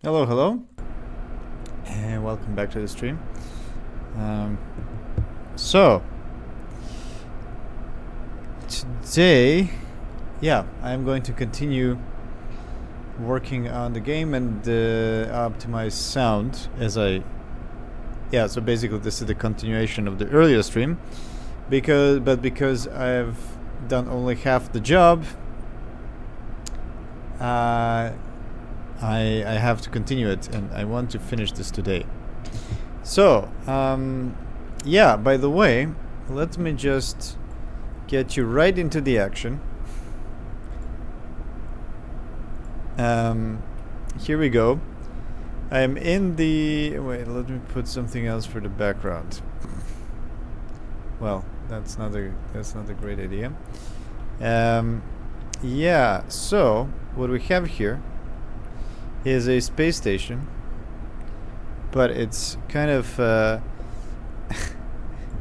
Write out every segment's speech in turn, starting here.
Hello, hello, and welcome back to the stream. Um, so, today, I'm going to continue working on the game and optimize sound so basically this is the continuation of the earlier stream, because I've done only half the job, I have to continue it, and I want to finish this today. So, by the way, let me just get you right into the action. Here we go. I'm in the... Wait, let me put something else for the background. Well, that's not a great idea. So, what we have here is a space station, but it's kind of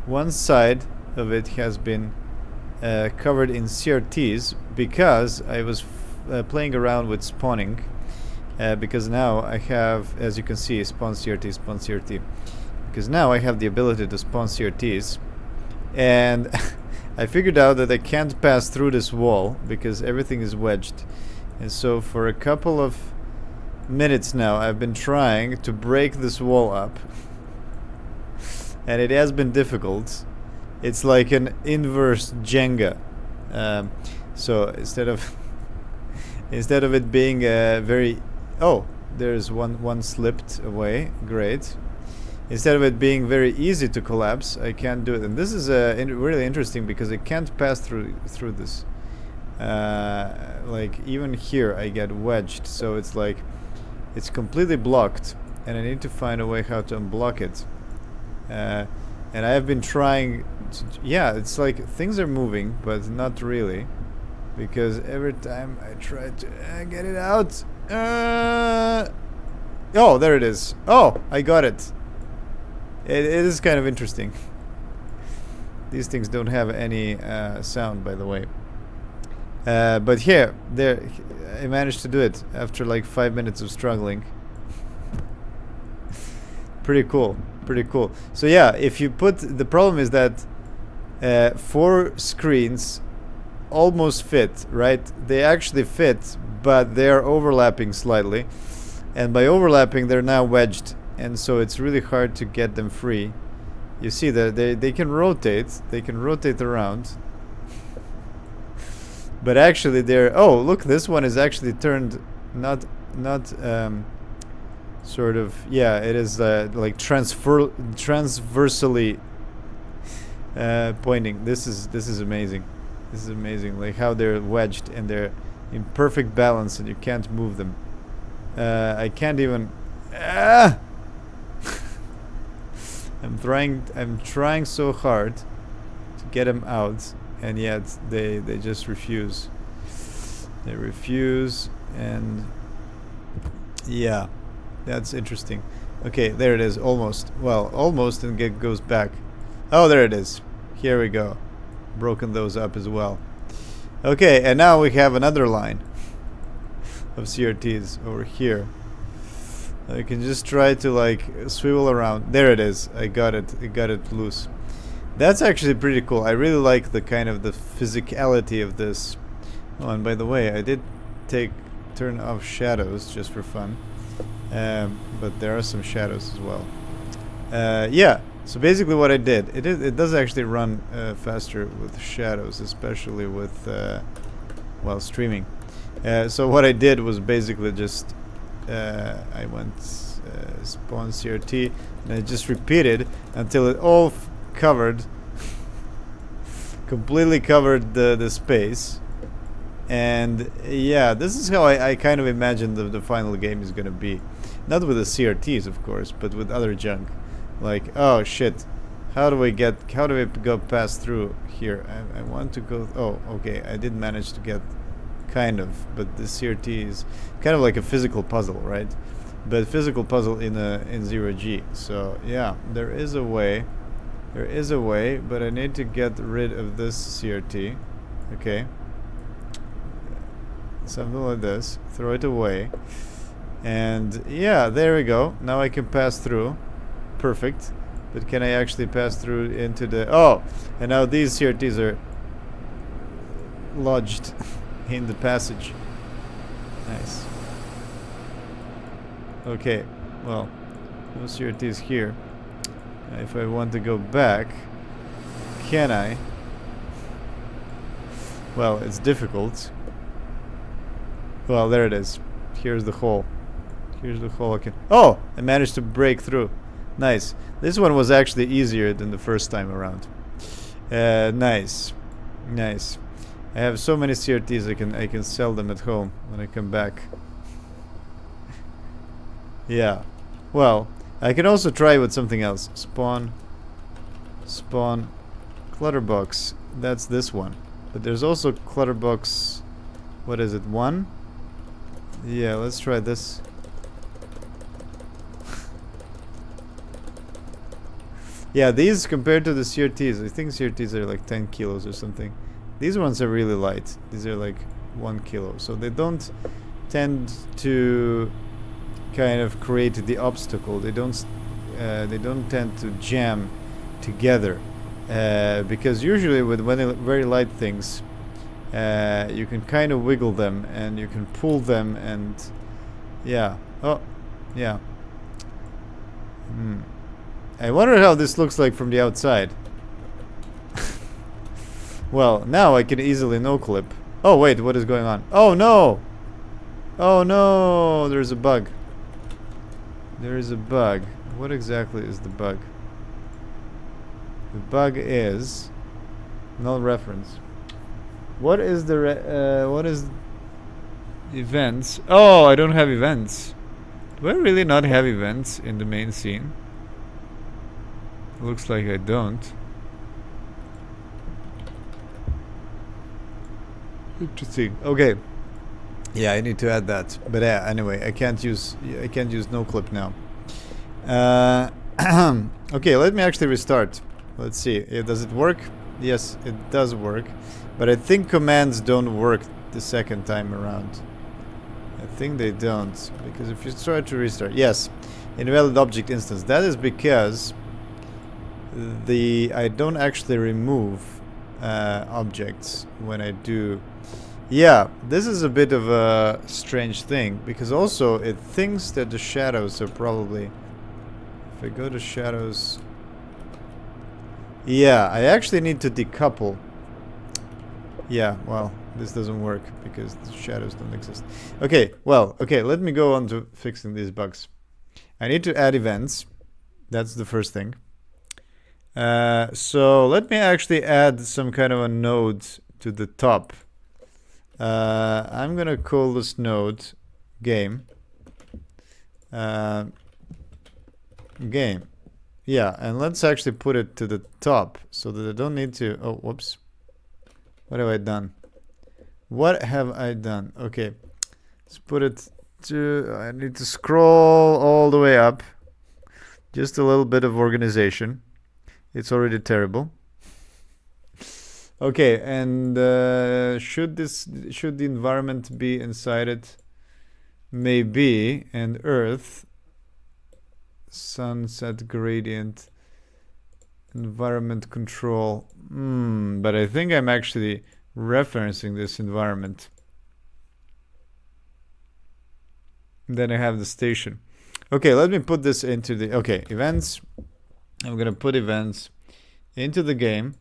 one side of it has been covered in CRTs because I was playing around with spawning, because now I have, as you can see, spawn CRT, because now I have the ability to spawn CRTs, and I figured out that I can't pass through this wall because everything is wedged, and so for a couple of minutes now I've been trying to break this wall up, and it has been difficult. It's like an inverse Jenga. So instead of it being very... Oh, there's one slipped away. Great. Instead of it being very easy to collapse, I can't do it. And this is really interesting because I can't pass through this. Like even here I get wedged, so it's like it's completely blocked, and I need to find a way how to unblock it. And I have been trying to, it's like things are moving, but not really, because every time I try to get it out... Oh, there it is. Oh, I got it. It is kind of interesting. These things don't have any sound, by the way. But there, I managed to do it after like 5 minutes of struggling. Pretty cool. So if you put... The problem is that 4 screens almost fit, right? They actually fit, but they are overlapping slightly. And by overlapping, they're now wedged. And so it's really hard to get them free. You see that they can rotate. They can rotate around. But actually they're... Oh, look, this one is actually turned not sort of... Yeah, it is like transversely pointing. This is amazing. This is amazing. Like how they're wedged and they're in perfect balance and you can't move them. I can't even... I'm trying so hard to get them out, and yet they just refuse. They refuse, and yeah, that's interesting. Okay, there it is, almost. Well, almost, and it goes back. Oh, there it is. Here we go. Broken those up as well. Okay, and now we have another line of CRTs over here. I can just try to like swivel around. There it is. I got it loose. That's actually pretty cool. I really like the kind of the physicality of this. Oh, and by the way, I did turn off shadows just for fun. But there are some shadows as well. So basically what I did, it does actually run faster with shadows, especially with while streaming. So what I did was basically just I went spawn CRT, and I just repeated until it all completely covered the space. And this is how I kind of imagine the final game is gonna be. Not with the CRTs, of course, but with other junk. Like, oh shit, how do we go past through here? I want to go... Oh, okay, I did manage to get kind of, but the CRT is kind of like a physical puzzle, right? But physical puzzle in 0G. So yeah, there is a way, but I need to get rid of this CRT. Okay, something like this. Throw it away, And yeah, there we go. Now I can pass through. Perfect. But can I actually pass through into the... Oh! And now these CRTs are lodged in the passage. Nice. Okay, well, no CRTs here. If I want to go back, can I? Well, it's difficult. Well, there it is. Here's the hole. Here's the hole. Okay. Oh! I managed to break through. Nice. This one was actually easier than the first time around. Nice. Nice. I have so many CRTs I can sell them at home when I come back. Yeah. Well, I can also try with something else. Spawn. Clutterbox. That's this one. But there's also Clutterbox. What is it? 1? Yeah, let's try this. Yeah, these compared to the CRTs, I think CRTs are like 10 kilos or something. These ones are really light. These are like 1 kilo. So they don't tend to kind of create the obstacle. They don't tend to jam together. Because usually with very light things, you can kind of wiggle them and you can pull them and yeah. Oh, yeah. I wonder how this looks like from the outside. Well, now I can easily no-clip. Oh wait, what is going on? Oh no! Oh no! There's a bug. There is a bug. What exactly is the bug? The bug is null reference. What is the what is events? Oh, I don't have events. Do I really not have events in the main scene? Looks like I don't. Interesting. Okay. Yeah, I need to add that. But anyway, I can't use no clip now. Okay, let me actually restart. Let's see. Does it work? Yes, it does work. But I think commands don't work the second time around. I think they don't, because if you try to restart, yes, invalid object instance. That is because I don't actually remove objects when I do. Yeah, this is a bit of a strange thing, because also it thinks that the shadows are probably... If I go to shadows... Yeah, I actually need to decouple. Yeah, well, this doesn't work because the shadows don't exist. Okay, well, okay, let me go on to fixing these bugs. I need to add events. That's the first thing. So let me actually add some kind of a node to the top. I'm gonna call this node game. Game. Yeah, and let's actually put it to the top so that I don't need to... Oh, whoops. What have I done? What have I done? Okay, let's put it to... I need to scroll all the way up. Just a little bit of organization. It's already terrible. Okay, and should the environment be inside it? Maybe. And Earth, sunset gradient, environment control. But I think I'm actually referencing this environment. Then I have the station. Okay, let me put this into the... Okay, events. I'm gonna put events into the game.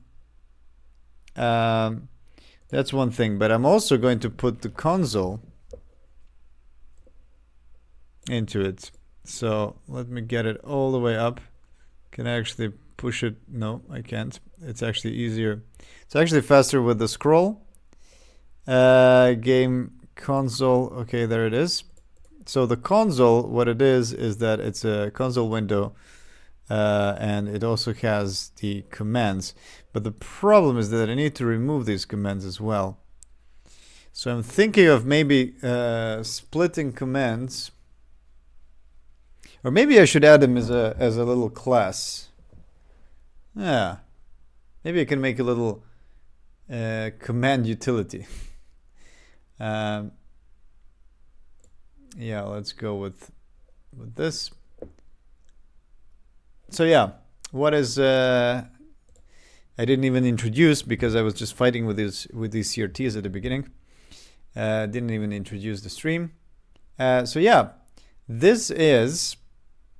That's one thing, but I'm also going to put the console into it. So let me get it all the way up. Can I actually push it? No, I can't. It's actually easier. It's actually faster with the scroll. Game console. Okay, there it is. So the console, what it is that it's a console window. And it also has the commands. But the problem is that I need to remove these commands as well. So I'm thinking of maybe splitting commands. Or maybe I should add them as a little class. Yeah. Maybe I can make a little command utility. Yeah, let's go with this. So yeah, what is I didn't even introduce because I was just fighting with these CRTs at the beginning. Didn't even introduce the stream. So yeah, this is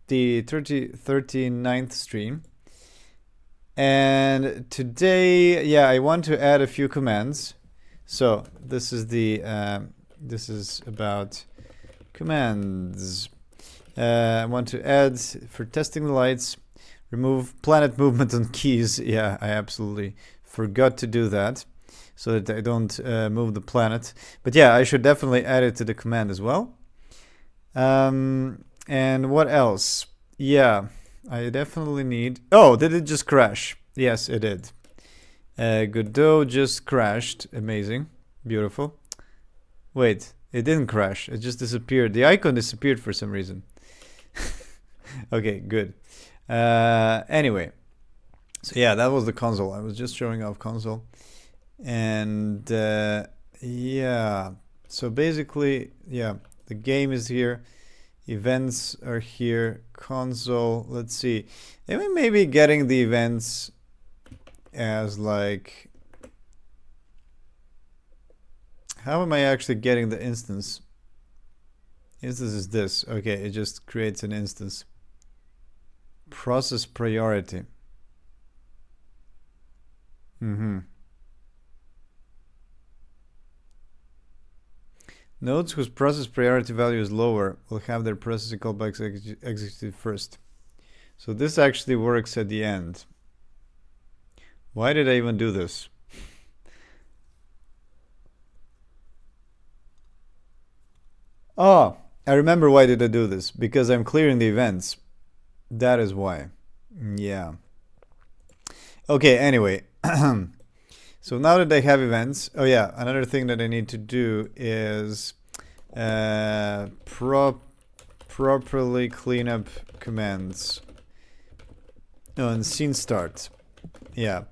the 39th stream. And today, yeah, I want to add a few commands. So this is the this is about commands. I want to add for testing the lights, remove planet movement on keys. Yeah, I absolutely forgot to do that, so that I don't move the planet. But yeah, I should definitely add it to the command as well. And what else? Yeah, I definitely need... Oh, did it just crash? Yes, it did. Godot just crashed. Amazing. Beautiful. Wait, it didn't crash. It just disappeared. The icon disappeared for some reason. Okay, good. Anyway. So yeah, that was the console. I was just showing off console. And yeah. So basically, yeah, the game is here. Events are here. Console. Let's see. Maybe getting the events as like... How am I actually getting the instance? Instance is this. Okay, it just creates an instance. Process priority. Nodes whose process priority value is lower will have their processing callbacks executed first. So this actually works at the end. Why did I even do this? Oh, I remember why did I do this. Because I'm clearing the events. That is why. Yeah. Okay, anyway. So now that I have events, oh yeah, another thing that I need to do is properly clean up commands. Oh, and scene start. Yeah.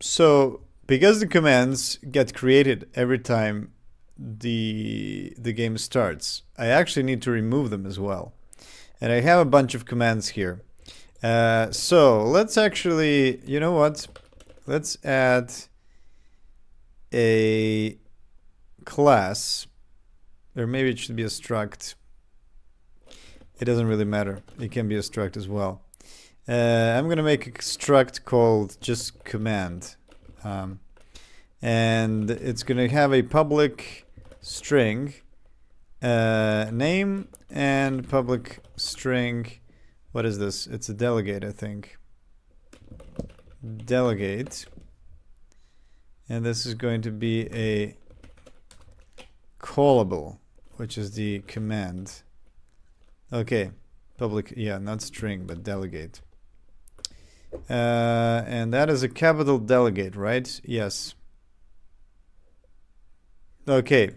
So because the commands get created every time the game starts, I actually need to remove them as well. And I have a bunch of commands here. So let's actually, you know what? Let's add a class, or maybe it should be a struct. It doesn't really matter. It can be a struct as well. I'm gonna make a struct called just command, and it's gonna have a public string name and public string. What is this? It's a delegate, I think. Delegate, and this is going to be a callable, which is the command. Okay, public, yeah, not string, but delegate. And that is a capital delegate, right? Yes. Okay,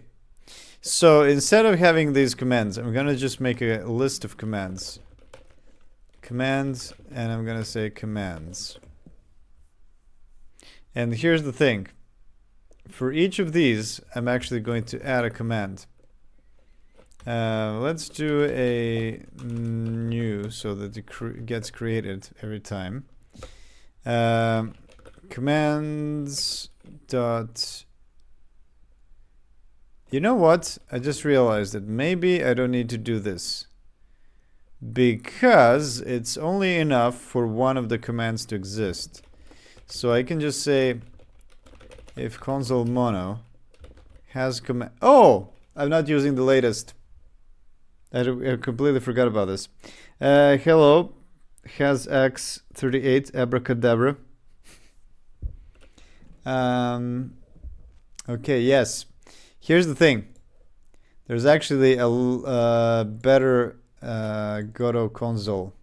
so instead of having these commands, I'm gonna just make a list of commands. Commands, and I'm gonna say commands. And here's the thing. For each of these, I'm actually going to add a command. Let's do a new so that it gets created every time. Commands dot... You know what? I just realized that maybe I don't need to do this, because it's only enough for one of the commands to exist. So I can just say if console mono has command... Oh! I'm not using the latest. I completely forgot about this. Hello has x38 abracadabra. Okay, yes. Here's the thing. There's actually a better Godot console,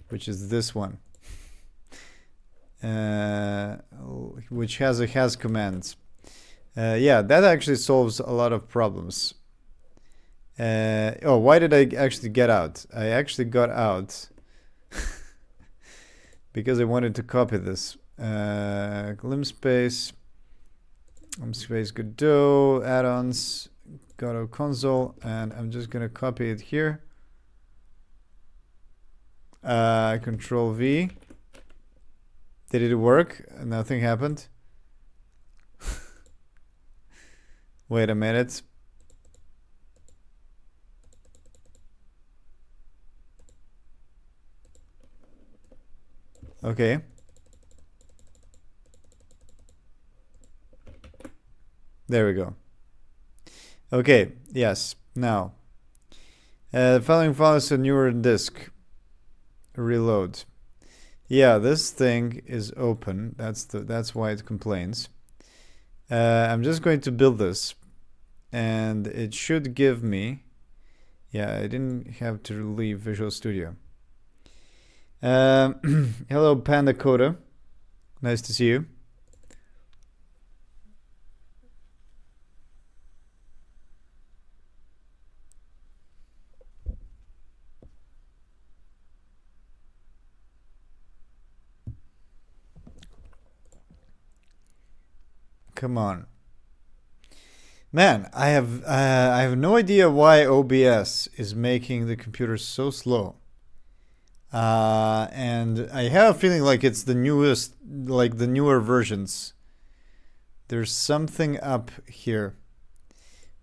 which is this one. Which has a has commands. Yeah, that actually solves a lot of problems. Oh, why did I actually get out? I actually got out because I wanted to copy this. Limbspace Godot, add-ons, Godot console, and I'm just gonna copy it here. Control V. Did it work? Nothing happened. Wait a minute. Okay. There we go. Okay, yes. Now, the following follows a newer disk. Reload. Yeah, this thing is open. That's why it complains. I'm just going to build this, and it should give me. Yeah, I didn't have to leave Visual Studio. Hello, Panda Coda. Nice to see you. Come on. Man, I have no idea why OBS is making the computer so slow. And I have a feeling like it's the newest, like the newer versions. There's something up here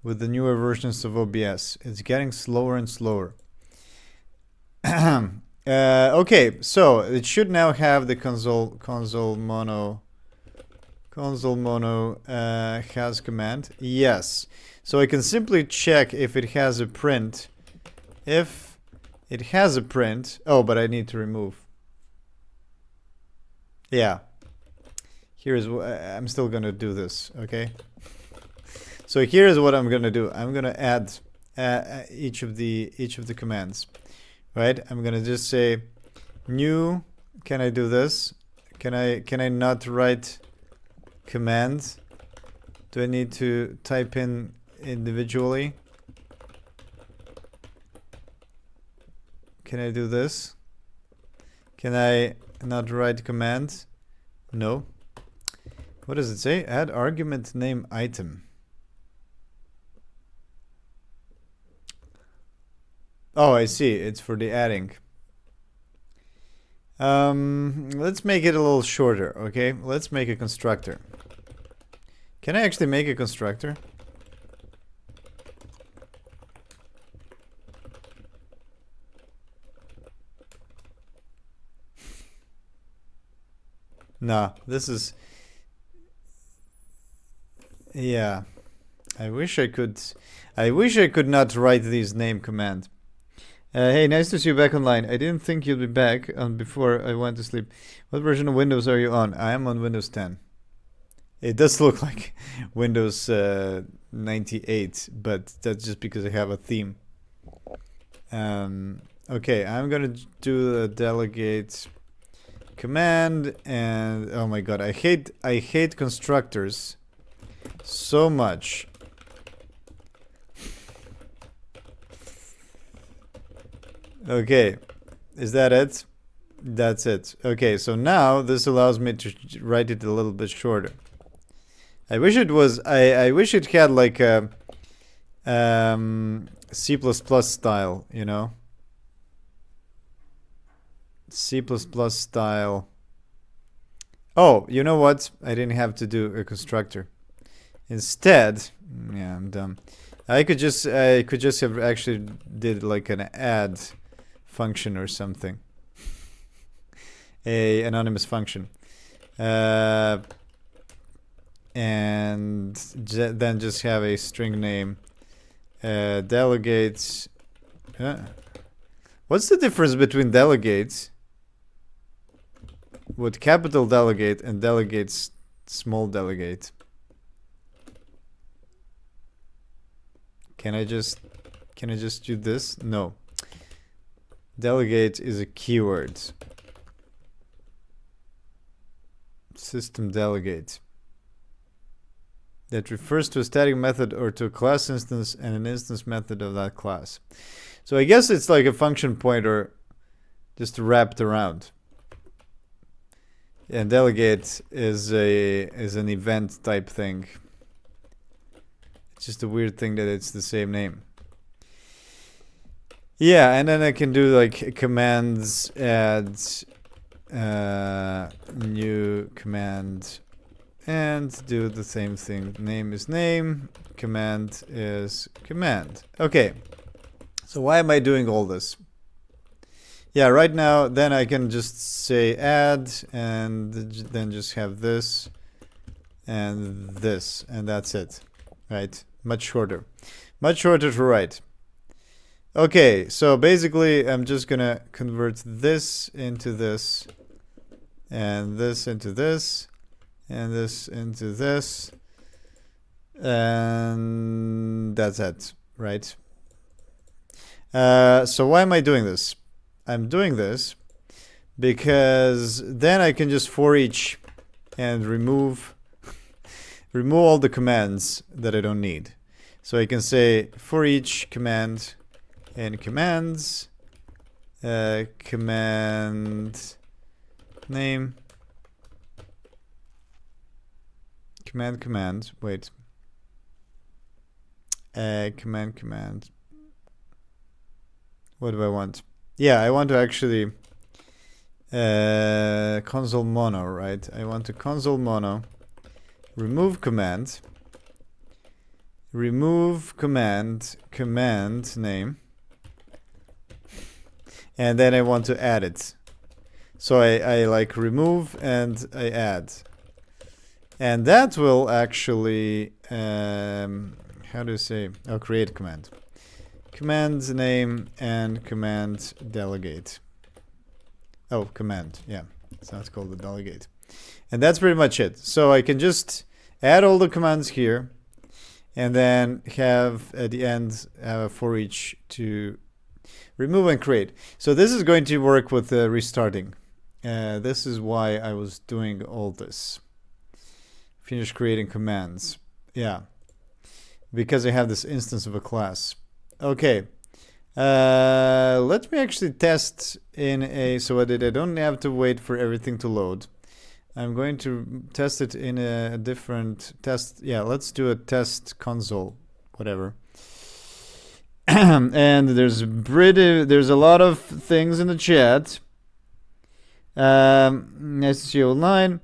with the newer versions of OBS. It's getting slower and slower. Okay, so it should now have the console mono has command. Yes. So I can simply check if it has a print. If it has a print. Oh, but I need to remove. Yeah. Here's what I'm still gonna do this. Okay. So here's what I'm gonna do. I'm gonna add each of the commands. Right. I'm gonna just say new. Can I do this? Can I not write command? Do I need to type in individually? Can I do this? Can I not write command? No. What does it say? Add argument name item. Oh, I see. It's for the adding. Let's make it a little shorter, okay? Let's make a constructor. Can I actually make a constructor? Nah, this is... Yeah. I wish I could not write these name command. Hey, nice to see you back online. I didn't think you'd be back before I went to sleep. What version of Windows are you on? I am on Windows 10. It does look like Windows 98, but that's just because I have a theme. Okay, I'm gonna do the delegate command, and oh my god, I hate constructors so much. Okay, is that it? That's it. Okay, so now this allows me to write it a little bit shorter. I wish it was. I wish it had like a C++ style, you know. C++ style. Oh, you know what? I didn't have to do a constructor. Instead, yeah, I'm dumb. I could just have actually did like an add function or something. A anonymous function. And then just have a string name. Delegates. What's the difference between delegates with capital delegate and delegates small delegate? Can I just do this? No. Delegate is a keyword. System delegate. That refers to a static method or to a class instance and an instance method of that class. So I guess it's like a function pointer just wrapped around. And delegate is an event type thing. just a weird thing that it's the same name. Yeah, and then I can do like commands, add new command, and do the same thing. Name is name, command is command. Okay, so why am I doing all this? Yeah, right now, then I can just say add, and then just have this, and this, and that's it, right? Much shorter to write. Okay, so basically I'm just gonna convert this into this, and this into this, and this into this, and that's it, right? So why am I doing this? I'm doing this because then I can just for each and remove all the commands that I don't need. So I can say for each command and commands, command name, command, wait, command, what do I want? Yeah, I want to actually console mono, right? I want to console mono, remove command name, and then I want to add it. So I like remove and I add. And that will actually, how do you say? Oh, create command. Command name and command delegate. Oh, command, yeah. So it's called the delegate. And that's pretty much it. So I can just add all the commands here and then have at the end for each to remove and create. So this is going to work with restarting. This is why I was doing all this. Finish creating commands. Yeah. Because I have this instance of a class. Okay. Let me actually test in a, so that I don't have to wait for everything to load. I'm going to test it in a different test. Yeah, let's do a test console, whatever. And there's a lot of things in the chat. Nice to see you online.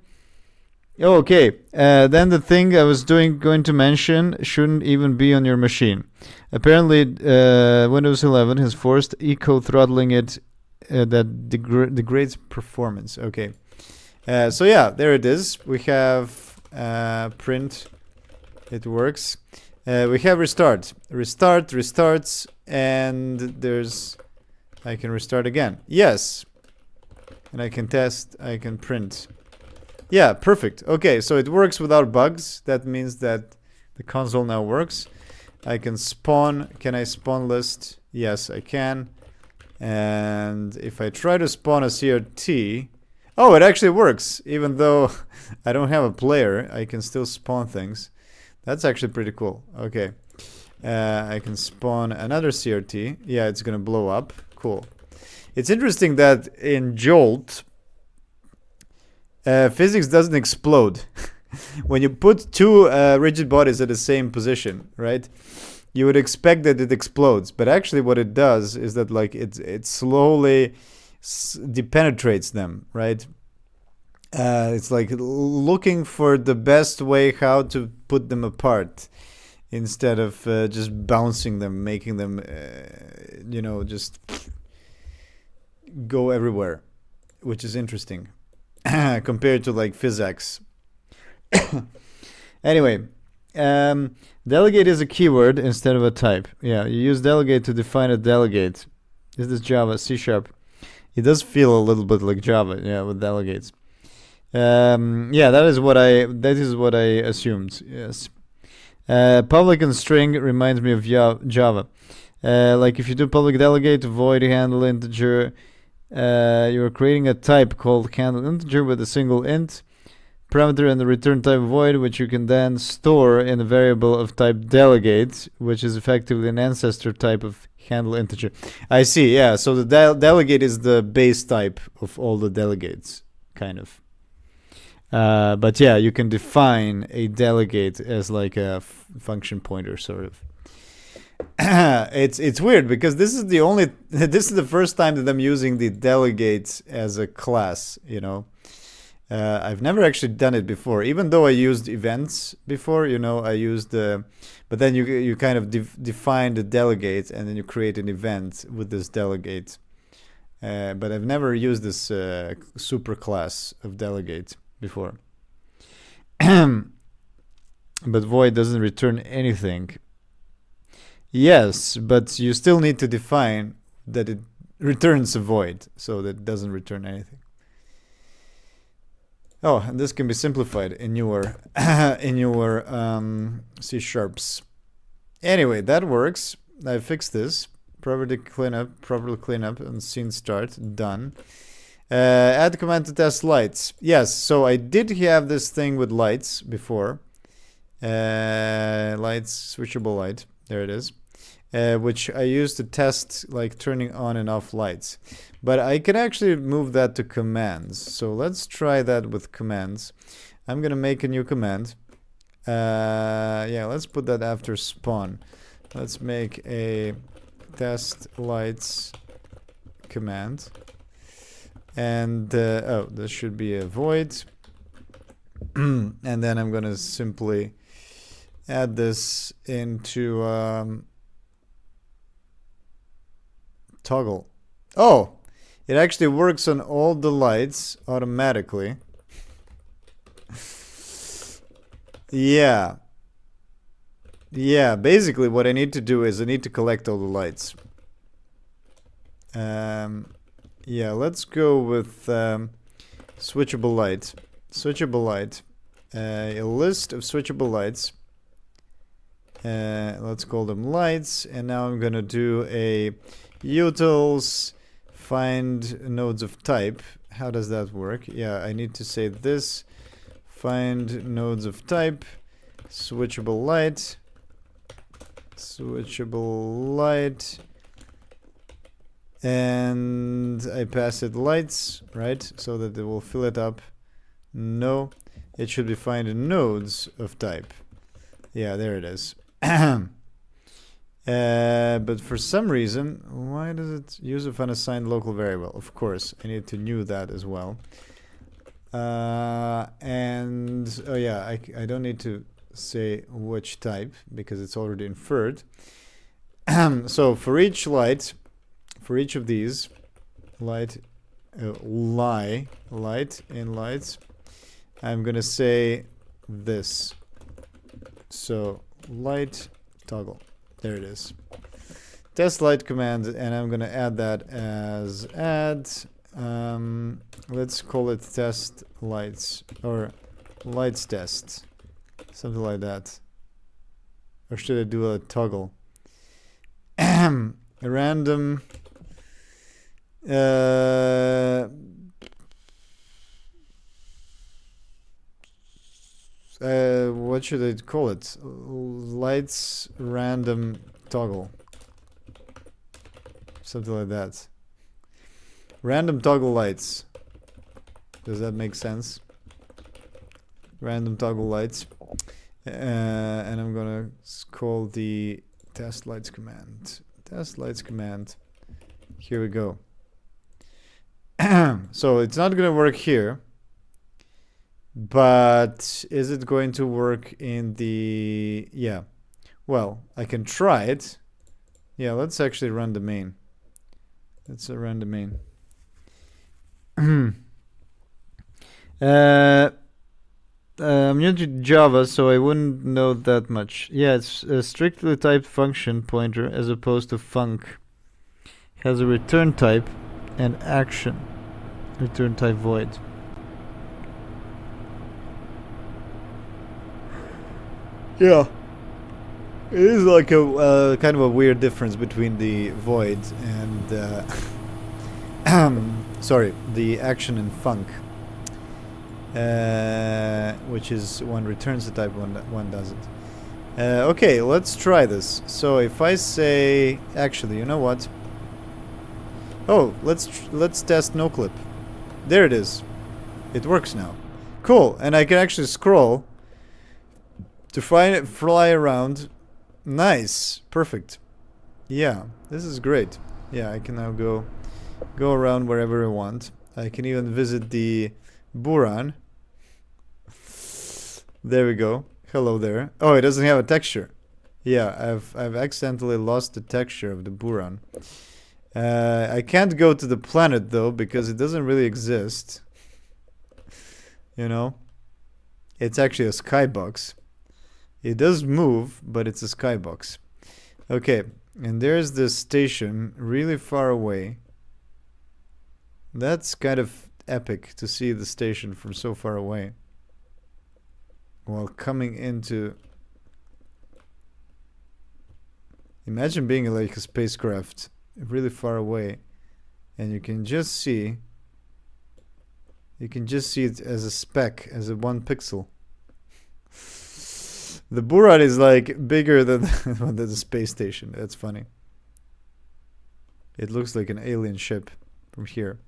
Oh, okay. Then the thing I was going to mention shouldn't even be on your machine. Apparently, Windows 11 has forced eco throttling it that degrades performance. Okay. So yeah, there it is. We have print. It works. We have restart. Restart restarts, and there's. I can restart again. Yes. And I can test. I can print. Yeah, perfect. Okay, so it works without bugs. That means that the console now works. I can spawn. Can I spawn list? Yes, I can. And if I try to spawn a CRT, oh, it actually works. Even though I don't have a player, I can still spawn things. That's actually pretty cool. Okay. I can spawn another CRT. Yeah, it's gonna blow up. Cool. It's interesting that in Jolt, physics doesn't explode. When you put two rigid bodies at the same position, right? You would expect that it explodes, but actually what it does is that like it slowly depenetrates them, right? It's like looking for the best way how to put them apart instead of just bouncing them, making them, just go everywhere, which is interesting. Compared to like physics. Anyway, delegate is a keyword instead of a type. Yeah, you use delegate to define a delegate. Is this Java, C#? It does feel a little bit like Java, yeah, with delegates. Yeah, that is what I assumed. Yes. Public and string reminds me of Java. Like if you do public delegate, void handle integer. You're creating a type called handle integer with a single int parameter and the return type void, which you can then store in a variable of type delegate, which is effectively an ancestor type of handle integer. I see, yeah. So the delegate is the base type of all the delegates, kind of. But yeah, you can define a delegate as like a function pointer, sort of. It's weird because this is the first time that I'm using the delegate as a class. I've never actually done it before, even though I used events before. I used but then you kind of define the delegate and then you create an event with this delegate. But I've never used this super class of delegate before. But void doesn't return anything. Yes, but you still need to define that it returns a void, so that it doesn't return anything. Oh, and this can be simplified in your C sharps. Anyway, that works. I fixed this. Properly clean up, and scene start. Done. Add command to test lights. Yes, so I did have this thing with lights before. Lights, switchable light. There it is. Which I used to test like turning on and off lights. But I can actually move that to commands. So let's try that with commands. I'm going to make a new command. Yeah, let's put that after spawn. Let's make a test lights command. And, oh, this should be a void. And then I'm going to simply add this into toggle. Oh, it actually works on all the lights automatically. Yeah. Yeah, basically what I need to do is I need to collect all the lights. Yeah, let's go with switchable light. Switchable light. A list of switchable lights. Let's call them lights. And now I'm going to do a utils find nodes of type. How does that work? Yeah, I need to say this. Find nodes of type. Switchable light. Switchable light. And I pass it lights, right? So that it will fill it up. No, it should be find nodes of type. Yeah, there it is. But for some reason, why does it use of unassigned local variable? Of course, I need to new that as well. And oh yeah, I don't need to say which type because it's already inferred. So for each light, for each of these, light in lights, I'm gonna say this. So light toggle. There it is. Test light command, and I'm gonna add that as add. Let's call it test lights or lights test, something like that. Or should I do a toggle? A random. What should I call it? Lights random toggle. Something like that. Random toggle lights. Does that make sense? Random toggle lights. And I'm gonna call the test lights command. Test lights command. Here we go. So it's not gonna work here. But is it going to work in the... Yeah. Well, I can try it. Yeah, let's actually run the main. Let's run the main. I'm new to Java, so I wouldn't know that much. Yeah, it's a strictly typed function pointer as opposed to func. It has a return type and action. Return type void. Yeah, it is like a kind of a weird difference between the void and sorry, the action in func, which is one returns the type, one doesn't. Okay, let's try this. So if I say, actually, you know what? Oh, let's test no clip. There it is. It works now. Cool, and I can actually scroll to fly around. Nice, perfect. Yeah, this is great. Yeah, I can now go around wherever I want. I can even visit the Buran. There we go. Hello there. Oh, it doesn't have a texture. Yeah, I've accidentally lost the texture of the Buran. I can't go to the planet though because it doesn't really exist. You know, it's actually a skybox. It does move, but it's a skybox. Okay, and there's this station really far away. That's kind of epic to see the station from so far away while coming into... Imagine being like a spacecraft really far away and you can just see it as a speck, as a 1 pixel. The Buran is like bigger than the space station. That's funny. It looks like an alien ship from here.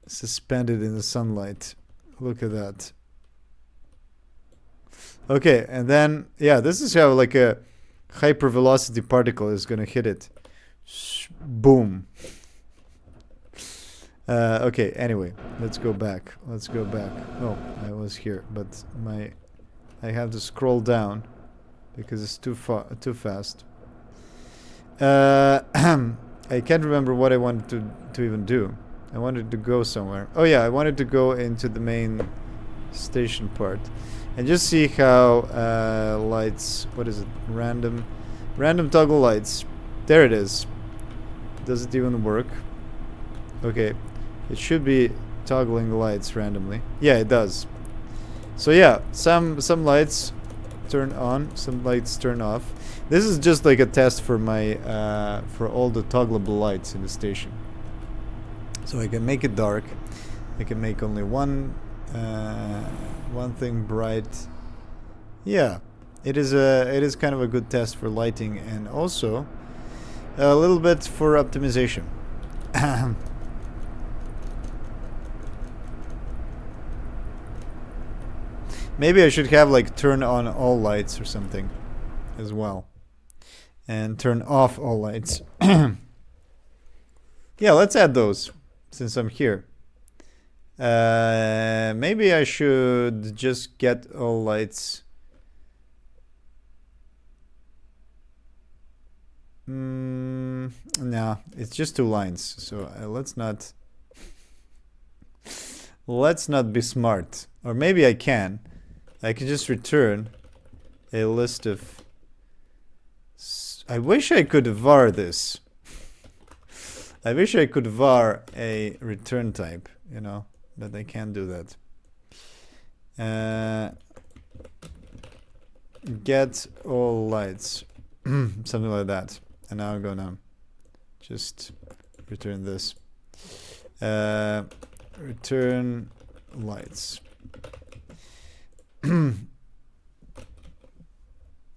Suspended in the sunlight. Look at that. Okay, and then, yeah, this is how like a hypervelocity particle is going to hit it. Boom. Okay, anyway, let's go back. Oh, I was here, but I have to scroll down because it's too fast. I can't remember what I wanted to even do. I wanted to go somewhere. Oh yeah, I wanted to go into the main station part and just see how lights, what is it, random toggle lights. There it is. Does it even work? Okay, it should be toggling the lights randomly. Yeah, it does. So yeah, some lights turn on, some lights turn off. This is just like a test for my for all the toggleable lights in the station. So I can make it dark. I can make only one thing bright. Yeah, it is kind of a good test for lighting and also a little bit for optimization. Maybe I should have like turn on all lights or something as well. And turn off all lights. Yeah, let's add those since I'm here. Maybe I should just get all lights. No, it's just 2 lines. So let's not be smart. Or maybe I can. I can just return a list of... I wish I could var this. I wish I could var a return type, you know, but I can't do that. Get all lights. Something like that. And now I'm gonna just return this. Return lights.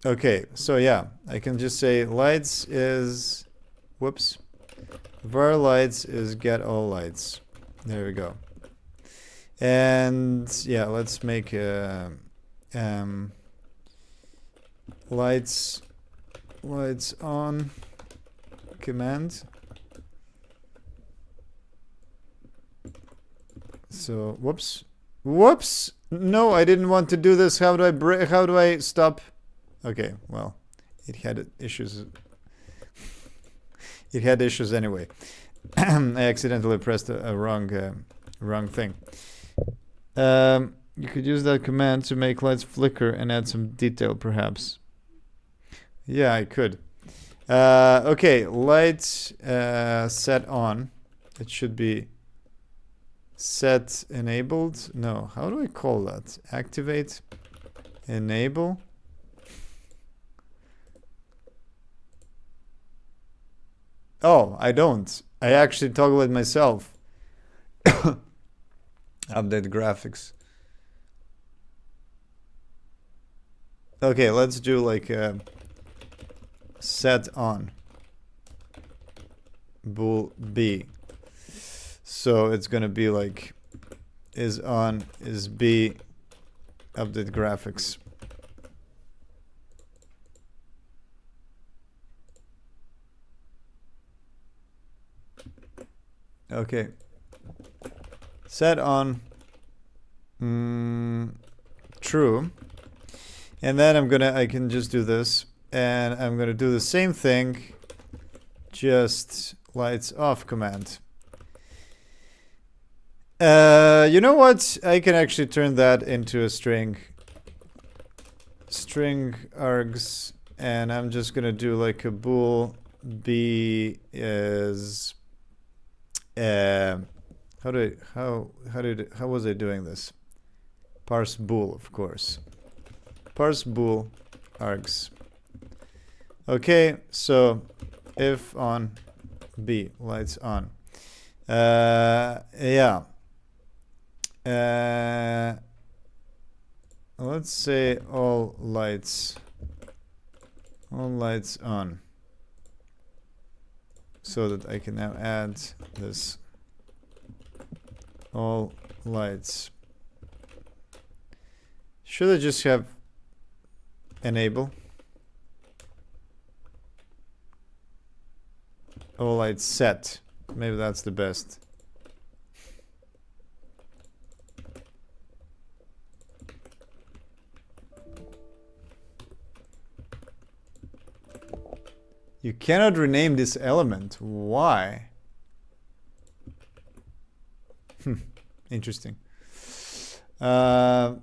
Okay, so yeah, I can just say lights is, whoops, var lights is get all lights. There we go. And yeah, let's make lights on command. So whoops, no, I didn't want to do this. How do I stop? Okay, well, it had issues. It had issues anyway. I accidentally pressed a wrong thing. You could use that command to make lights flicker and add some detail, perhaps. Yeah, I could. Okay, lights set on. It should be set enabled. No, how do I call that? Activate, enable. Oh, I don't. I actually toggle it myself. Update graphics. Okay, let's do like set on bool B. So it's gonna be like is on is B, update graphics. Okay. Set on true. And then I can just do this. And I'm gonna do the same thing, just lights off command. You know what? I can actually turn that into a string. String args, and I'm just gonna do like a bool b is how was I doing this? Parse bool, of course. Parse bool args. Okay, so if on b lights on. Yeah. Let's say all lights on, so that I can now add this all lights. Should I just have enable all lights set? Maybe that's the best. You cannot rename this element. Why? Interesting. All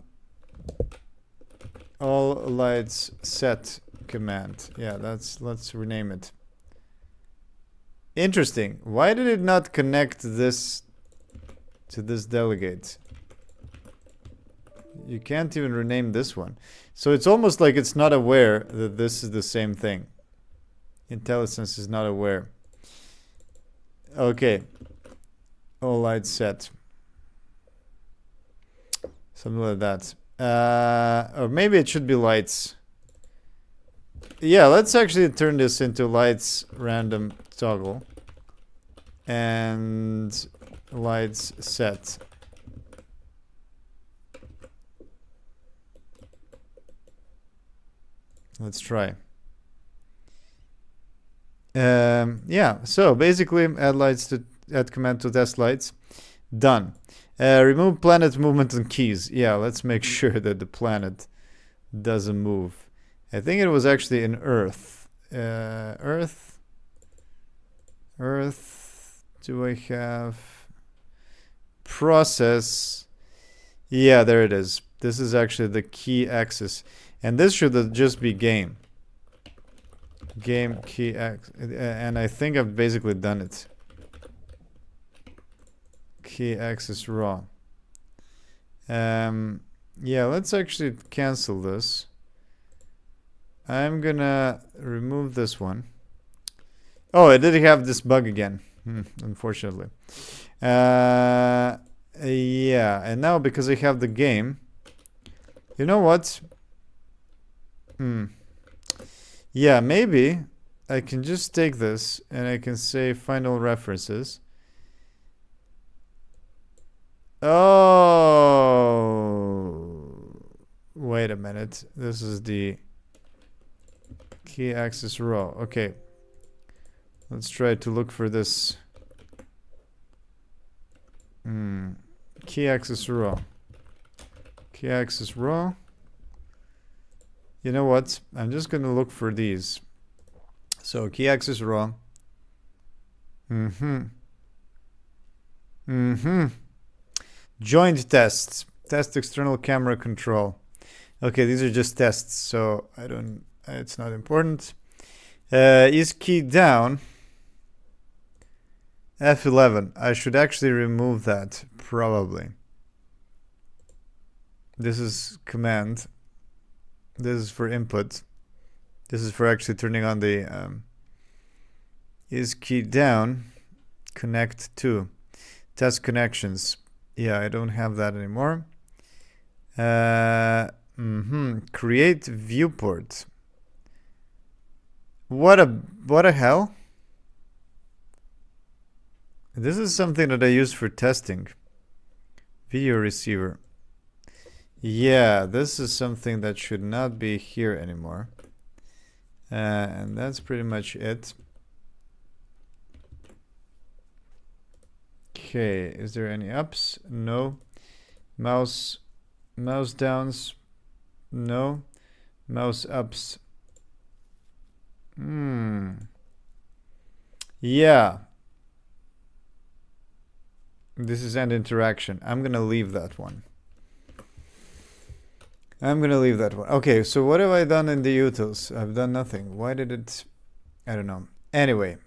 lights set command. Yeah, let's rename it. Interesting. Why did it not connect this to this delegate? You can't even rename this one. So it's almost like it's not aware that this is the same thing. IntelliSense is not aware. Okay. All lights set. Something like that. Or maybe it should be lights. Yeah, let's actually turn this into lights random toggle. And lights set. Let's try. Yeah, so basically add command to test lights. Done. Remove planet movement and keys. Yeah, let's make sure that the planet doesn't move. I think it was actually in Earth. Earth. Do I have process? Yeah, there it is. This is actually the key axis. And this should just be game. Game key axis. And I think I've basically done it. Key axis raw. Yeah, let's actually cancel this. I'm gonna remove this one. Oh, I did have this bug again. Unfortunately. Yeah, and now because I have the game, you know what? Yeah, maybe I can just take this and I can say final references. Oh, wait a minute. This is the key axis raw. Okay. Let's try to look for this. Key axis raw. Key axis raw. You know what? I'm just going to look for these. So key axis raw. Joint tests. Test external camera control. Okay, these are just tests, so it's not important. Is key down. F11. I should actually remove that, probably. This is command. This is for input. This is for actually turning on the is key down. Connect to. Test connections. Yeah, I don't have that anymore. Create viewport. What a hell? This is something that I use for testing. Video receiver. Yeah, this is something that should not be here anymore. And that's pretty much it. Okay, is there any ups? No. Mouse downs? No. Mouse ups? Yeah. This is end interaction. I'm gonna leave that one. Okay, so what have I done in the utils? I've done nothing. Why did it... I don't know. Anyway.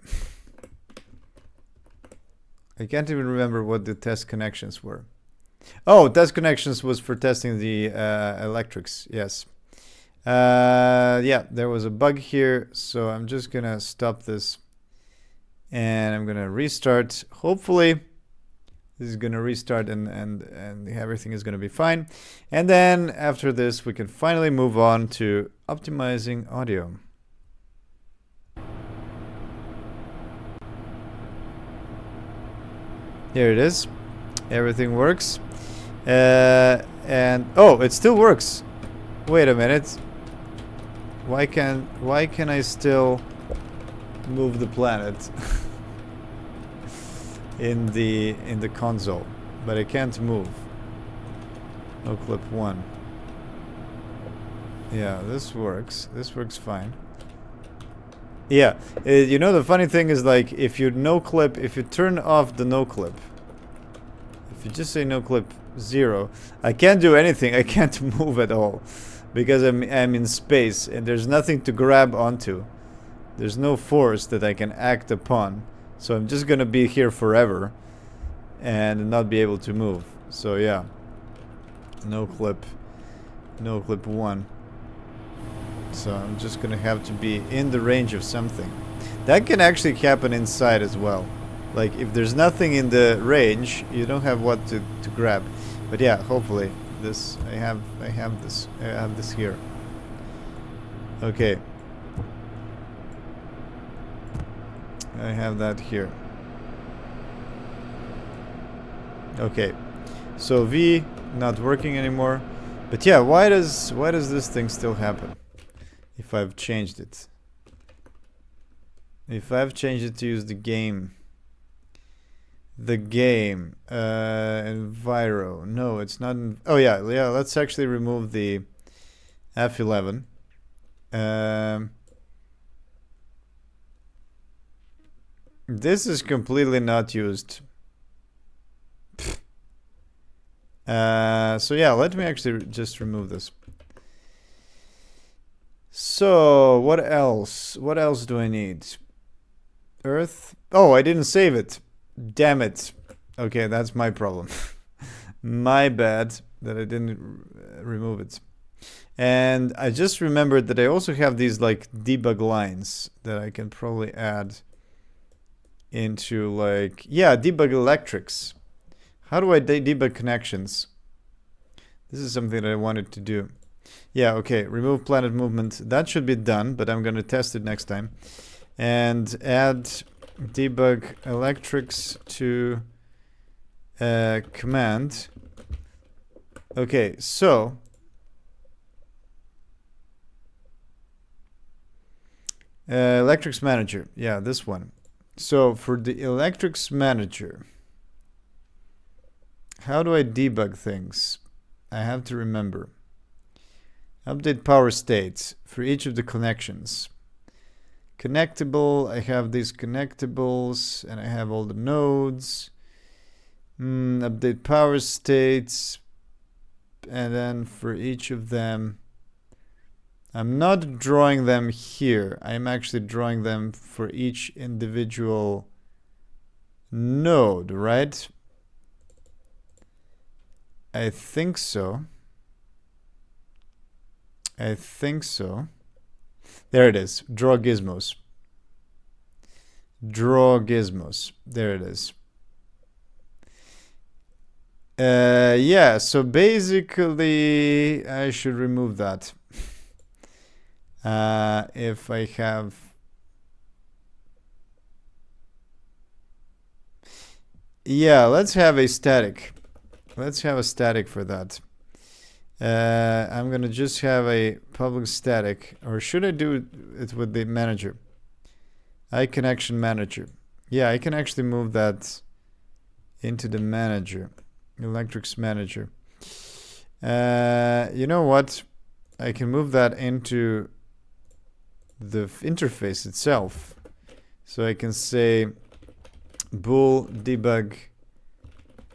I can't even remember what the test connections were. Oh, test connections was for testing the electrics. Yes. Yeah, there was a bug here, so I'm just gonna stop this. And I'm gonna restart. Hopefully... this is going to restart and everything is going to be fine. And then after this, we can finally move on to optimizing audio. Here it is. Everything works. And oh, it still works. Wait a minute. Why can I still move the planet? in the console, but I can't move. No clip 1. Yeah, this works. This works fine. Yeah, you know the funny thing is, like, if you turn off the no clip, if you just say no clip 0, I can't do anything. I can't move at all because I'm in space and there's nothing to grab onto. There's no force that I can act upon. So I'm just gonna be here forever and not be able to move. So yeah, no clip 1. So I'm just gonna have to be in the range of something. That can actually happen inside as well. Like if there's nothing in the range, you don't have what to grab. But yeah, hopefully this I have this here. Okay. I have that here. Okay, so V not working anymore. But yeah, why does this thing still happen? If I've changed it. If I've changed it to use the game. Enviro. No, it's not. Oh yeah, let's actually remove the F11. This is completely not used. So yeah, let me actually just remove this. So what else? What else do I need? Earth. Oh, I didn't save it. Damn it. Okay, that's my problem. My bad that I didn't remove it. And I just remembered that I also have these like debug lines that I can probably add into, like, yeah, debug electrics. How do I debug connections? This is something that I wanted to do. Yeah, okay, remove planet movement. That should be done, but I'm going to test it next time. And add debug electrics to command. Okay, so electrics manager. Yeah, this one. So for the electrics manager, how do I debug things? I have to remember. Update power states for each of the connections. Connectable, I have these connectables and I have all the nodes. Update power states, and then for each of them, I'm not drawing them here. I'm actually drawing them for each individual node, right? I think so. There it is. Draw gizmos. There it is. Yeah, so basically I should remove that. If I have... Yeah, let's have a static. let's have a static for that. I'm gonna just have a public static, or should I do it with the manager? iConnection manager. Yeah, I can actually move that into the manager, electrics manager. You know what? I can move that into the interface itself. So I can say bool debug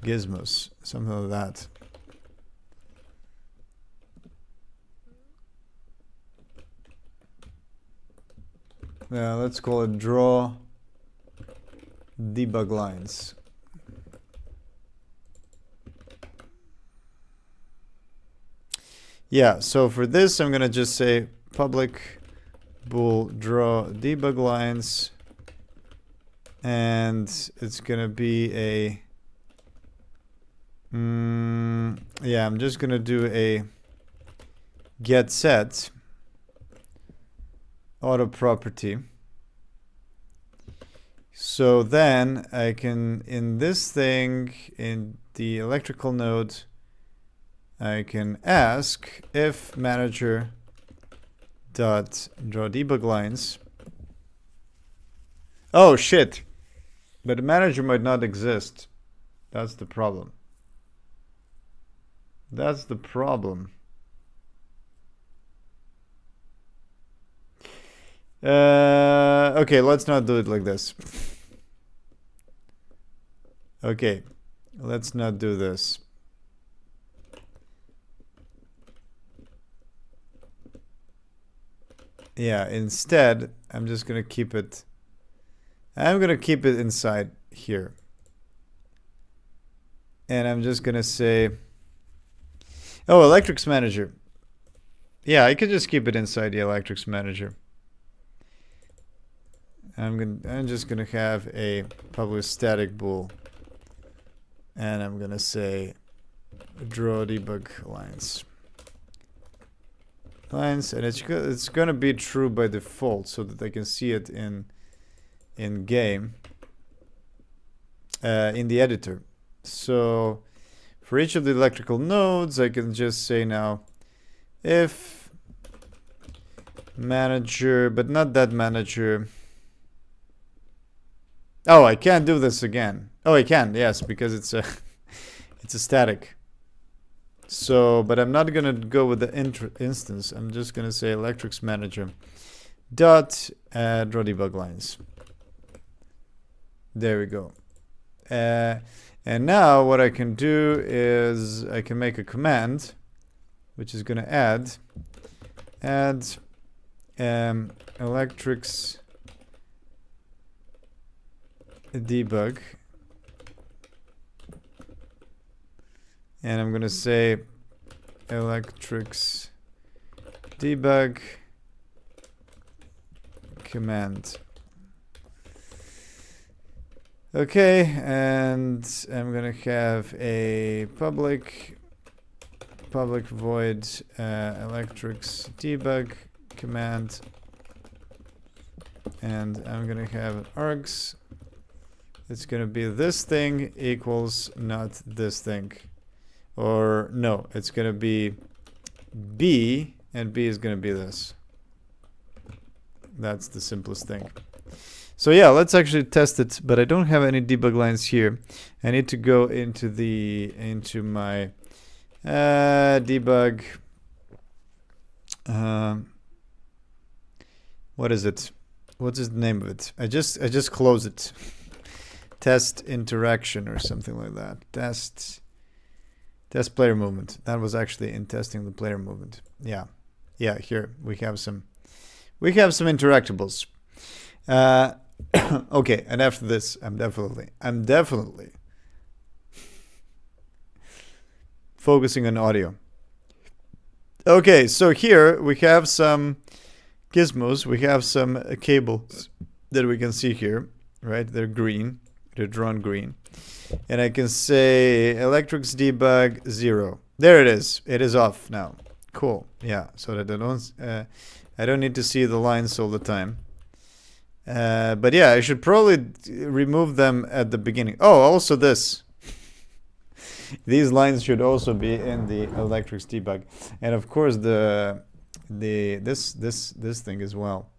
gizmos, something like that. Let's call it draw debug lines. Yeah, so for this, I'm gonna just say public bool draw debug lines, and it's gonna be a yeah, I'm just gonna do a get set auto property. So then I can, in this thing, in the electrical node, I can ask if manager dot draw debug lines. Oh shit, but the manager might not exist. That's the problem. That's the problem. Okay, let's not do it like this. Okay, let's not do this. Yeah, instead, I'm just gonna keep it. I'm gonna keep it inside here. And I'm just gonna say, oh, electrics manager. Yeah, I could just keep it inside the electrics manager. I'm just gonna have a public static bool, and I'm gonna say draw debug lines. And it's gonna be true by default, so that I can see it in game in the editor. So for each of the electrical nodes, I can just say now if manager, but not that manager. Oh, I can't do this again. Oh, I can, yes, because it's a it's a static. So, but I'm not gonna go with the instance. I'm just gonna say electrics manager dot draw debug lines. There we go. And now what I can do is I can make a command, which is gonna add electrics debug, and I'm gonna say electrics debug command. Okay, and I'm gonna have a public void electrics debug command, and I'm gonna have args. It's gonna be this thing equals not this thing, or no, it's gonna be B, and B is gonna be this. That's the simplest thing. So yeah, let's actually test it, but I don't have any debug lines here. I need to go into my debug. What is it? What is the name of it? I just close it. Test interaction or something like that. Test player movement. That was actually in testing the player movement. Yeah, here we have some interactables. Okay, and after this, I'm definitely focusing on audio. Okay, so here we have some gizmos. We have some cables that we can see here, right? They're green. They're drawn green. And I can say electrics debug 0. There it is. It is off now. Cool. Yeah, so that I don't need to see the lines all the time. But yeah, I should probably remove them at the beginning. Oh, also this. These lines should also be in the electrics debug, and of course this thing as well.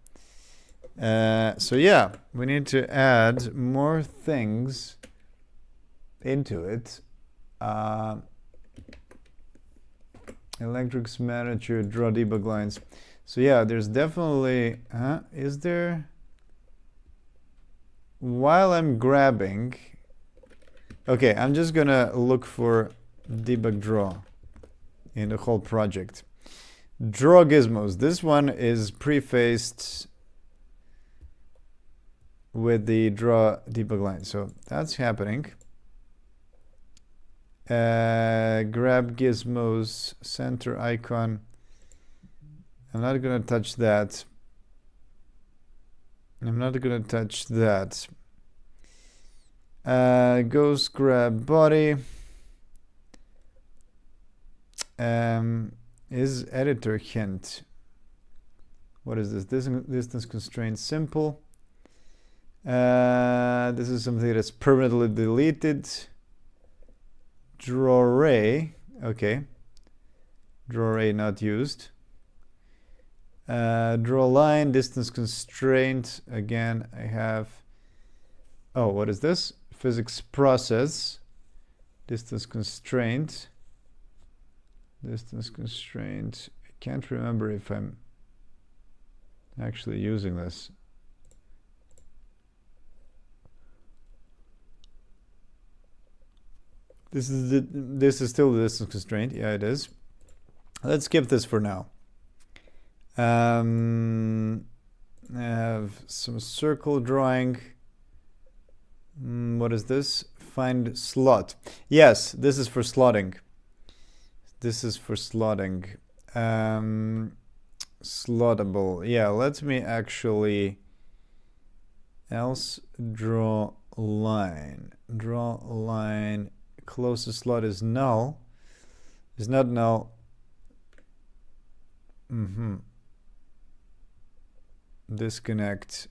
So yeah, we need to add more things into it. Electrics manager, draw debug lines. So yeah, there's definitely, is there, while I'm grabbing, okay, I'm just gonna look for debug draw in the whole project. Draw gizmos, this one is prefaced with the draw debug line, so that's happening. Grab gizmos, center icon. I'm not gonna touch that. I'm not gonna touch that. Ghost grab body. Is editor hint. What is this? Distance constraint simple. This is something that's permanently deleted. Draw ray. Okay. Draw ray not used. Draw line, distance constraint. Again, I have. Oh, what is this? Physics process. Distance constraint. Distance constraint. I can't remember if I'm actually using this. This is still the distance constraint. Yeah, it is. Let's skip this for now. I have some circle drawing. What is this? Find slot. Yes, this is for slotting. This is for slotting. Slottable. Yeah, let me actually else draw line. Draw line. Closest slot is null. Is not null. Disconnect.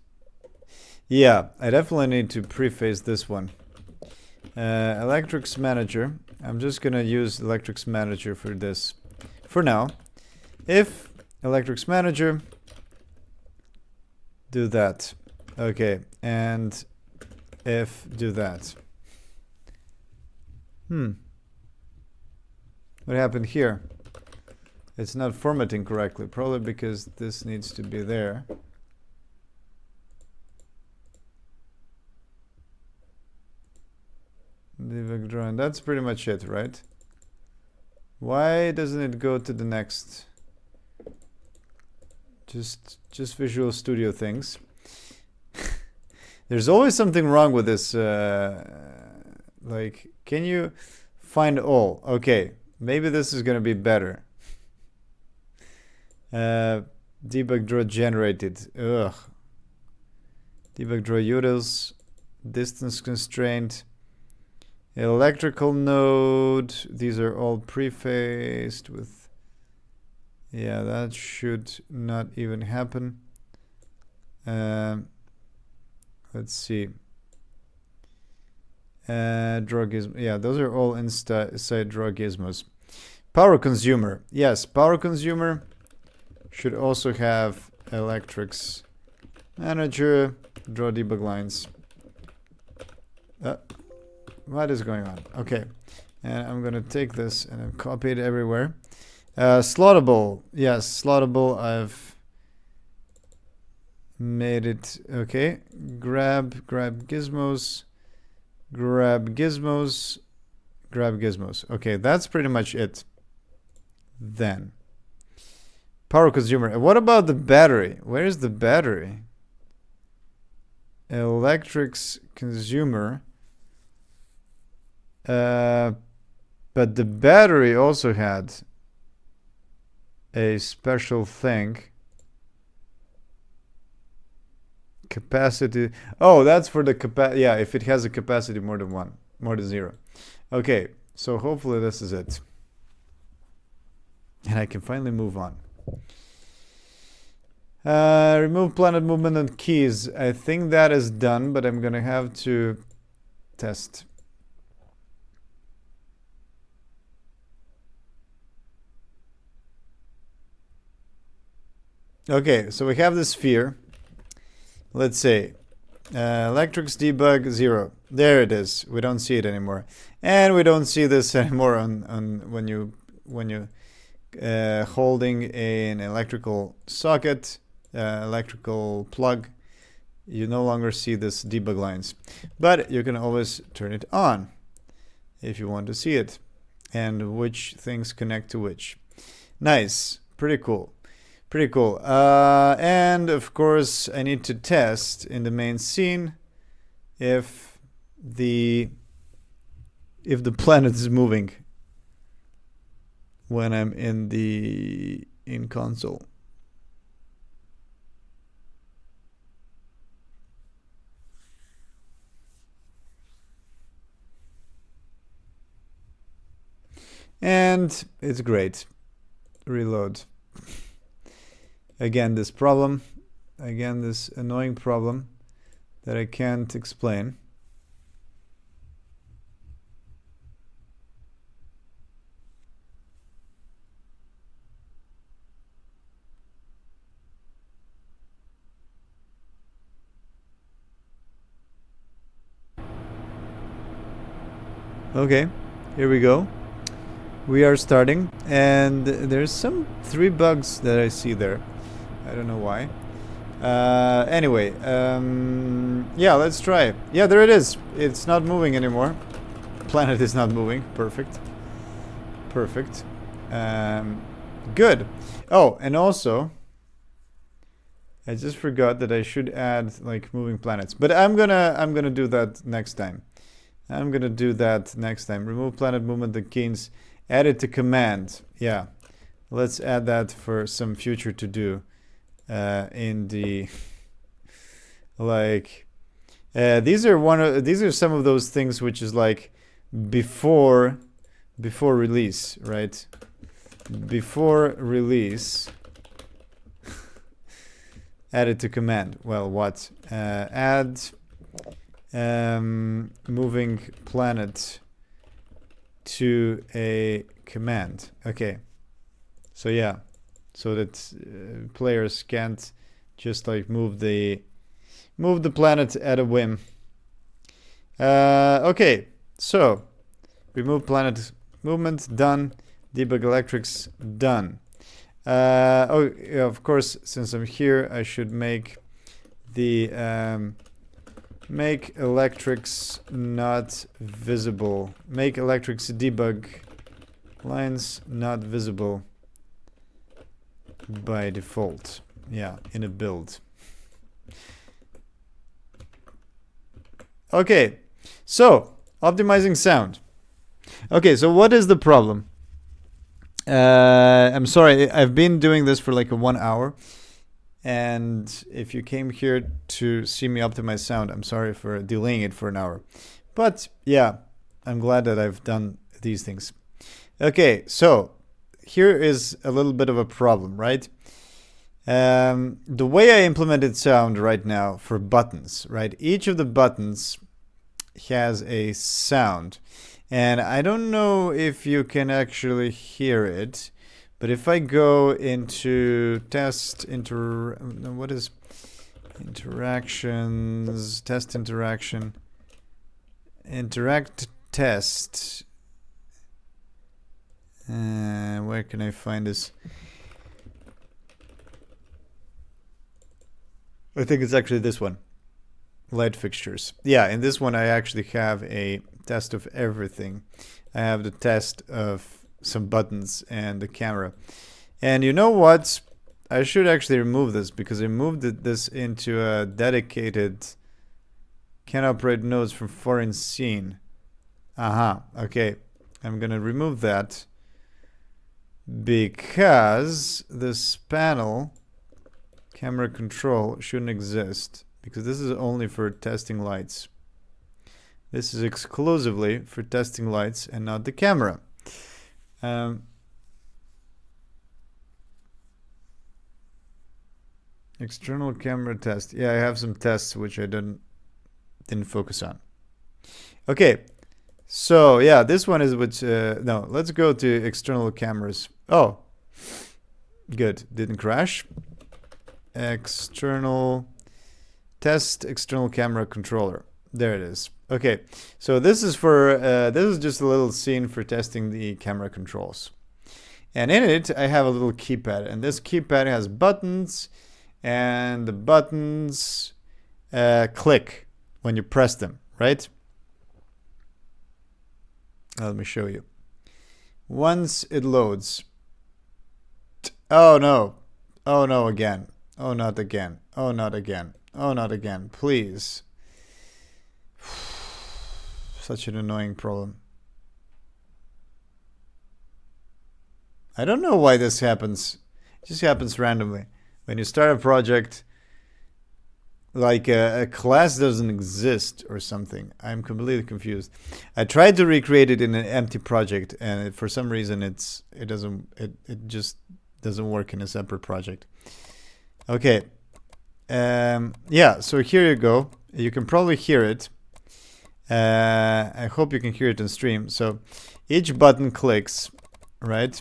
Yeah, I definitely need to preface this one. Electrics manager. I'm just gonna use electrics manager for this for now. If electrics manager, do that. Okay, and if do that. What happened here? It's not formatting correctly, probably because this needs to be there. Debug drawing. That's pretty much it, right? Why doesn't it go to the next? Just Visual Studio things. There's always something wrong with this. Like, can you find all? Okay, maybe this is gonna be better. Debug draw generated. Ugh. Debug draw utils. Distance constraint. Electrical node. These are all prefaced with. Yeah, that should not even happen. Let's see. Draw gizmo. Yeah, those are all inside draw gizmos. Power consumer. Yes, power consumer should also have electrics manager. Draw debug lines. What is going on? Okay, and I'm gonna take this and I've copied everywhere. Slottable. Yes, slottable. I've made it. Okay, grab gizmos. Grab gizmos. Grab gizmos. Okay, that's pretty much it. Then power consumer. And what about the battery? Where is the battery? Electrics consumer. But the battery also had a special thing. Capacity. Oh, that's for the capacity. Yeah, if it has a capacity more than 0. Okay, so hopefully this is it. And I can finally move on. Remove planet movement and keys. I think that is done, but I'm gonna have to test. Okay, so we have the sphere. Let's say electrics debug 0. There it is. We don't see it anymore, and we don't see this anymore on when you holding an electrical socket, electrical plug. You no longer see this debug lines, but you can always turn it on if you want to see it and which things connect to which. Nice, pretty cool. Pretty cool. And of course, I need to test in the main scene if the planet is moving when I'm in console. And it's great. Reload. Again, this problem. Again, this annoying problem that I can't explain. Okay, here we go. We are starting, and there's some 3 bugs that I see there. I don't know why. Anyway, yeah, let's try. Yeah, there it is. It's not moving anymore. Planet is not moving. Perfect. Perfect. Good. Oh, and also, I just forgot that I should add like moving planets, but I'm gonna do that next time. I'm gonna do that next time. Remove planet movement keys. Add it to command. Yeah, let's add that for some future to do. In the like, these are some of those things which is like before release, right? Before release. Add it to command. Well, what? Add moving planet to a command. Okay. So yeah, so that players can't just like move the planet at a whim. Okay. So remove planet movement, done. Debug electrics, done. Oh, yeah, of course, since I'm here, I should make the make electrics not visible. Make electrics debug lines not visible by default. Yeah, in a build. Okay, so optimizing sound. Okay, so what is the problem? I'm sorry, I've been doing this for like 1 hour. And if you came here to see me optimize sound, I'm sorry for delaying it for 1 hour. But yeah, I'm glad that I've done these things. Okay, so here is a little bit of a problem, right? The way I implemented sound right now for buttons, right? Each of the buttons has a sound. And I don't know if you can actually hear it, but if I go into what is interactions, test interaction, interact test, where can I find this? I think it's actually this one, light fixtures. Yeah, in this one I actually have a test of everything. I have the test of some buttons and the camera. And you know what? I should actually remove this because I moved this into a dedicated can operate nodes from foreign scene. Okay. I'm gonna remove that because this panel camera control shouldn't exist because this is only for testing lights. This is exclusively for testing lights and not the camera. External camera test. Yeah, I have some tests which I didn't focus on. Okay, so yeah, this one is which. No, let's go to external cameras. Oh, good. Didn't crash. external test external camera controller. There it is. Okay, so this is for this is just a little scene for testing the camera controls. And in it, I have a little keypad, and this keypad has buttons, and the buttons click when you press them, right? Let me show you. Once it loads. Oh no. Oh no, again. Oh, not again. Oh, not again. Oh, not again. Please. Such an annoying problem. I don't know why this happens. It just happens randomly. When you start a project, like a class doesn't exist or something. I'm completely confused. I tried to recreate it in an empty project, and for some reason it just doesn't work in a separate project. Okay. Yeah, so here you go. You can probably hear it. I hope you can hear it on stream. So each button clicks, right?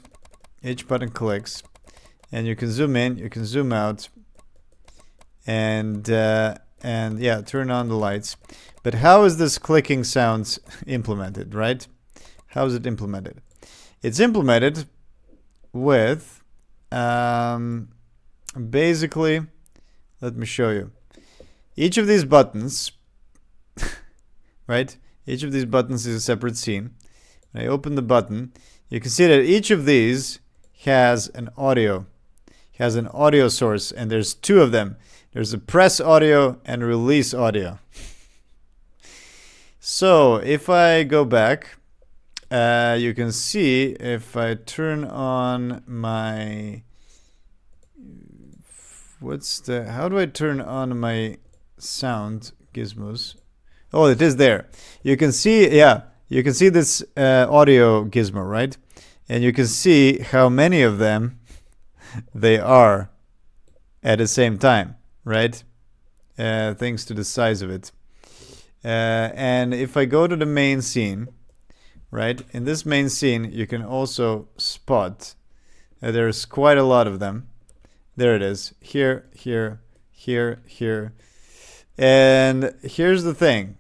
Each button clicks, and you can zoom in, you can zoom out, and yeah, turn on the lights. But how is this clicking sounds implemented, right? How is it implemented? It's implemented with basically, let me show you. Each of these buttons, right? Each of these buttons is a separate scene. When I open the button, you can see that each of these has an audio source, and there's two of them. There's a press audio and a release audio. So if I go back, you can see if I turn on my how do I turn on my sound gizmos? Oh, it is there. You can see, yeah, you can see this audio gizmo, right? And you can see how many of them they are at the same time, right? Thanks to the size of it. And if I go to the main scene, right? In this main scene, you can also spot there's quite a lot of them. There it is. Here, here, here, here. And here's the thing.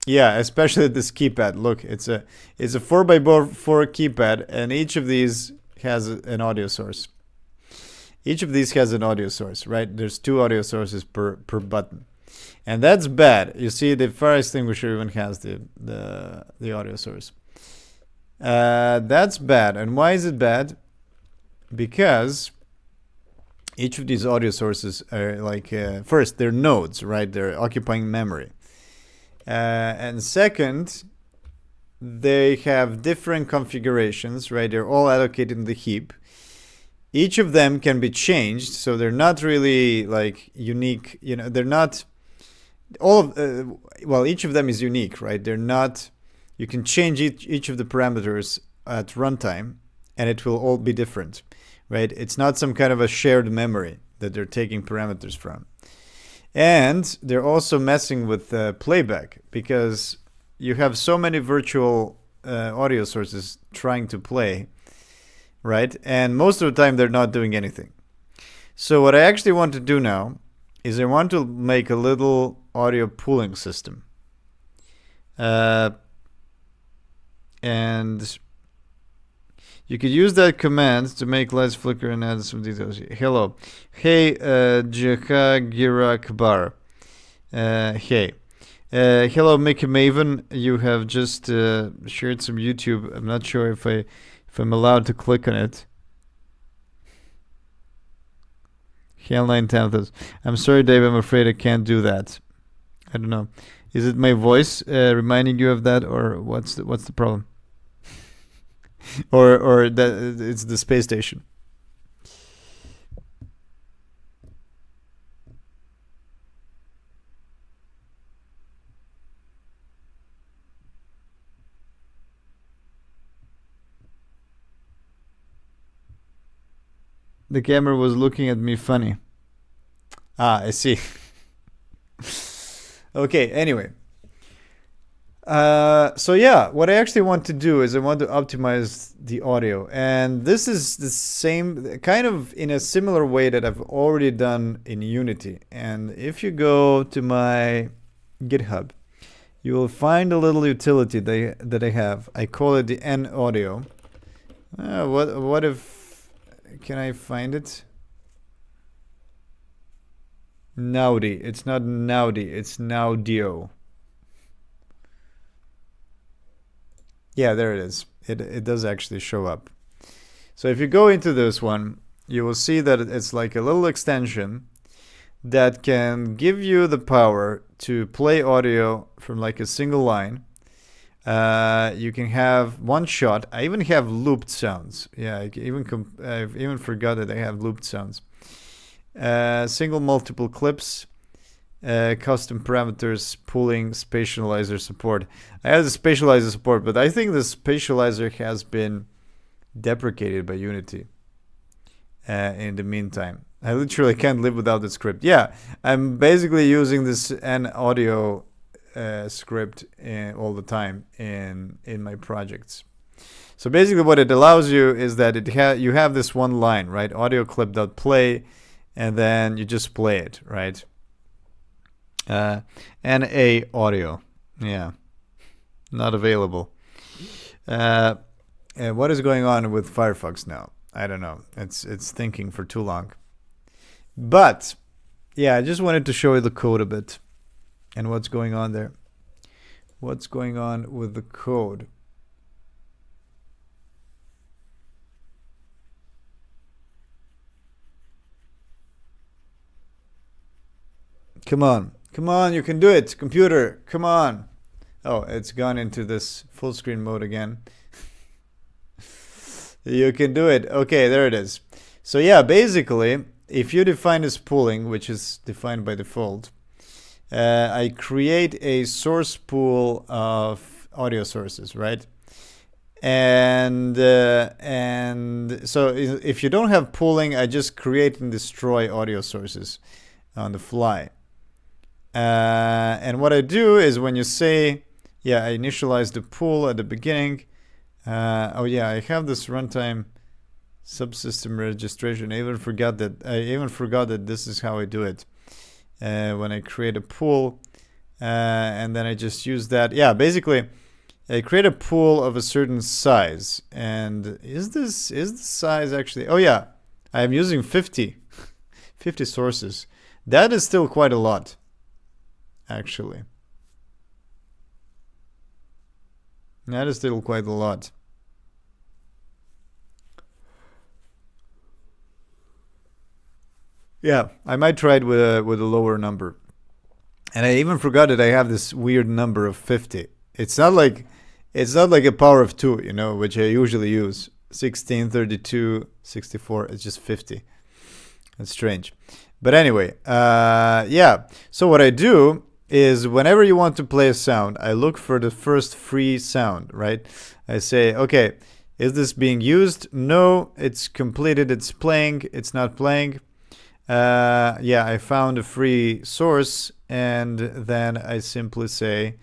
Yeah, especially this keypad. Look, it's a 4x4 keypad, and each of these has an audio source. Each of these has an audio source, right? There's two audio sources per button. And that's bad. You see, the fire extinguisher even has the audio source. That's bad. And why is it bad? Because each of these audio sources are like, first, they're nodes, right? They're occupying memory. And second, they have different configurations, right? They're all allocated in the heap. Each of them can be changed, so they're not really like unique. You know, they're not all of. Well, each of them is unique, right? They're not. You can change each of the parameters at runtime, and it will all be different, right? It's not some kind of a shared memory that they're taking parameters from. And they're also messing with playback, because you have so many virtual audio sources trying to play, right? And most of the time they're not doing anything. So what I actually want to do now is I want to make a little audio pooling system. And you could use that command to make lights flicker and add some details. Hello. Hey, Jahagira Kabar. Hey. Hello, Mickey Maven. You have just shared some YouTube. I'm not sure if I'm allowed to click on it. Hell 9000. I'm sorry, Dave. I'm afraid I can't do that. I don't know. Is it my voice reminding you of that, or what's the problem? or that it's the space station. The camera was looking at me funny. Ah, I see. Okay, anyway. So yeah, what I actually want to do is I want to optimize the audio, and this is the same kind of in a similar way that I've already done in Unity. And if you go to my GitHub, you will find a little utility that I have. I call it the N audio. What if, can I find it? Naudi. It's not Naudi, it's Naudio. Yeah, there it is. It does actually show up. So if you go into this one, you will see that it's like a little extension that can give you the power to play audio from like a single line. You can have one shot. I even have looped sounds. Yeah, I've even forgot that I have looped sounds. Single multiple clips. Custom parameters, pooling, spatializer support. I have the spatializer support, but I think the spatializer has been deprecated by Unity in the meantime. I literally can't live without the script. Yeah, I'm basically using this N audio script all the time in my projects. So basically what it allows you is that you have this one line, right? Audio clip.play, and then you just play it, right? NA audio. Yeah. Not available. And what is going on with Firefox now? I don't know. It's thinking for too long. But yeah, I just wanted to show you the code a bit and what's going on there. What's going on with the code? Come on. Come on, you can do it, computer. Come on. Oh, it's gone into this full screen mode again. You can do it. Okay, there it is. So yeah, basically, if you define this pooling, which is defined by default, I create a source pool of audio sources, right? And so if you don't have pooling, I just create and destroy audio sources on the fly. And what I do is when you say, yeah, I initialize the pool at the beginning. Oh yeah, I have this runtime subsystem registration. I even forgot that this is how I do it. When I create a pool, and then I just use that. Yeah, basically, I create a pool of a certain size. And is the size actually? Oh yeah, I am using 50 sources. That is still quite a lot, actually. That is still quite a lot. Yeah, I might try it with a lower number. And I even forgot that I have this weird number of 50. It's not like a power of 2, which I usually use. 16, 32, 64, it's just 50. That's strange. But anyway, yeah. So what I do is whenever you want to play a sound, I look for the first free sound, right? I say, okay, is this being used? No, it's completed, it's playing, it's not playing. Yeah, I found a free source, and then I simply say,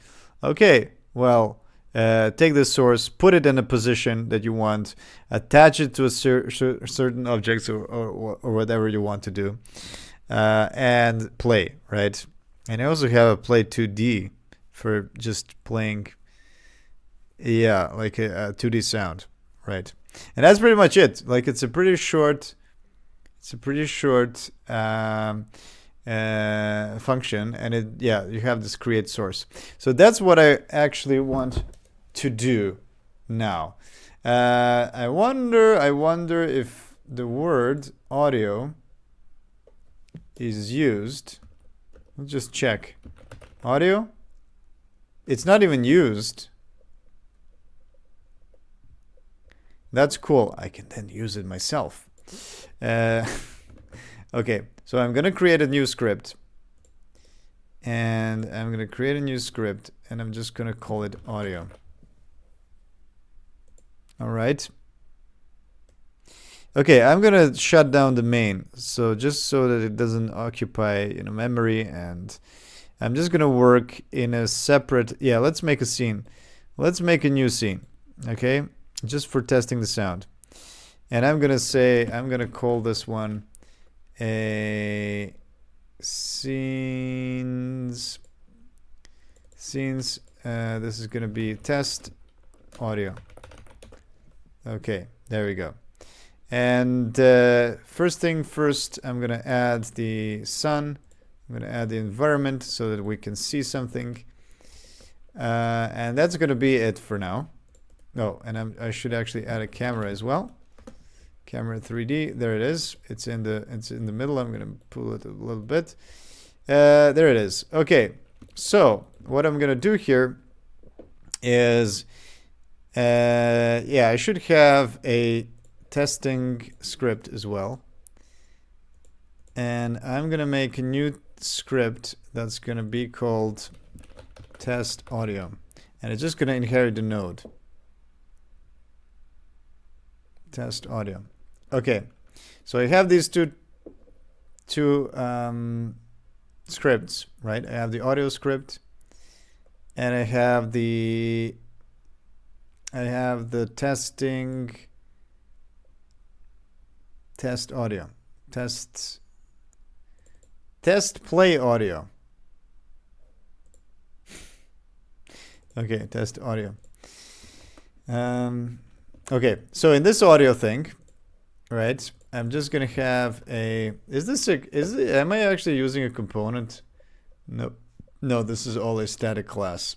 okay, well, take this source, put it in a position that you want, attach it to a certain objects or whatever you want to do, and play, right? And I also have a play 2D for just playing, yeah, like a 2D sound, right? And that's pretty much it. Like it's a pretty short function, and you have this create source. So that's what I actually want to do now. I wonder if the word audio is used. Let's just check. Audio? It's not even used. That's cool. I can then use it myself. Okay, so I'm gonna create a new script, and I'm just gonna call it audio. All right. Okay, I'm gonna shut down the main, so just so that it doesn't occupy memory, and I'm just gonna work in a separate, yeah, let's make a scene. Let's make a new scene, okay? Just for testing the sound. And I'm gonna call this one a scenes. This is gonna be test audio. Okay, there we go. And first thing first, I'm gonna add the sun. I'm gonna add the environment so that we can see something. And that's gonna be it for now. Oh, and I should actually add a camera as well. Camera 3D, there it is. It's in the middle. I'm gonna pull it a little bit. There it is. Okay, so what I'm gonna do here is, yeah, I should have a testing script as well. And I'm gonna make a new script that's gonna be called test audio, and it's just gonna inherit the node test audio. Okay, so I have these two scripts, right? I have the audio script, and I have the testing test audio, test play audio. Okay, test audio. Okay, so in this audio thing, right, I'm just gonna have a, am I actually using a component? No, this is all a static class.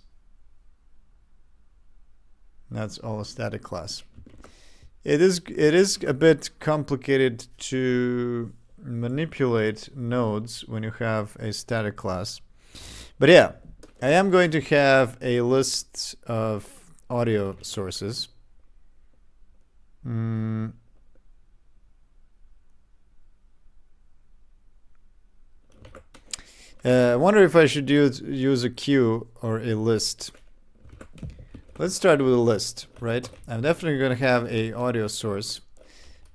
That's all a static class. It is a bit complicated to manipulate nodes when you have a static class. But yeah, I am going to have a list of audio sources. I wonder if I should use a queue or a list. Let's start with a list, right? I'm definitely going to have a audio source.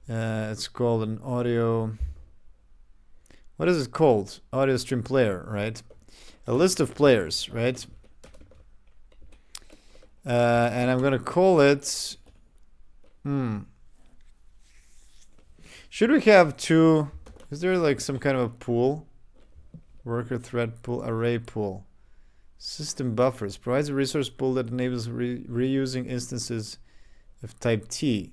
It's called an audio... What is it called? Audio stream player, right? A list of players, right? And I'm going to call it... Should we have two... Is there like some kind of a pool? Worker thread pool, array pool. System buffers. Provides a resource pool that enables reusing instances of type T.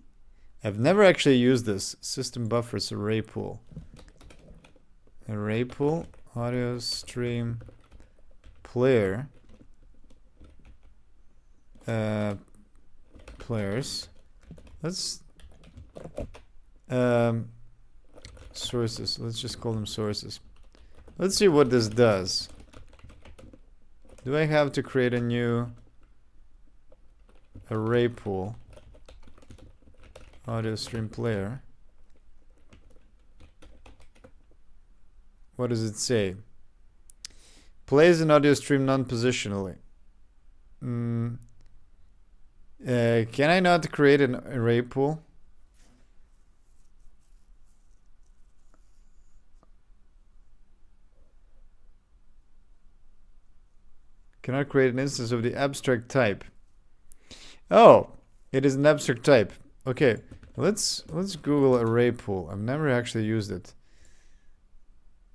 I've never actually used this. System buffers, array pool. Array pool, audio stream player. Players. Let's... sources. Let's just call them sources. Let's see what this does. Do I have to create a new array pool? Audio stream player. What does it say? Plays an audio stream non-positionally. Can I not create an array pool? Cannot create an instance of the abstract type. Oh, it is an abstract type. Okay, let's Google array pool. I've never actually used it.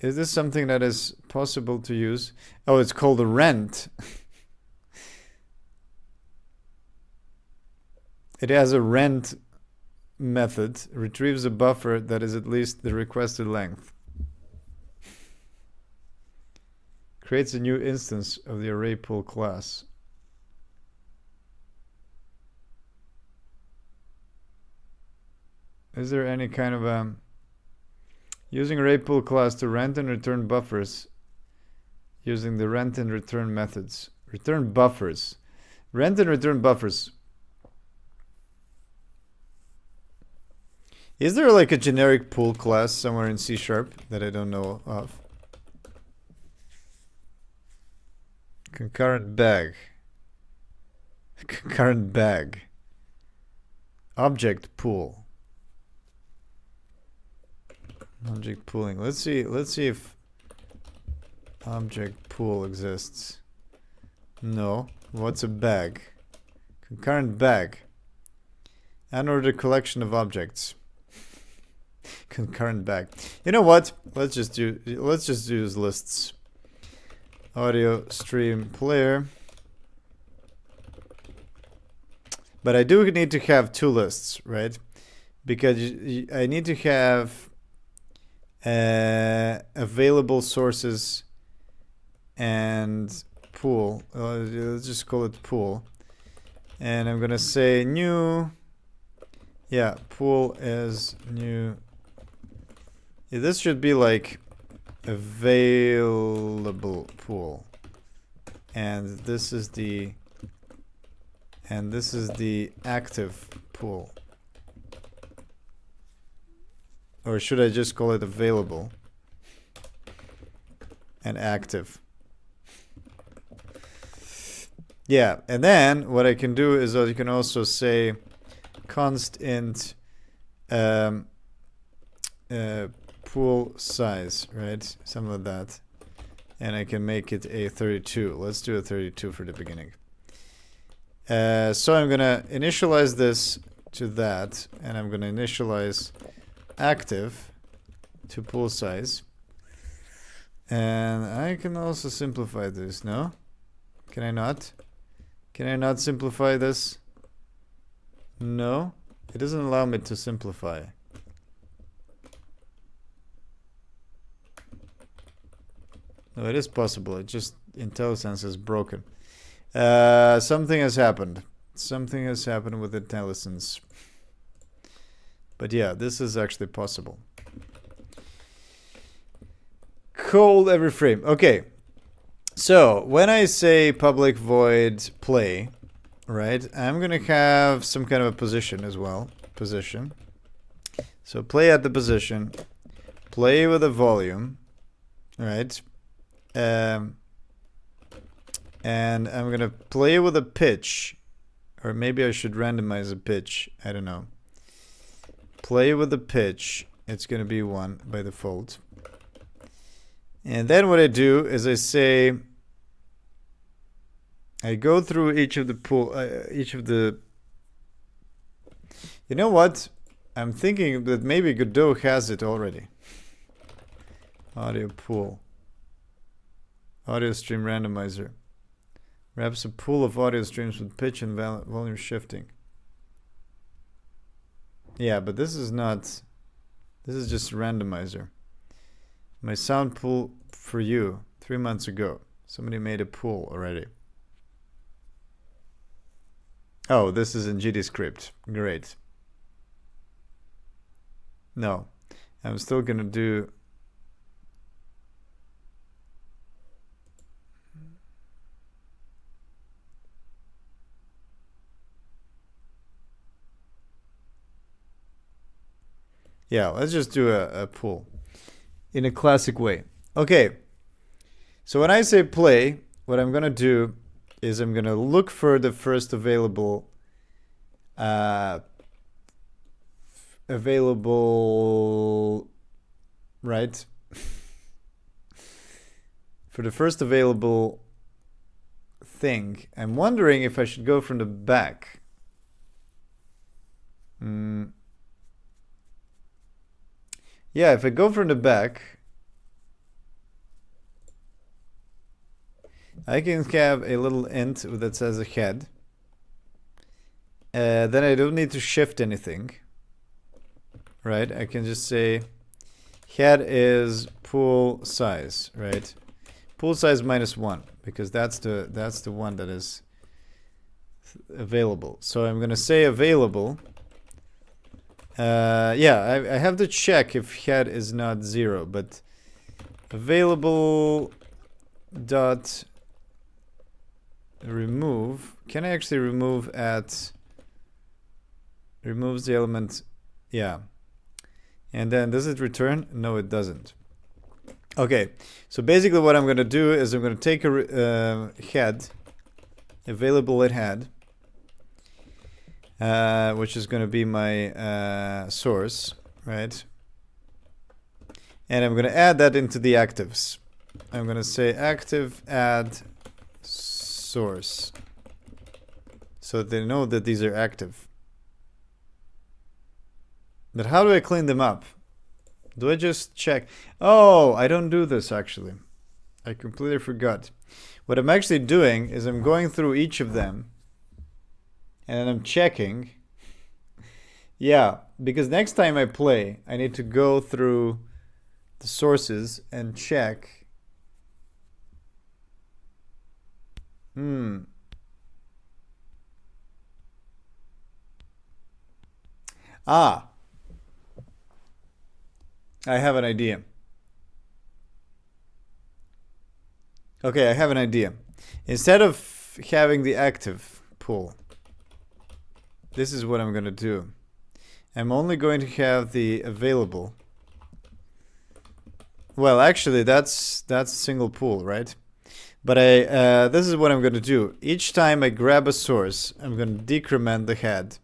Is this something that is possible to use? Oh, it's called a rent. It has a rent method, retrieves a buffer that is at least the requested length. Creates a new instance of the array pool class. Is there any kind of using array pool class to rent and return buffers using the rent and return methods? Return buffers. Rent and return buffers. Is there like a generic pool class somewhere in C# that I don't know of? Concurrent bag. Concurrent bag. Object pool. Object pooling. Let's see if Object pool exists. No. What's a bag? Concurrent bag. Unordered collection of objects. Concurrent bag. You know what? Let's just use lists. Audio stream player. But I do need to have two lists, right? Because I need to have available sources and pool. Let's just call it pool. And I'm gonna say new. Yeah, pool is new. Yeah, this should be like available pool. And this is the active pool. Or should I just call it available and active? Yeah, and then what I can do is you can also say const int pool size, right? Something like that. And I can make it a 32. Let's do a 32 for the beginning. So I'm gonna initialize this to that, and I'm gonna initialize active to pool size. And I can also simplify this, no? Can I not? Can I not simplify this? No, it doesn't allow me to simplify. No, it is possible. It just IntelliSense is broken. Something has happened. Something has happened with IntelliSense. But yeah, this is actually possible. Cold every frame. Okay. So when I say public void play, right, I'm gonna have some kind of a position as well. Position. So play at the position. Play with a volume. Right. And I'm gonna play with a pitch. Or maybe I should randomize a pitch. I don't know. Play with the pitch. It's gonna be 1 by default. And then what I do is I say, I go through each of the pool, you know what? I'm thinking that maybe Godot has it already. Audio pool. Audio stream randomizer. Wraps a pool of audio streams with pitch and volume shifting. Yeah, but this is not, this is just a randomizer. My sound pool for you 3 months ago. Somebody made a pool already. Oh, this is in GDScript. Great. No, I'm still gonna do. Yeah, let's just do a pool in a classic way. Okay, so when I say play, what I'm gonna do is I'm gonna look for the first available right, for the first available thing. I'm wondering if I should go from the back. Yeah, if I go from the back, I can have a little int that says a head. Then I don't need to shift anything. Right? I can just say head is pool size, right? Pool size -1, because that's the one that is available. So I'm gonna say available. Yeah, I have to check if head is not 0, but available dot remove. Can I actually remove at removes the element? Yeah. And then does it return? No, it doesn't. Okay, so basically what I'm going to do is I'm going to take a head, available at head, which is going to be my source, right? And I'm going to add that into the actives. I'm going to say active add source, so that they know that these are active. But how do I clean them up? Do I just check? Oh, I don't do this actually. I completely forgot. What I'm actually doing is I'm going through each of them and I'm checking. Yeah, because next time I play, I need to go through the sources and check. Ah, I have an idea. Okay, I have an idea. Instead of having the active pool, this is what I'm going to do. I'm only going to have the available. Well, actually, that's a single pool, right? But this is what I'm going to do. Each time I grab a source, I'm going to decrement the head.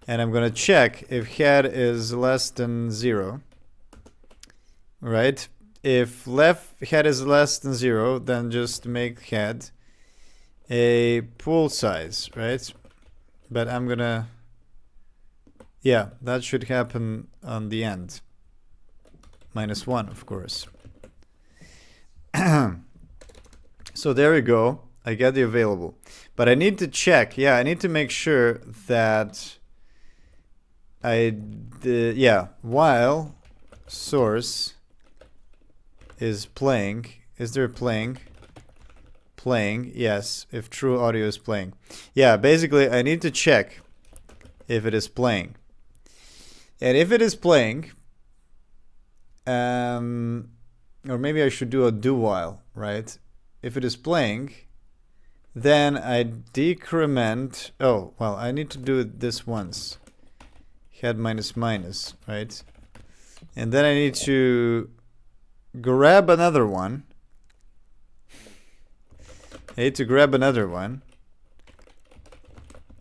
And I'm going to check if head is less than 0. Right? If left head is less than 0, then just make head a pool size, right? But I'm going to... Yeah, that should happen on the end. -1, of course. So there we go. I get the available. But I need to check. Yeah, I need to make sure that while source is playing. Is there playing? Playing, yes, if true audio is playing. Yeah, basically I need to check if it is playing. And if it is playing, or maybe I should do a do while, right? If it is playing, then I decrement. Oh, well, I need to do this once. Head minus minus, right? And then I need to grab another one. I need to grab another one.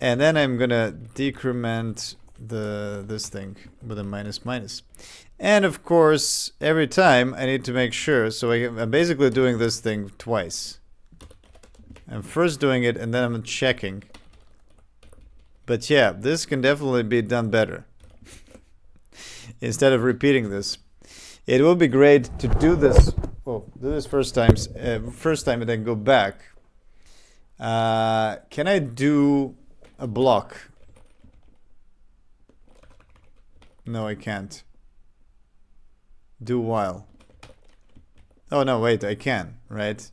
And then I'm gonna decrement this thing with a minus minus. And of course, every time I need to make sure, so I'm basically doing this thing twice. I'm first doing it and then I'm checking. But yeah, this can definitely be done better. Instead of repeating this. It will be great to do this. Oh, do this first time and then go back. Can I do a block? No, I can't. Do while. Oh no, wait, I can, right?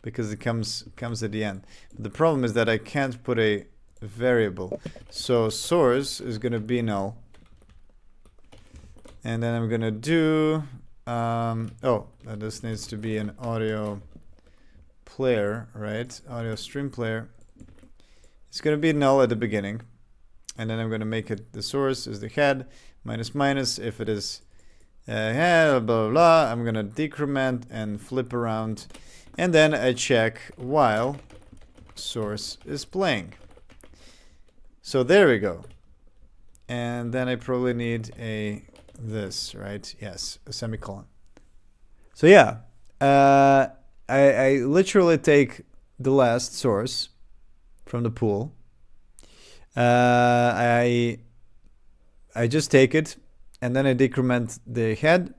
Because it comes at the end. But the problem is that I can't put a variable. So source is gonna be null. And then I'm gonna do this needs to be an audio player, right? Audio stream player. It's gonna be null at the beginning. And then I'm gonna make it the source is the head, minus minus. If it is head, blah, blah, blah, I'm gonna decrement and flip around. And then I check while source is playing. So there we go. And then I probably need this, right? Yes, a semicolon. So yeah, I literally take the last source from the pool. I just take it and then I decrement the head,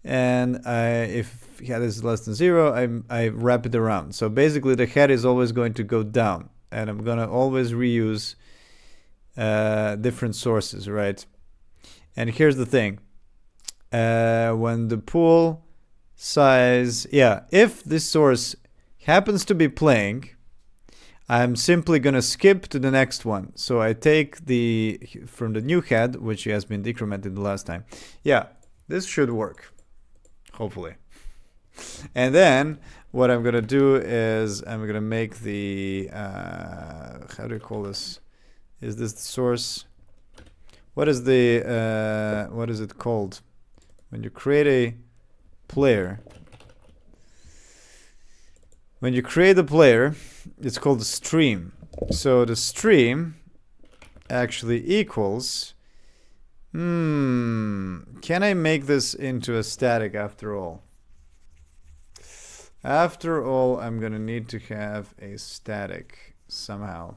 and if head is less than 0, I wrap it around. So basically the head is always going to go down, and I'm gonna always reuse different sources, right? And here's the thing. When the pool size, if this source happens to be playing, I'm simply gonna skip to the next one. So I take from the new head, which has been decremented the last time. Yeah, this should work, hopefully. And then what I'm gonna do is I'm gonna make the how do you call this? Is this the source? What is it called? When you create a player. When you create a player, it's called a stream. So the stream actually equals... Can I make this into a static after all? After all, I'm gonna need to have a static somehow.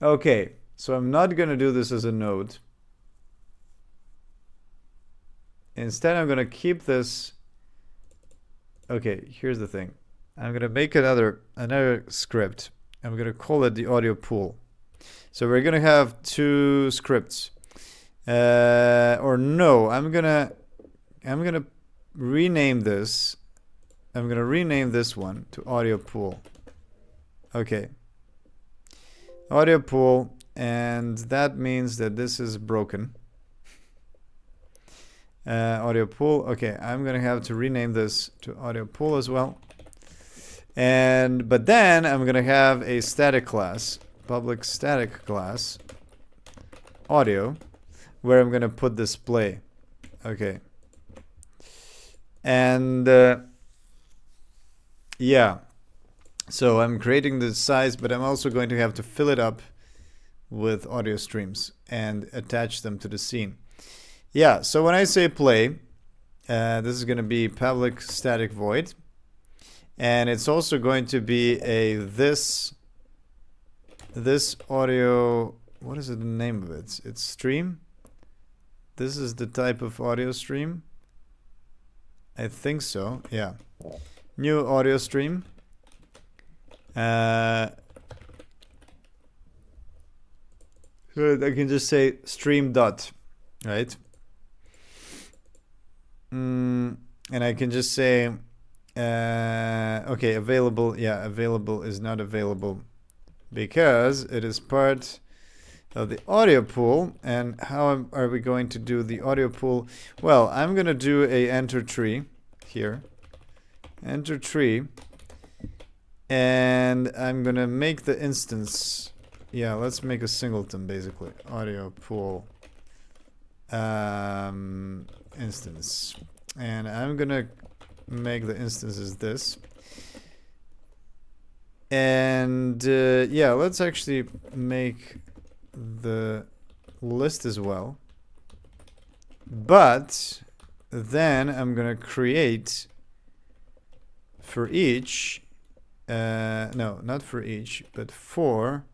Okay, so I'm not gonna do this as a node. Instead, I'm gonna keep this. Okay, here's the thing. I'm gonna make another script. I'm gonna call it the audio pool. So we're gonna have two scripts. Or no, I'm gonna rename this. I'm gonna rename this one to audio pool. Okay. Audio pool, and that means that this is broken. Audio pool. Okay, I'm gonna have to rename this to audio pool as well. But then I'm gonna have a static class, public static class, audio, where I'm gonna put display. Okay. And yeah. So I'm creating the size, but I'm also going to have to fill it up with audio streams and attach them to the scene. Yeah, so when I say play, this is going to be public static void. And it's also going to be a this audio, what is the name of it? It's stream. This is the type of audio stream. I think so, yeah. New audio stream. So I can just say stream dot, right? And I can just say, okay, available. Yeah, available is not available because it is part of the audio pool. And how are we going to do the audio pool? Well, I'm going to do a enter tree here. Enter tree. And I'm gonna make the instance. Yeah, let's make a singleton basically. Audio pool instance. And I'm gonna make the instance as this. And yeah, let's actually make the list as well. But then I'm gonna create for each. No, not for each, but for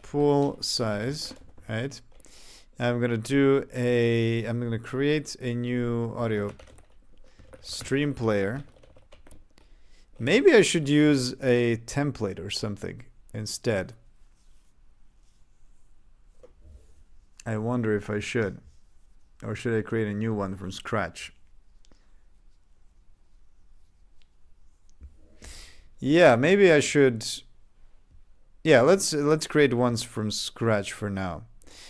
pool size, right? I'm gonna create a new audio stream player. Maybe I should use a template or something instead. I wonder if I should. Or should I create a new one from scratch? Yeah, maybe I should. Yeah, let's create ones from scratch for now.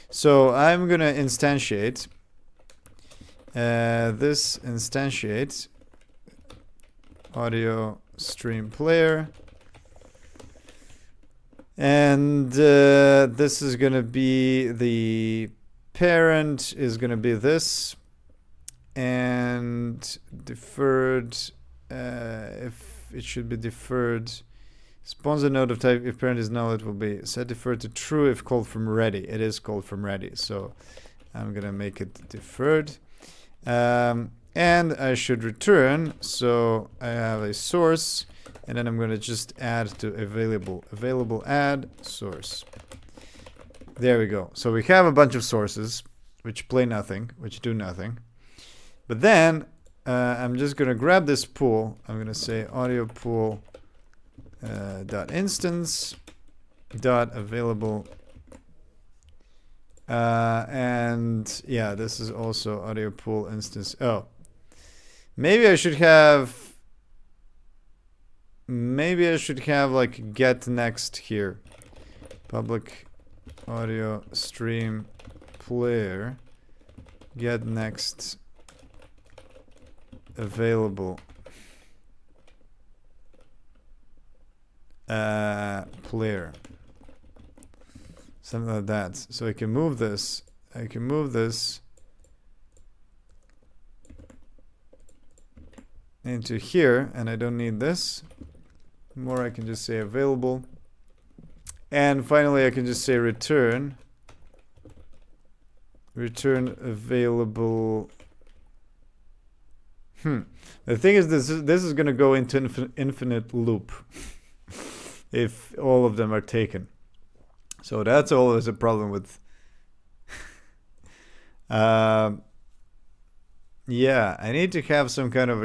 So I'm gonna instantiate this instantiate audio stream player, and this is gonna be the parent is gonna be this, and deferred if it should be deferred. Sponsor node of type if parent is null, it will be set deferred to true if called from ready. It is called from ready, so I'm gonna make it deferred. And I should return, so I have a source, and then I'm gonna just add to available add source. There we go. So we have a bunch of sources which play nothing, which do nothing. But then I'm just gonna grab this pool. I'm gonna say audio pool dot instance dot available, and yeah, this is also audio pool instance. Oh, maybe I should have like get next here. Public audio stream player get next available player, something like that. So I can move this into here, and I don't need this more. I can just say available, and finally I can just say return return available. The thing is, this is gonna go into infinite loop if all of them are taken. So that's always a problem with. Yeah, I need to have some kind of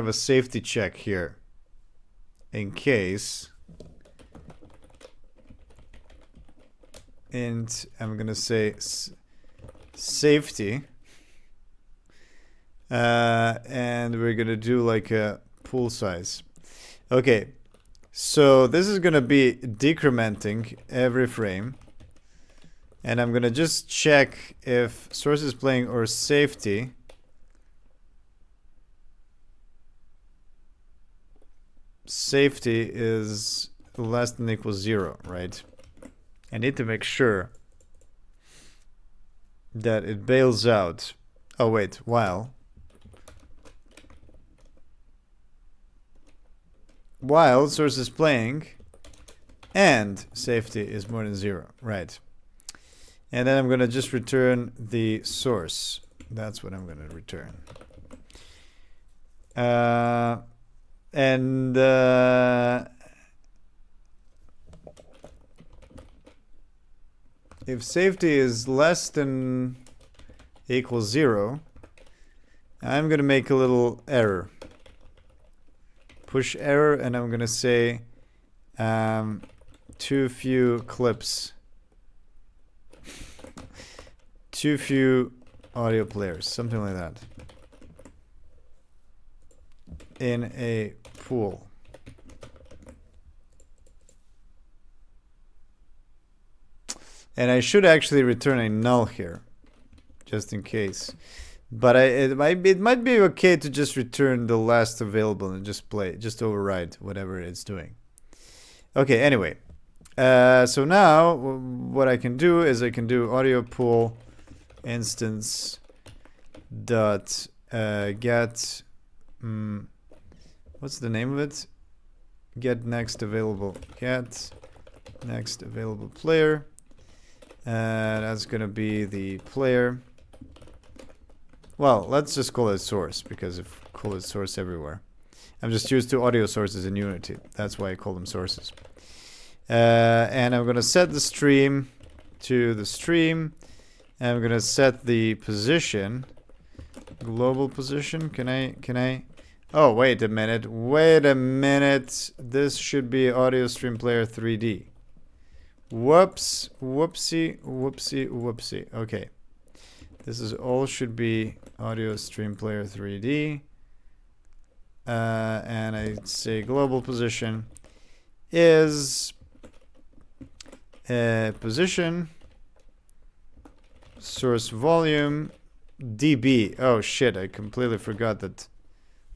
a safety check here in case. And I'm gonna say safety, and we're gonna do like a pool size. Okay, so this is gonna be decrementing every frame, and I'm gonna just check if source is playing or safety. Safety is less than or equal 0, right? I need to make sure that it bails out. Oh wait, while source is playing and safety is more than 0, right? And then I'm gonna just return the source. That's what I'm gonna return. If safety is less than equals 0, I'm gonna make a little error. Push error, and I'm gonna say too few clips. Too few audio players, something like that. In a pool. And I should actually return a null here, just in case. But it might be okay to just return the last available and just override whatever it's doing. Okay, anyway. So now what I can do is I can do audio pool instance dot get what's the name of it? Get next available player. That's gonna be the player. Well, let's just call it source, because if call it source everywhere. I'm just used to audio sources in Unity. That's why I call them sources. And I'm gonna set the stream to the stream. And I'm gonna set the position, global position. Can I? Oh, wait a minute. This should be audio stream player 3D. Whoops, whoopsie. Okay. This is all should be audio stream player 3D. And I say global position is position source volume dB. Oh shit, I completely forgot that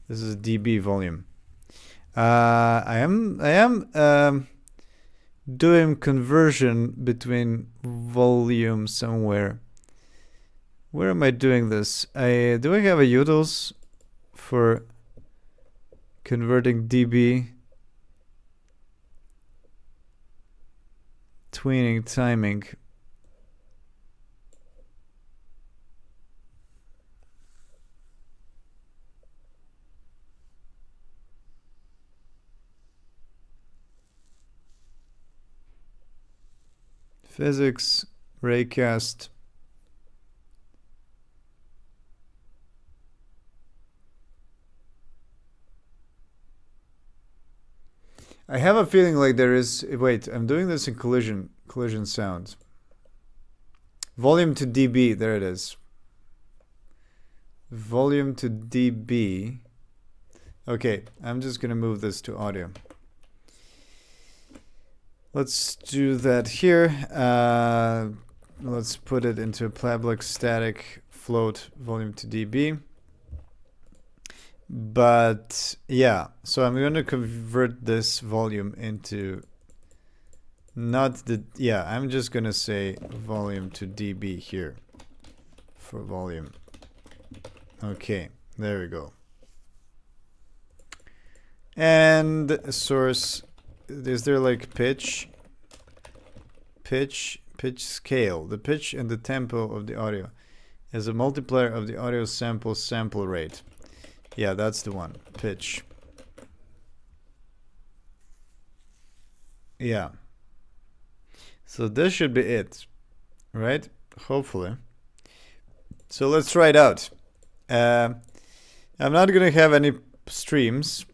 this is dB volume. I am doing conversion between volumes somewhere. Where am I doing this? Do I have a utils for converting dB? Tweening timing. Physics, raycast. I have a feeling like there is. Wait, I'm doing this in collision sound. Volume to dB. There it is. Volume to dB. Okay, I'm just gonna move this to audio. Let's do that here. Let's put it into a public static float volume to dB. But yeah, so I'm going to convert this volume into I'm just going to say volume to dB here for volume. Okay, there we go. And source, is there like pitch? pitch scale, the pitch and the tempo of the audio as a multiplier of the audio sample rate. Yeah, that's the one. Pitch. Yeah. So this should be it, right? Hopefully. So let's try it out. I'm not gonna have any streams.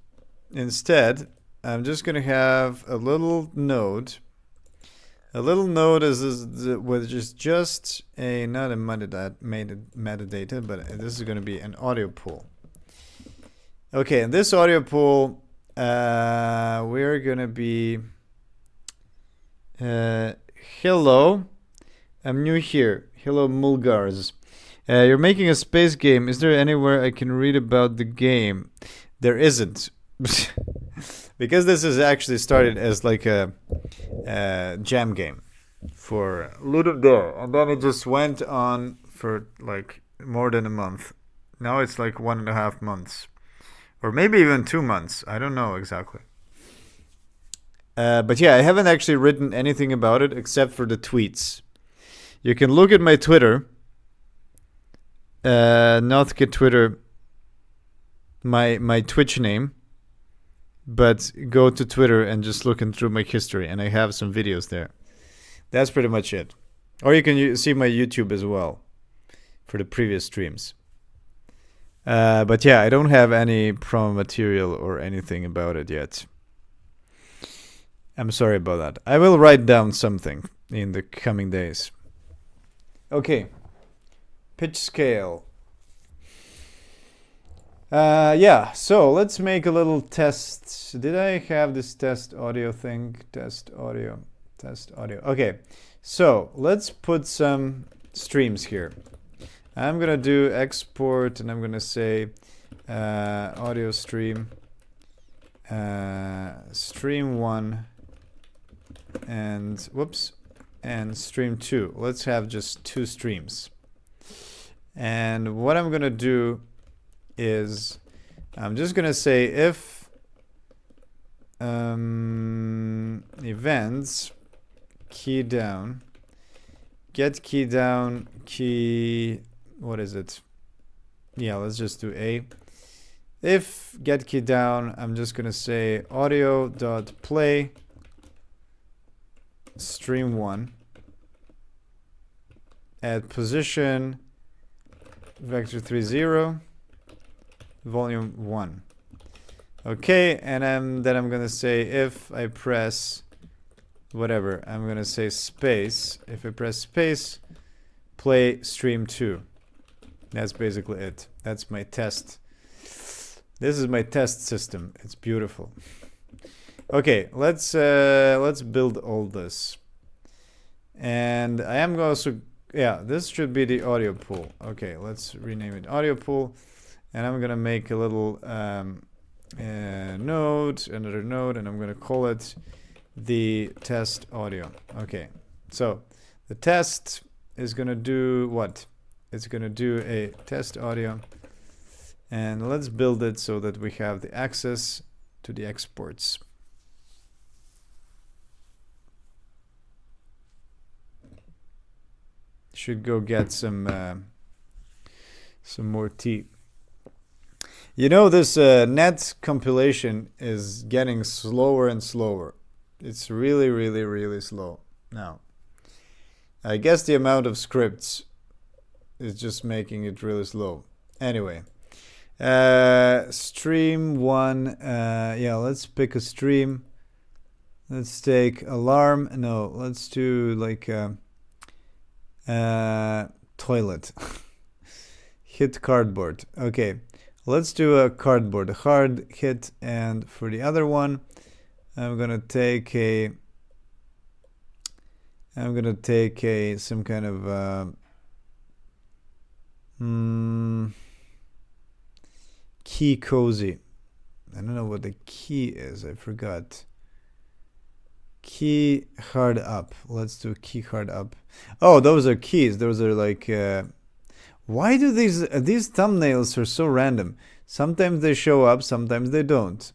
Instead, I'm just gonna have a little node. A little node with just a, not a metadata, but this is gonna be an audio pool. Okay, in this audio pool, we're gonna be hello, I'm new here. Hello, Mulgars. You're making a space game. Is there anywhere I can read about the game? There isn't. Because this is actually started as like a jam game for Ludum Dare. And then it just went on for like more than a month. Now it's like 1.5 months. Or maybe even 2 months. I don't know exactly. But yeah, I haven't actually written anything about it except for the tweets. You can look at my Twitter. Not get Twitter, my Twitch name. But go to Twitter and just looking through my history. And I have some videos there. That's pretty much it. Or you can see my YouTube as well. For the previous streams. But yeah, I don't have any promo material or anything about it yet. I'm sorry about that. I will write down something in the coming days. Okay. Pitch scale. Yeah, so let's make a little test. Did I have this test audio thing? Test audio. Okay, so let's put some streams here. I'm gonna do export and I'm gonna say audio stream stream 1 and whoops and stream 2. Let's have just 2 streams. And what I'm gonna do is I'm just gonna say if events key down, get key down, key, what is it? Yeah, let's just do A. If get key down, I'm just gonna say audio dot play stream 1 at position vector 30 volume 1. Okay, and then I'm gonna say if I press whatever, I'm gonna say space. If I press space, play stream 2. That's basically it. That's my test. This is my test system. It's beautiful. Okay, let's build all this. And I am also, yeah, this should be the audio pool. Okay, let's rename it audio pool. And I'm gonna make a little node, another node, and I'm gonna call it the test audio. Okay, so the test is gonna do what? It's gonna do a test audio, and let's build it so that we have the access to the exports. Should go get some more tea. You know, this net compilation is getting slower and slower. It's really, really, really slow now. I guess the amount of scripts is just making it really slow. Anyway, stream 1. Yeah, let's pick a stream. Let's take alarm. No, let's do like toilet. Hit cardboard. Okay. Let's do a cardboard, a hard hit, and for the other one, I'm gonna take some kind of key cozy. I don't know what the key is. I forgot. Key hard up. Let's do key hard up. Oh, those are keys. Those are like. Why do these thumbnails are so random? Sometimes they show up, sometimes they don't.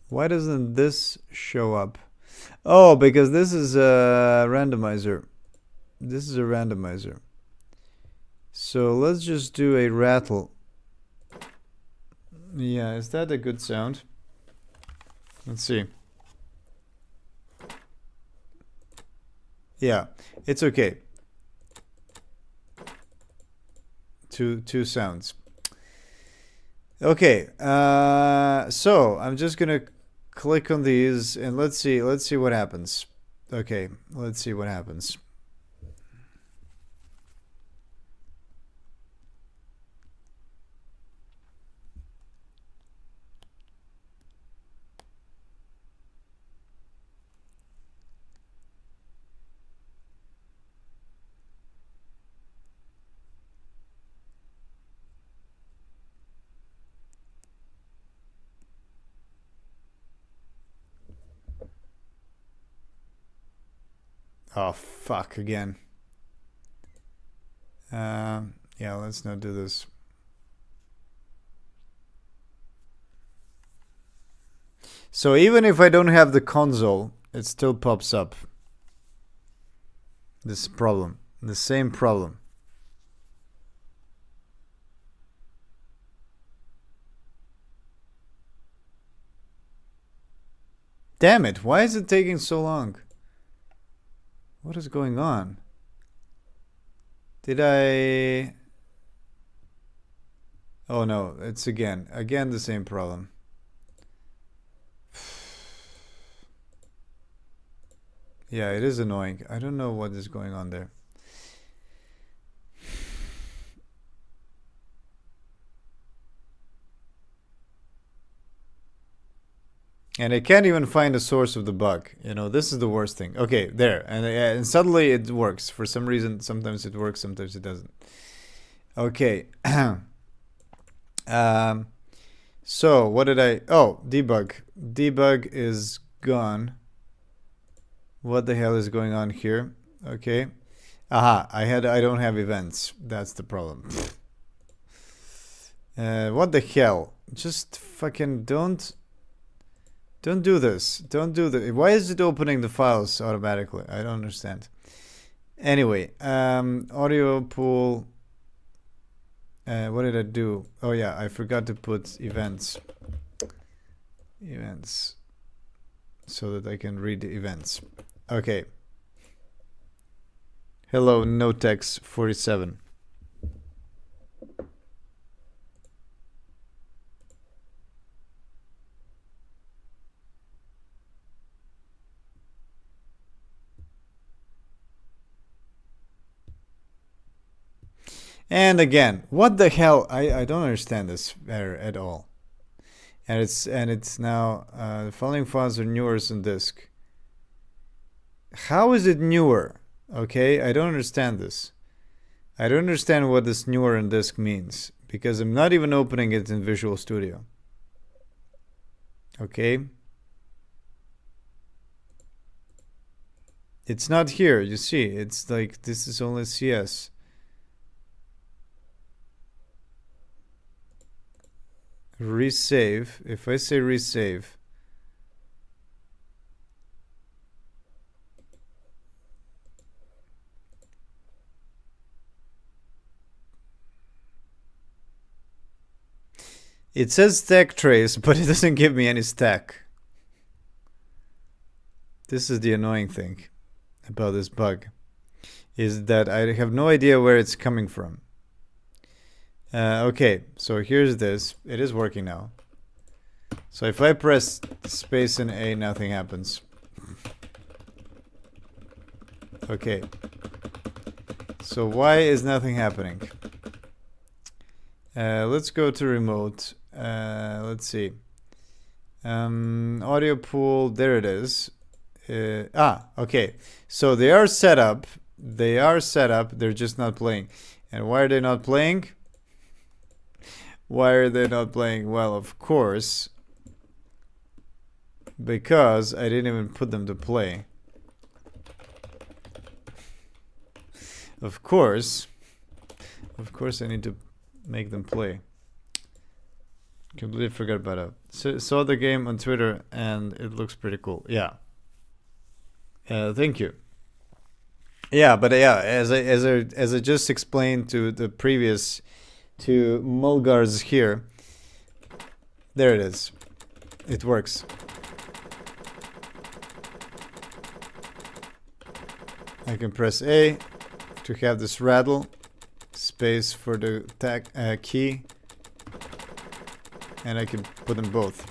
Why doesn't this show up? Oh, because this is a randomizer. This is a randomizer. So let's just do a rattle. Yeah, is that a good sound? Let's see. Yeah, it's okay. Two sounds. Okay, so I'm just gonna click on these and let's see what happens. Okay, let's see what happens. Oh, fuck, again. Yeah, let's not do this. So even if I don't have the console, it still pops up. This problem. The same problem. Damn it, why is it taking so long? What is going on? Did I... Oh no, it's again the same problem. Yeah, it is annoying. I don't know what is going on there. And I can't even find the source of the bug. You know, this is the worst thing. Okay, there. And suddenly it works. For some reason, sometimes it works, sometimes it doesn't. Okay. So, what did I... Oh, debug. Debug is gone. What the hell is going on here? Okay. Aha, I don't have events. That's the problem. What the hell? Just fucking don't do this. Don't do this. Why is it opening the files automatically? I don't understand. Anyway, audio pool. What did I do? Oh yeah, I forgot to put events. Events. So that I can read the events. Okay. Hello, Notex 47. And again, what the hell? I don't understand this error at all. And it's now the following files are newer than disk. How is it newer? Okay, I don't understand this. I don't understand what this newer in disk means because I'm not even opening it in Visual Studio. Okay. It's not here, you see. It's like this is only CS. Resave. If I say resave, it says stack trace, but it doesn't give me any stack. This is the annoying thing about this bug, is that I have no idea where it's coming from. Okay, so here's this. It is working now. So if I press space and A, nothing happens. Okay. So why is nothing happening? Let's go to remote. Let's see. Audio pool, there it is. Okay. So they are set up. They're just not playing. And why are they not playing? Why are they not playing? Well, of course, because I didn't even put them to play. Of course I need to make them play. Completely forgot about it. Saw the game on Twitter and it looks pretty cool. Yeah. Thank you. Yeah, but yeah, as I just explained to the previous to Mulgars here, there it is. It works. I can press A to have this rattle, space for the key, and I can put them both.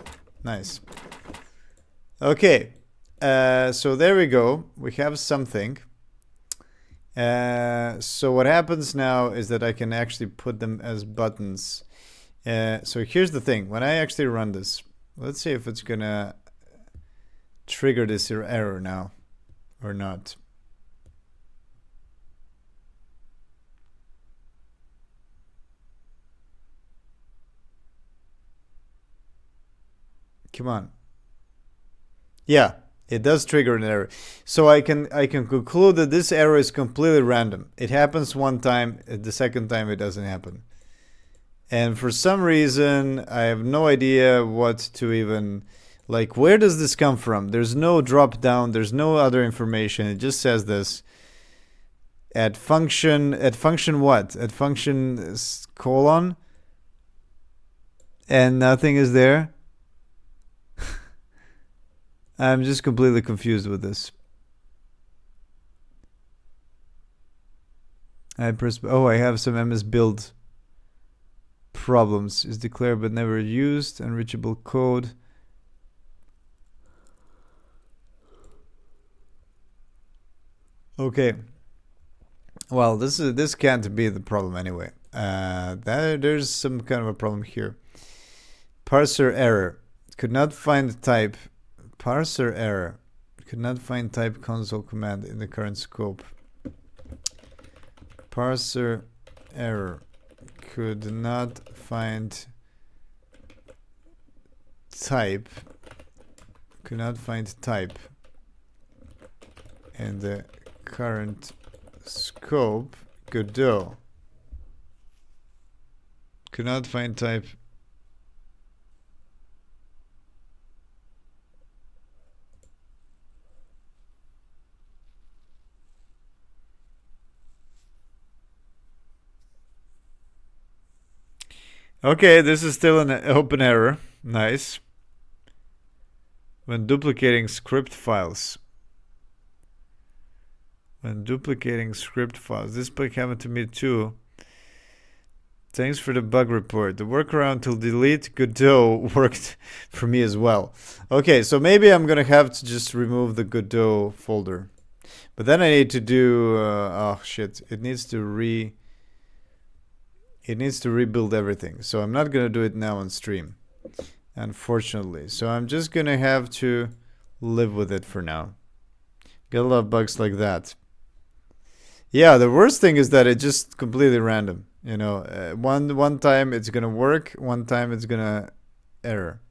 Nice. Okay, so there we go. We have something. So what happens now is that I can actually put them as buttons. So here's the thing. When I actually run this, let's see if it's gonna trigger this error now or not. Come on. Yeah, it does trigger an error. So I can conclude that this error is completely random. It happens one time, the second time it doesn't happen. And for some reason, I have no idea what to even, like, where does this come from? There's no drop down, there's no other information. It just says this. At function what? At function colon? And nothing is there? I'm just completely confused with this. I have some MS build problems. Is declared but never used. Unreachable code. Okay. Well, this can't be the problem anyway. There's some kind of a problem here. Parser error. Could not find type. Parser error. Could not find type console command in the current scope. Parser error. Could not find type. Could not find type in the current scope. Godot. Could not find type. Okay, this is still an open error. Nice. When duplicating script files. This bug happened to me too. Thanks for the bug report. The workaround to delete Godot worked for me as well. Okay, so maybe I'm gonna have to just remove the Godot folder. But then I need to do... oh shit, it needs to rebuild everything. So I'm not gonna do it now on stream, unfortunately. So I'm just gonna have to live with it for now. Got a lot of bugs like that. Yeah, the worst thing is that it's just completely random. You know, one time it's gonna work, one time it's gonna error.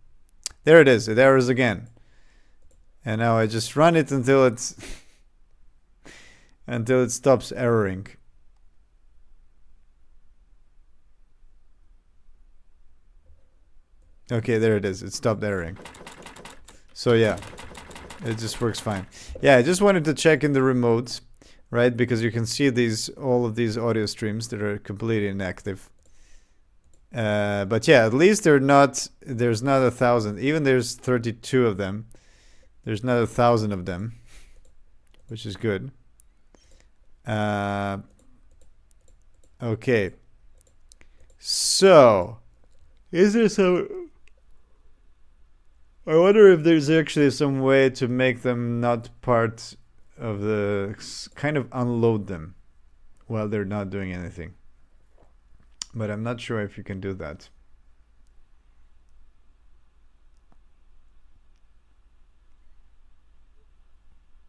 There it is. It errors again. And now I just run it until it's until it stops erroring. Okay, there it is. It stopped erroring. So yeah, it just works fine. Yeah, I just wanted to check in the remote, right? Because you can see all of these audio streams that are completely inactive. But yeah, at least there's not 1,000. Even there's 32 of them. There's not 1,000 of them, which is good. Okay. So, is there some... I wonder if there's actually some way to make them not part of the... kind of unload them while they're not doing anything. But I'm not sure if you can do that.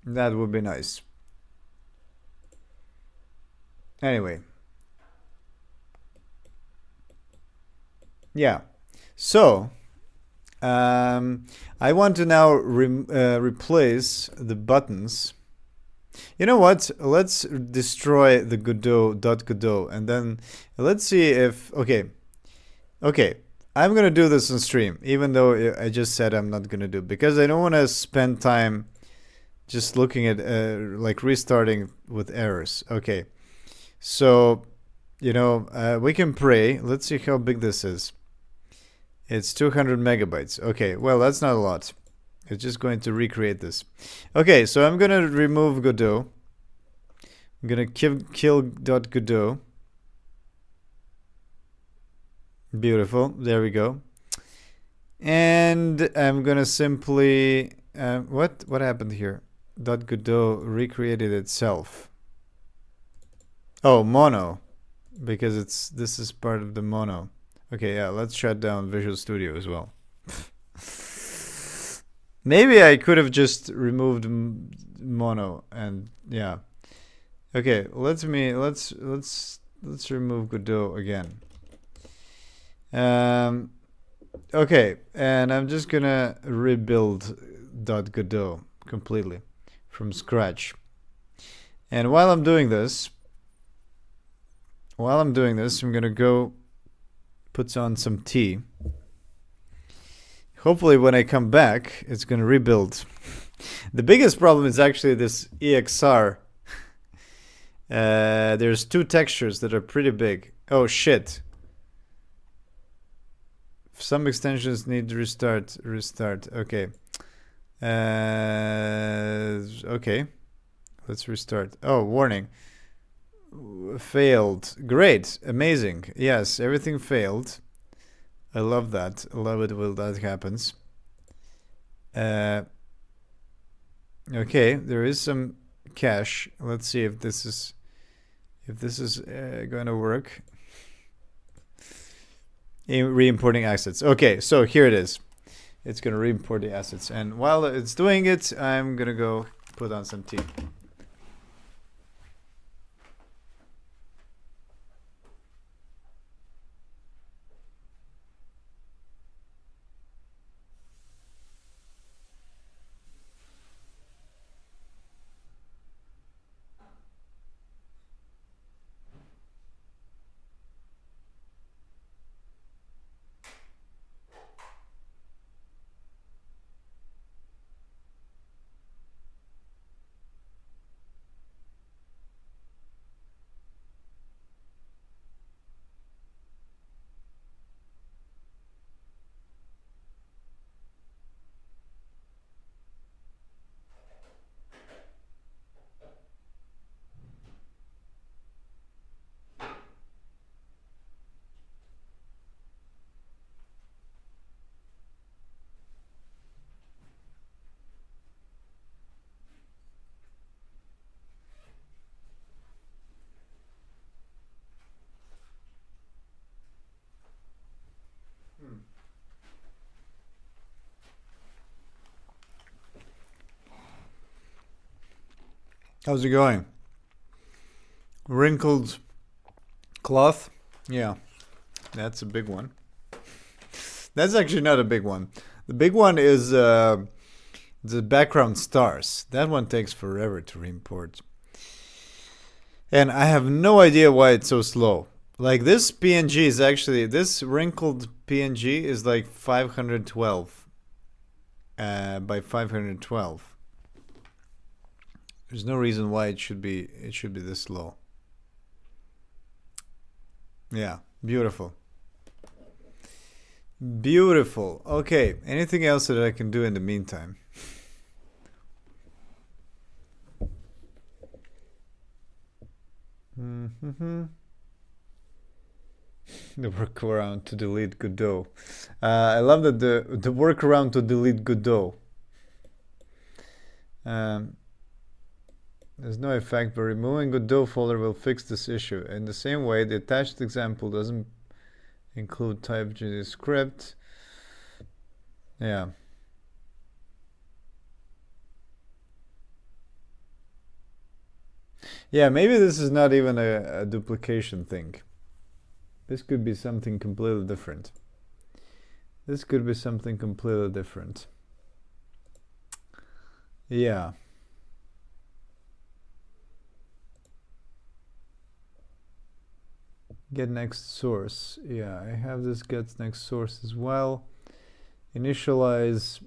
That would be nice. Anyway. Yeah. So... I want to now replace the buttons. You know what? Let's destroy the Godot and then let's see if... Okay, I'm gonna do this on stream, even though I just said I'm not gonna do, because I don't want to spend time just looking at like restarting with errors. Okay, so we can pray. Let's see how big this is. It's 200 megabytes. Okay, well, that's not a lot. It's just going to recreate this. Okay, so I'm going to remove Godot. I'm going to kill .godot. Beautiful. There we go. And I'm going to simply... what happened here? .godot recreated itself. Oh, mono. Because this is part of the mono. Okay, yeah, let's shut down Visual Studio as well. Maybe I could have just removed mono and yeah. Okay, let's remove Godot again. Okay, and I'm just gonna rebuild .godot completely from scratch. And while I'm doing this, I'm gonna go put on some tea. Hopefully when I come back, it's gonna rebuild. The biggest problem is actually this EXR. There's two textures that are pretty big. Oh shit. Some extensions need to restart. Okay. Okay. Let's restart. Oh, warning. Failed. Great. Amazing. Yes, everything failed. I love that. I love it when that happens. Okay, there is some cache. Let's see if this is going to work. Re-importing assets. Okay, so here it is. It's going to re-import the assets. And while it's doing it, I'm going to go put on some tea. How's it going? Wrinkled cloth? Yeah, that's a big one. That's actually not a big one. The big one is the background stars. That one takes forever to re-import. And I have no idea why it's so slow. Like this PNG is actually, this wrinkled PNG is like 512 by 512. There's no reason why it should be this slow. Yeah, beautiful. Beautiful. Okay, anything else that I can do in the meantime? The workaround to delete Godot. I love that the workaround to delete Godot. There's no effect, but removing Godot folder will fix this issue. In the same way, the attached example doesn't include type script. Yeah. Yeah, maybe this is not even a duplication thing. This could be something completely different. Yeah. Get next source. Yeah, I have this get next source as well. Initialize,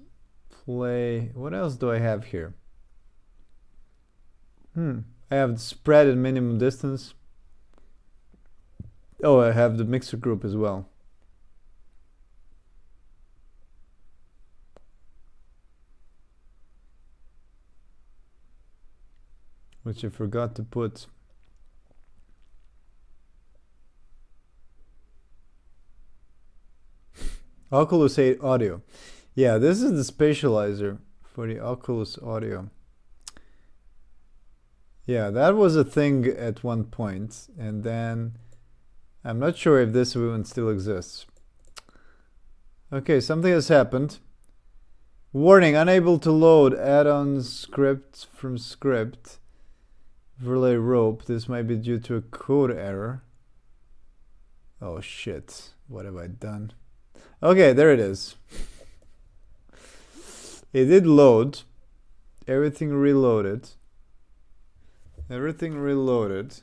play. What else do I have here? I have the spread and minimum distance. Oh, I have the mixer group as well. Which I forgot to put. Oculus 8 audio. Yeah, this is the spatializer for the Oculus audio. Yeah, that was a thing at one point, and then I'm not sure if this one still exists. Okay, something has happened. Warning, unable to load add-on script from script. Relay rope. This might be due to a code error. Oh shit, what have I done? Okay, there it is. It did load. Everything reloaded. Everything reloaded.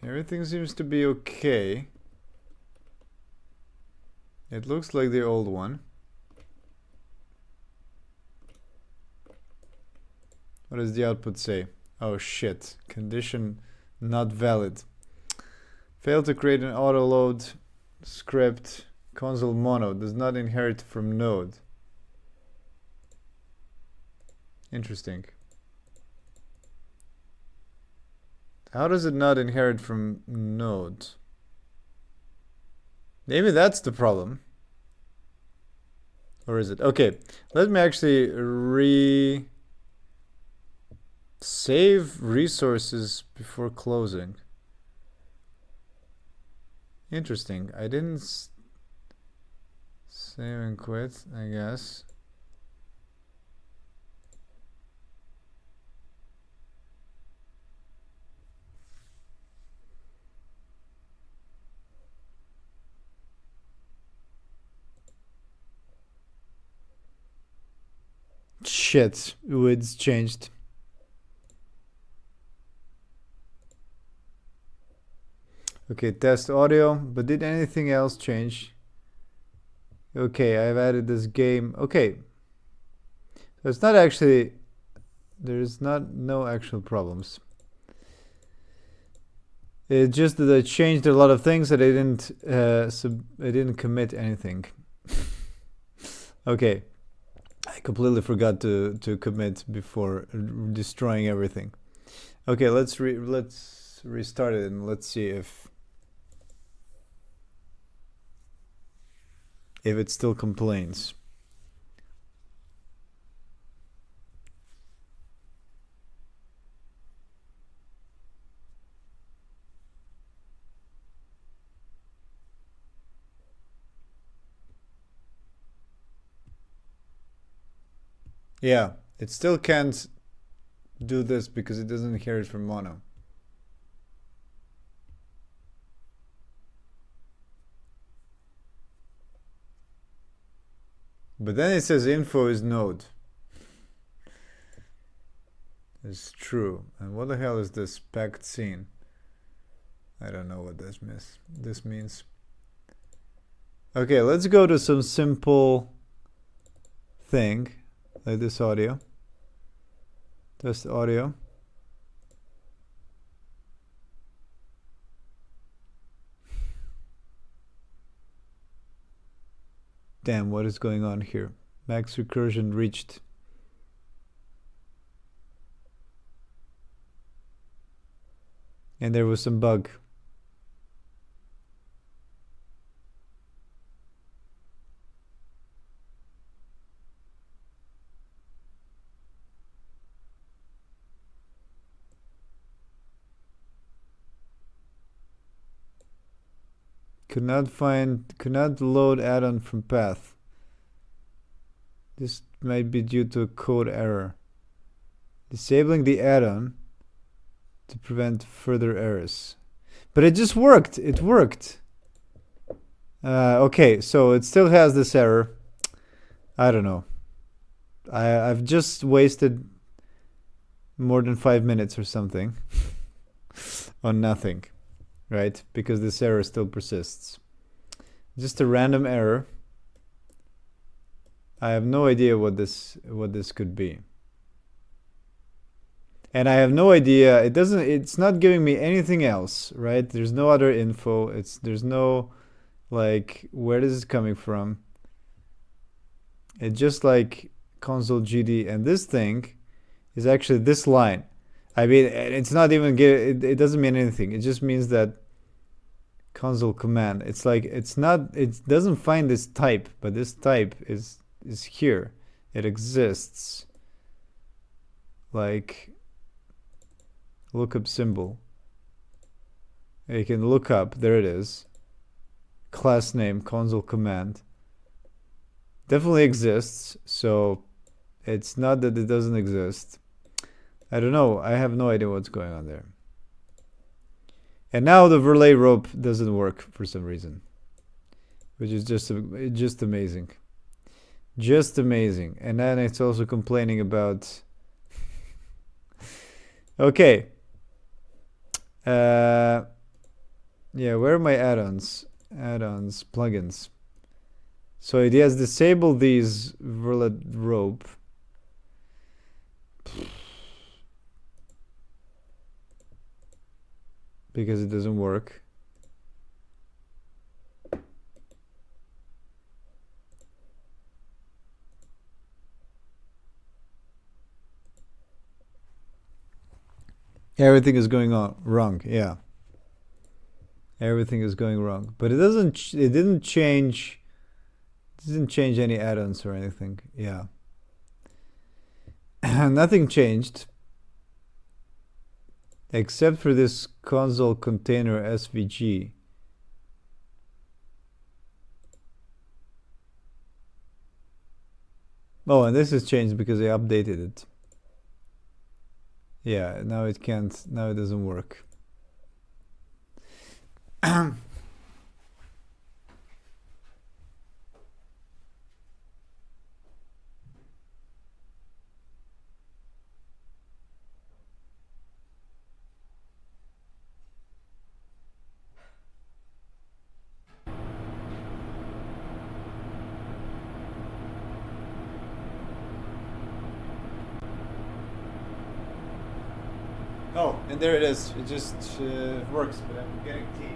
Everything seems to be okay. It looks like the old one. What does the output say? Oh shit. Condition not valid. Failed to create an auto load script. Console mono does not inherit from node. Interesting. How does it not inherit from node? Maybe that's the problem. Or is it? Okay, let me actually save resources before closing. Interesting. I didn't save and quit, I guess. Shit, it's changed. Okay, test audio, but did anything else change? Okay, I've added this game. Okay, so it's not actually, there's no actual problems. It's just that I changed a lot of things that I didn't commit anything. Okay, I completely forgot to commit before destroying everything. Okay, let's restart it and let's see if it still complains. Yeah, it still can't do this because it doesn't hear it from mono. But then it says info is node. It's true. And what the hell is this packed scene? I don't know what this means. Okay, let's go to some simple thing like this audio. Test audio. Damn, what is going on here? Max recursion reached. And there was some bug. Could not load add-on from path. This might be due to a code error. Disabling the add-on to prevent further errors. But it just worked. It worked. Okay, so it still has this error. I don't know. I've just wasted more than 5 minutes or something on nothing. Right? Because this error still persists. Just a random error. I have no idea what this could be. And I have no idea. It's not giving me anything else, right? There's no other info. There's no, like, where this is coming from. It's just like console GD, and this thing is actually this line. I mean, it's not even it doesn't mean anything. It just means that console command. It's like it's not. It doesn't find this type, but this type is here. It exists. Like lookup symbol. You can look up. There it is. Class name console command. Definitely exists. So it's not that it doesn't exist. I don't know. I have no idea what's going on there. And now the relay rope doesn't work for some reason, which is just amazing. Just amazing. And then it's also complaining about. Okay. Yeah, where are my add-ons? Add-ons, plugins. So it has disabled these relay rope. Because it doesn't work. Everything is going on wrong. Yeah. Everything is going wrong. But it didn't change any add-ons or anything. Yeah. Nothing changed. Except for this console container SVG. Oh, and this has changed because I updated it. Yeah, now it can't, now it doesn't work. Oh, and there it is. It just works, but I'm getting tea.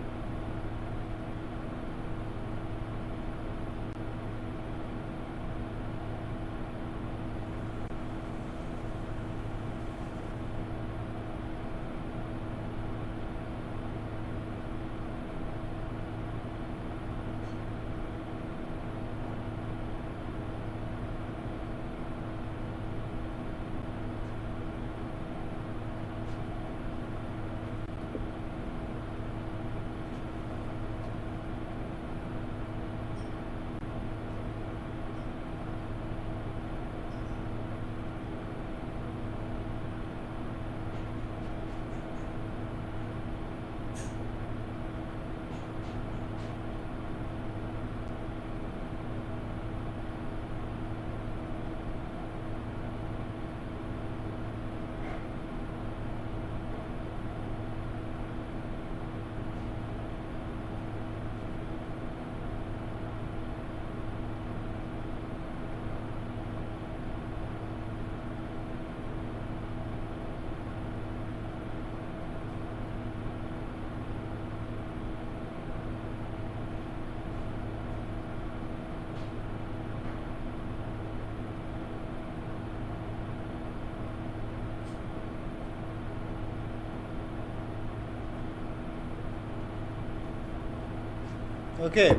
Okay.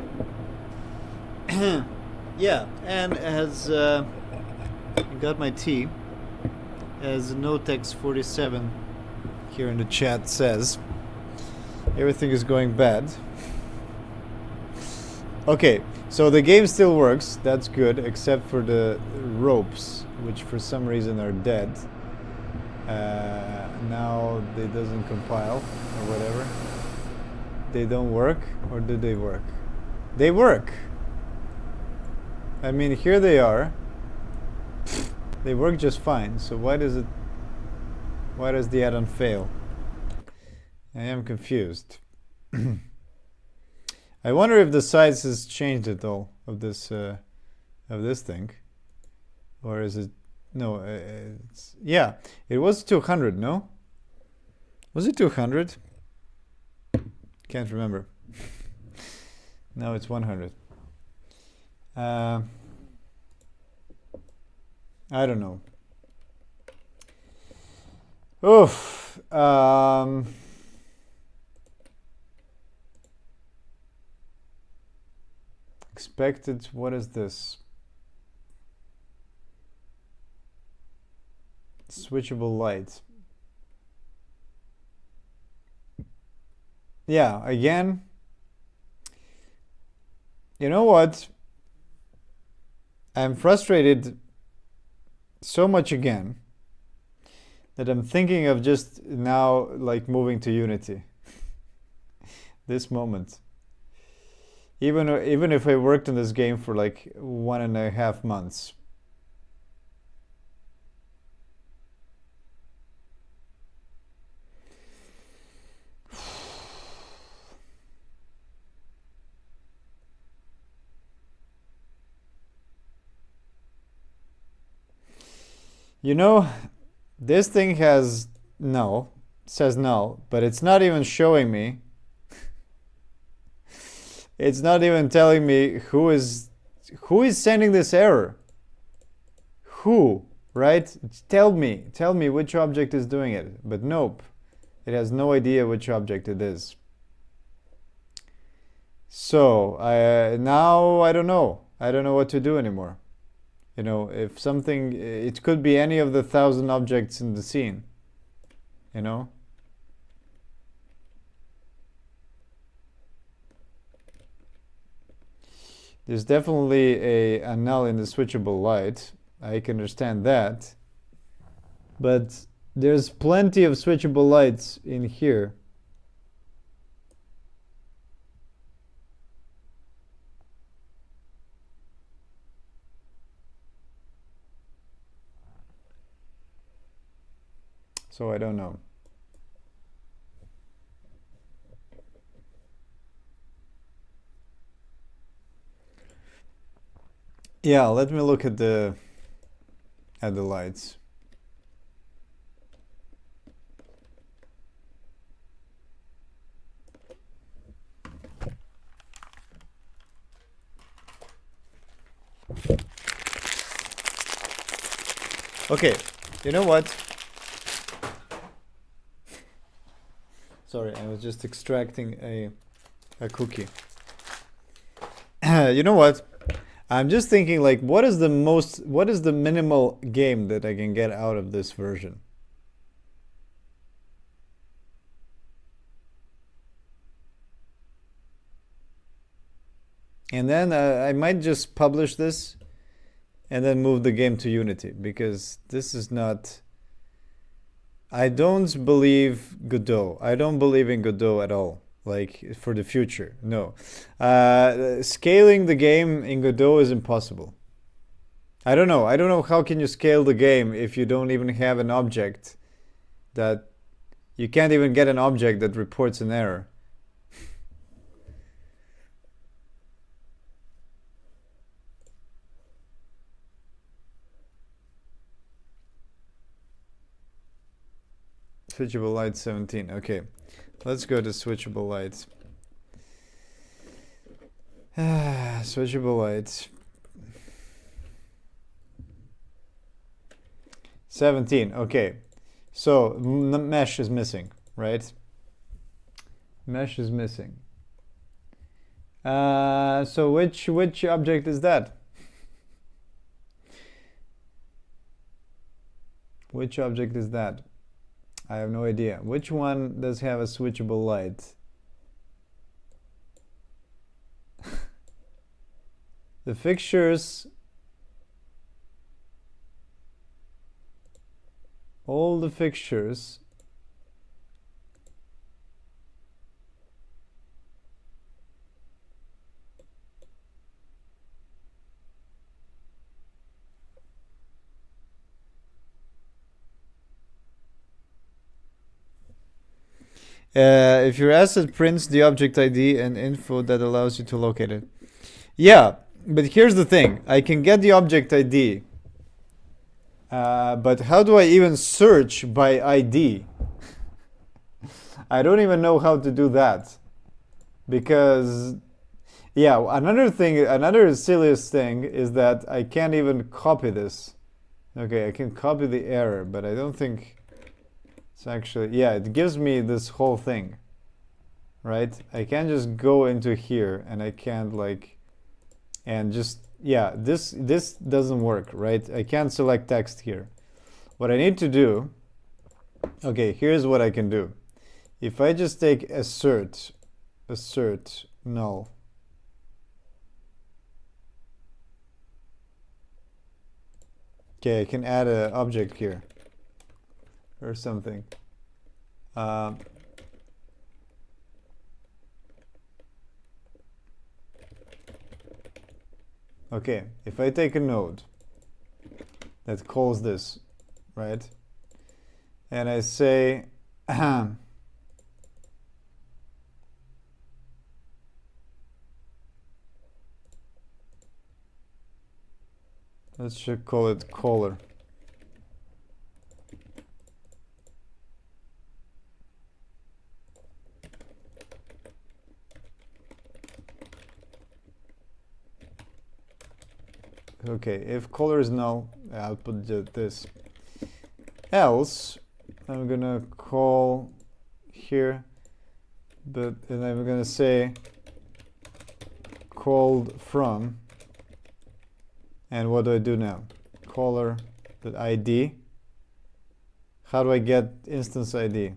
Yeah, and as got my tea, as Notex47 here in the chat says, everything is going bad. Okay, so the game still works, that's good, except for the ropes, which for some reason are dead. Now it doesn't compile or whatever. They don't work, or do they work? They work. I mean, here they are. They work just fine. So why does the add-on fail? I am confused. I wonder if the size has changed at all of this thing, or is it No, yeah, it was 200, no? Was it 200? Can't remember. No, it's 100. Uh, I don't know. Oof. Expected, what is this? Switchable light. Yeah, again, you know what? I'm frustrated so much again that I'm thinking of just now like moving to Unity. This moment. Even if I worked on this game for like 1.5 months. You know, this thing has no, says no, but it's not even showing me. It's not even telling me who is sending this error. Who, right? Tell me which object is doing it. But nope. It has no idea which object it is. So, now I don't know. I don't know what to do anymore. You know, if something, it could be any of the 1,000 objects in the scene. You know? There's definitely a null in the switchable light. I can understand that. But there's plenty of switchable lights in here. So I don't know. Yeah, let me look at the lights. Okay, you know what? Sorry, I was just extracting a cookie. You know what? I'm just thinking like what is the minimal game that I can get out of this version? And then I might just publish this and then move the game to Unity because this is not. I don't believe Godot. I don't believe in Godot at all. Like for the future, no. Scaling the game in Godot is impossible. I don't know. I don't know how can you scale the game if you don't even have an object that you can't even get an object that reports an error. Switchable light 17. Okay, let's go to switchable lights. Switchable lights 17. Okay, so mesh is missing, right? Mesh is missing. So which object is that? Which object is that? I have no idea. Which one does have a switchable light? The fixtures, all the fixtures if your asset prints the object ID and info that allows you to locate it. Yeah, but here's the thing. I can get the object ID But how do I even search by ID? I don't even know how to do that. Because, yeah, another silliest thing is that I can't even copy this. Okay, I can copy the error, but I don't think it's actually, yeah, it gives me this whole thing, right? I can't just go into here and I can't like, and just, yeah, this doesn't work, right? I can't select text here. What I need to do, okay, here's what I can do. If I just take assert null, okay, I can add an object here or something. Okay, if I take a node that calls this, right, and I say let's just call it caller. Okay, if caller is null, I'll put this. Else, I'm gonna call here, and I'm gonna say called from. And what do I do now? Caller.id. How do I get instance ID?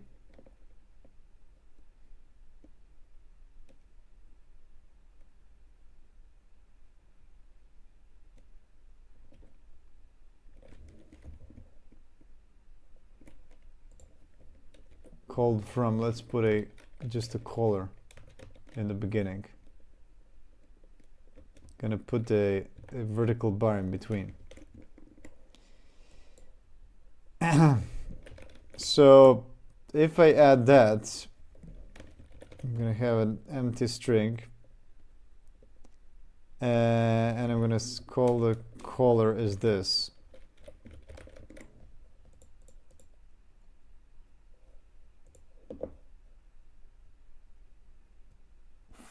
Called from, let's put just a caller in the beginning. Gonna put a vertical bar in between. So if I add that, I'm gonna have an empty string, and I'm gonna call the caller as this.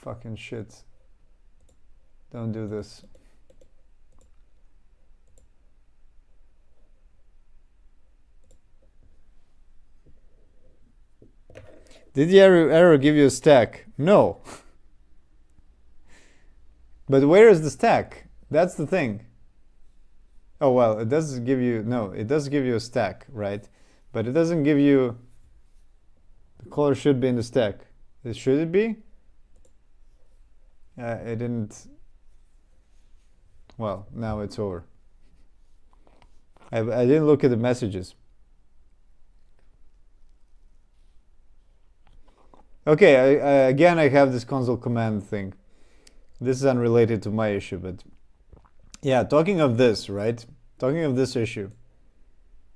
Fucking shit. Don't do this. Did the error give you a stack? No. But where is the stack? That's the thing. Oh, well, it does give you, no, it does give you a stack, right? But it doesn't give you, the caller should be in the stack. Should it be? It didn't. Well, now it's over. I didn't look at the messages. Okay, again I have this console command thing. This is unrelated to my issue, but yeah, talking of this, right? Talking of this issue,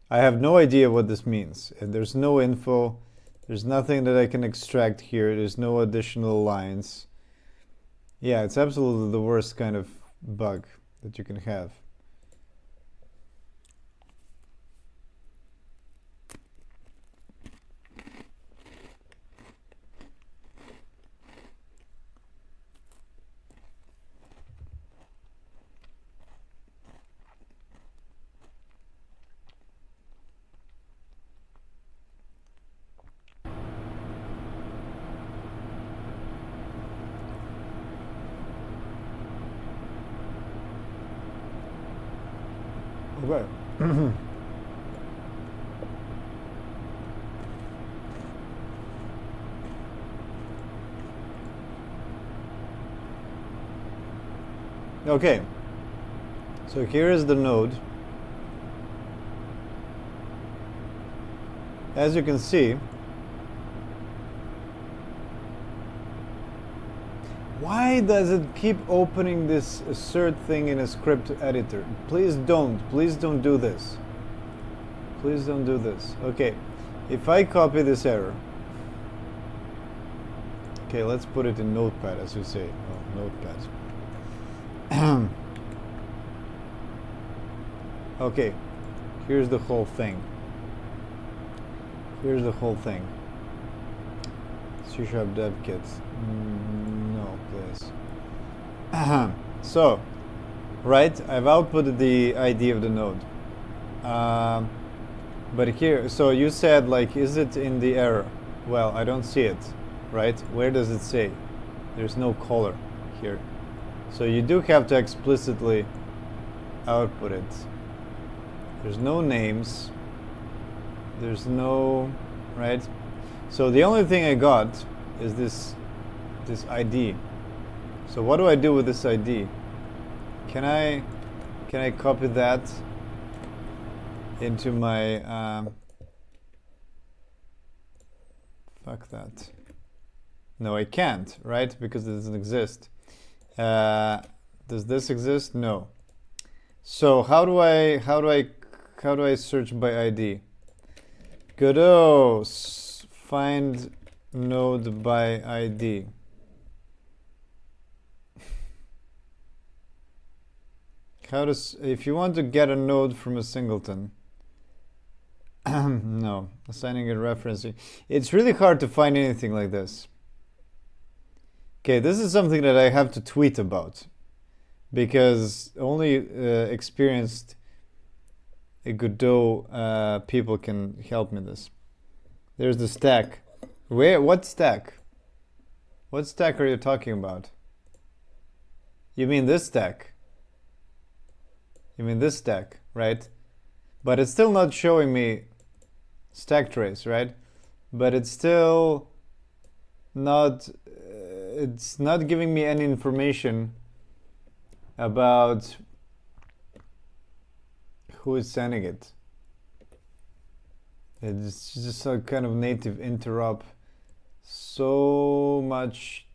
I have no idea what this means. And there's no info. There's nothing that I can extract here. There's no additional lines. Yeah, it's absolutely the worst kind of bug that you can have. Okay. Okay, so here is the node. As you can see, why does it keep opening this assert thing in a script editor? Please don't do this. Please don't do this. Okay, if I copy this error, okay, let's put it in Notepad, as you say. Oh, Notepad. Okay, Here's the whole thing. Here's the whole thing. C# dev kit. No, please. So, right, I've outputted the ID of the node. But here, so you said, like, is it in the error? Well, I don't see it, right? Where does it say? There's no caller here. So you do have to explicitly output it. There's no names. There's no, right? So the only thing I got is this ID. So what do I do with this ID? Can I copy that into my fuck that. No, I can't, right? Because it doesn't exist. Does this exist? No. So how do I search by ID? Godot find node by ID. If you want to get a node from a singleton, no, assigning it referencing. It's really hard to find anything like this. Okay, this is something that I have to tweet about, because only experienced Godot people can help me this. There's the stack. What stack? What stack are you talking about? You mean this stack? You mean this stack, right? But it's still not showing me stack trace, right? But it's still not, it's not giving me any information about who is sending it. It's just a kind of native interrupt. So much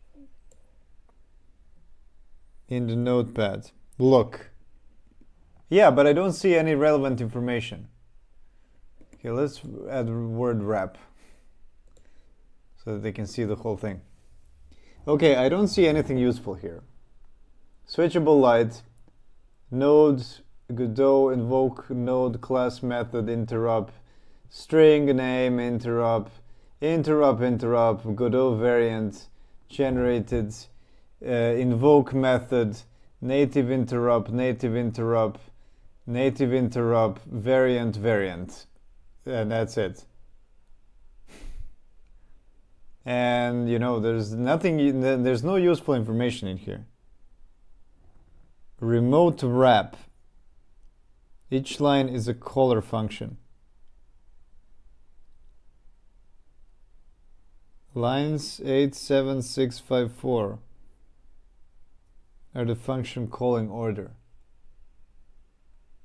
in the notepad. Look. Yeah, but I don't see any relevant information. Okay, let's add word wrap so that they can see the whole thing. Okay, I don't see anything useful here. Switchable light, node, Godot, invoke node class method, interrupt, string name, interrupt, Godot variant, generated, invoke method, native interrupt, variant, and that's it. And you know, there's no useful information in here. Remote wrap. Each line is a caller function. Lines 87654 are the function calling order.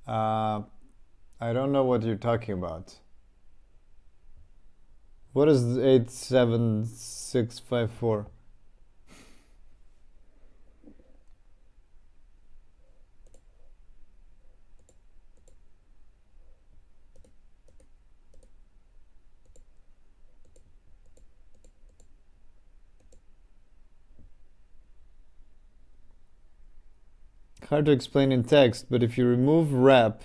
I don't know what you're talking about. What is 87654? Hard to explain in text, but if you remove wrap,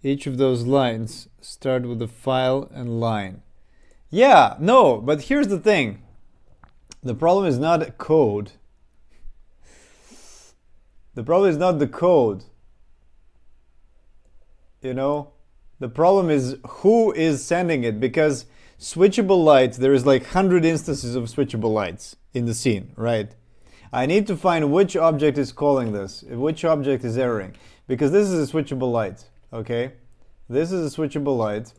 each of those lines start with a file and line. Yeah, no, but here's the thing. The problem is not code. The problem is not the code. You know? The problem is who is sending it, because switchable lights, there is like 100 instances of switchable lights in the scene, right? I need to find which object is calling this, which object is erroring, because this is a switchable light, okay? This is a switchable light,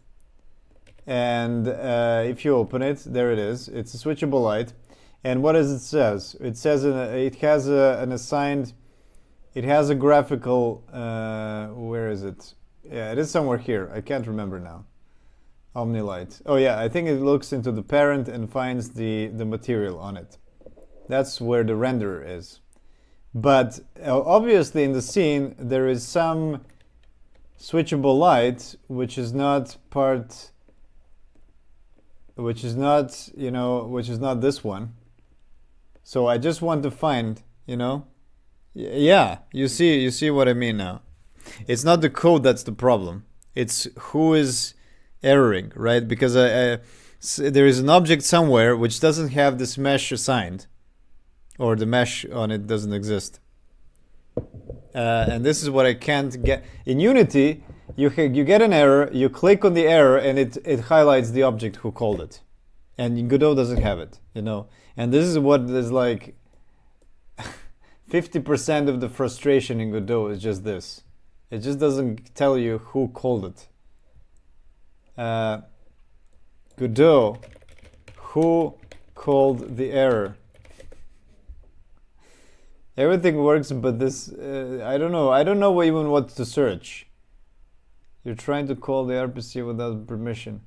and if you open it, there it is. It's a switchable light, and what does it says? It says it has an assigned, it has a graphical, where is it? Yeah, it is somewhere here. I can't remember now. OmniLight. Oh yeah, I think it looks into the parent and finds the material on it. That's where the renderer is. But obviously in the scene there is some switchable light which is not part, which is not, you know, which is not this one. So I just want to find, you know, yeah, you see what I mean now. It's not the code that's the problem. It's who is erroring, right? Because there is an object somewhere which doesn't have this mesh assigned, or the mesh on it doesn't exist. And this is what I can't get. In Unity, you get an error, you click on the error, and it highlights the object who called it. And Godot doesn't have it, you know. And this is what is like 50% of the frustration in Godot is just this. It just doesn't tell you who called it. Godot, who called the error? Everything works, but this, I don't know. I don't know even what to search. You're trying to call the RPC without permission.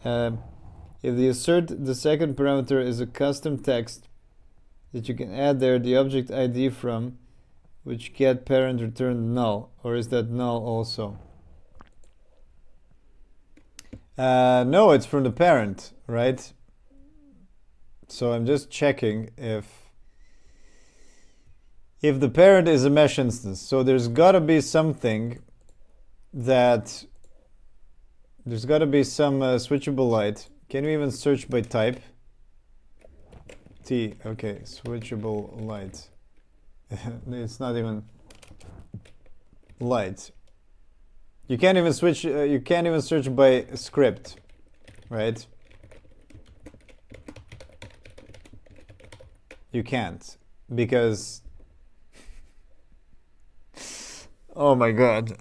If the assert the second parameter is a custom text that you can add there the object ID from, which get parent returned null, or is that null also? No, it's from the parent, right? So I'm just checking if the parent is a mesh instance. So there's gotta be something that there's gotta be some switchable light. Can we even search by type? T, okay, switchable light. It's not even light. You can't even switch. You can't even search by script, right? You can't because. Oh my god.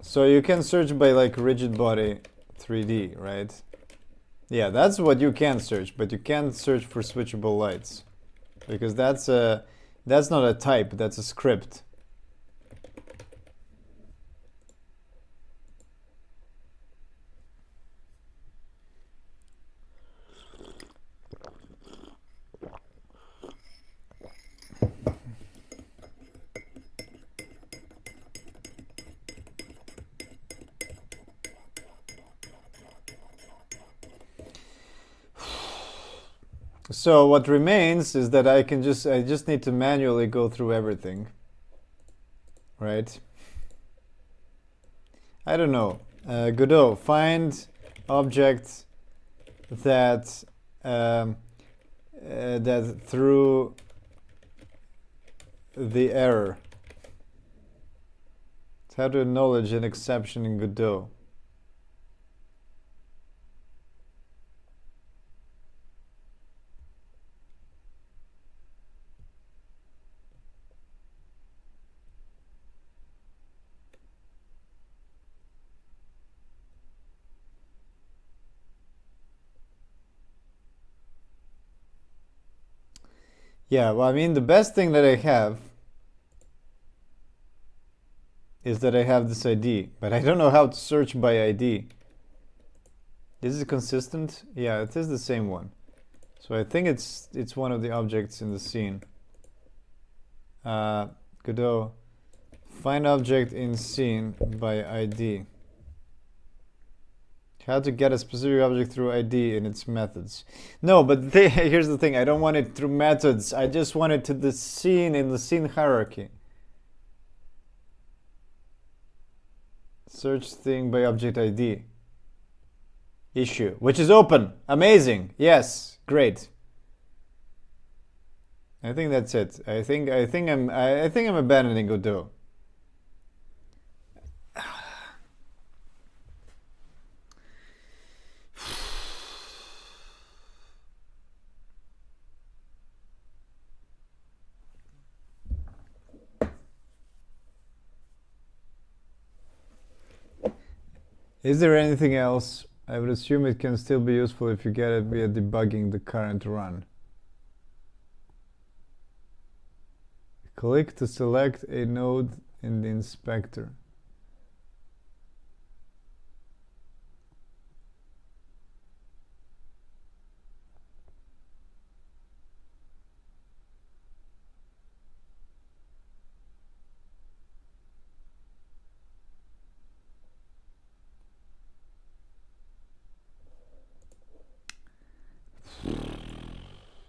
So you can search by like rigid body 3D, right? Yeah, that's what you can search, but you can't search for switchable lights because that's not a type, that's a script. So what remains is that I just need to manually go through everything, right? I don't know. Godot, find object that that threw the error. It's how to acknowledge an exception in Godot. Yeah, well, I mean, the best thing that I have is that I have this ID, but I don't know how to search by ID. Is it consistent? Yeah, it is the same one. So I think it's one of the objects in the scene. Godot, find object in scene by ID. How to get a specific object through ID in its methods. No, but here's the thing. I don't want it through methods. I just want it to the scene in the scene hierarchy. Search thing by object ID. Issue, which is open. Amazing. Yes, great. I think that's it. I think I'm abandoning Godot. Is there anything else? I would assume it can still be useful if you get it via debugging the current run. Click to select a node in the inspector.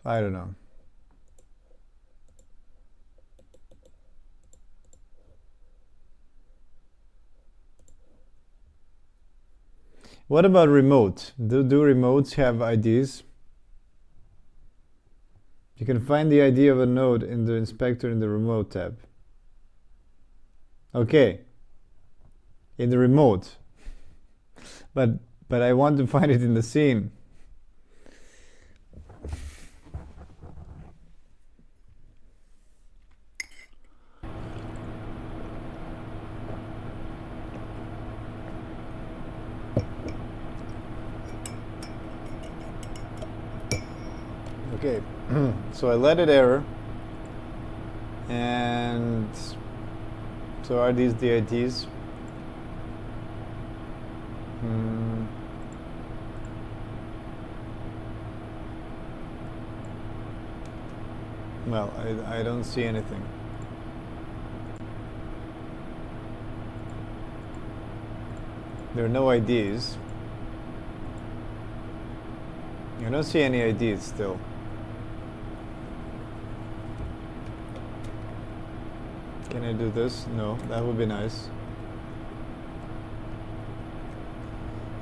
I don't know. What about remote? Do remotes have IDs? You can find the ID of a node in the inspector in the remote tab. Okay. In the remote. But I want to find it in the scene. Okay, so I let it error, and so are these the IDs? Well, I don't see anything. There are no IDs. I don't see any IDs still. Can I do this? No, that would be nice.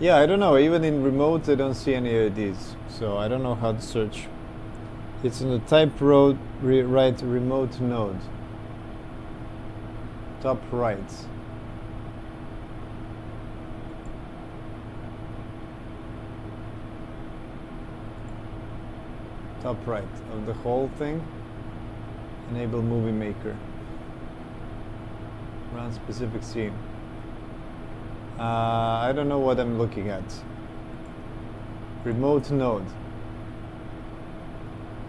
Yeah, I don't know. Even in remote, I don't see any IDs. So I don't know how to search. It's in the type right remote node. Top right. Top right of the whole thing. Enable movie maker. Run specific scene. I don't know what I'm looking at. Remote node.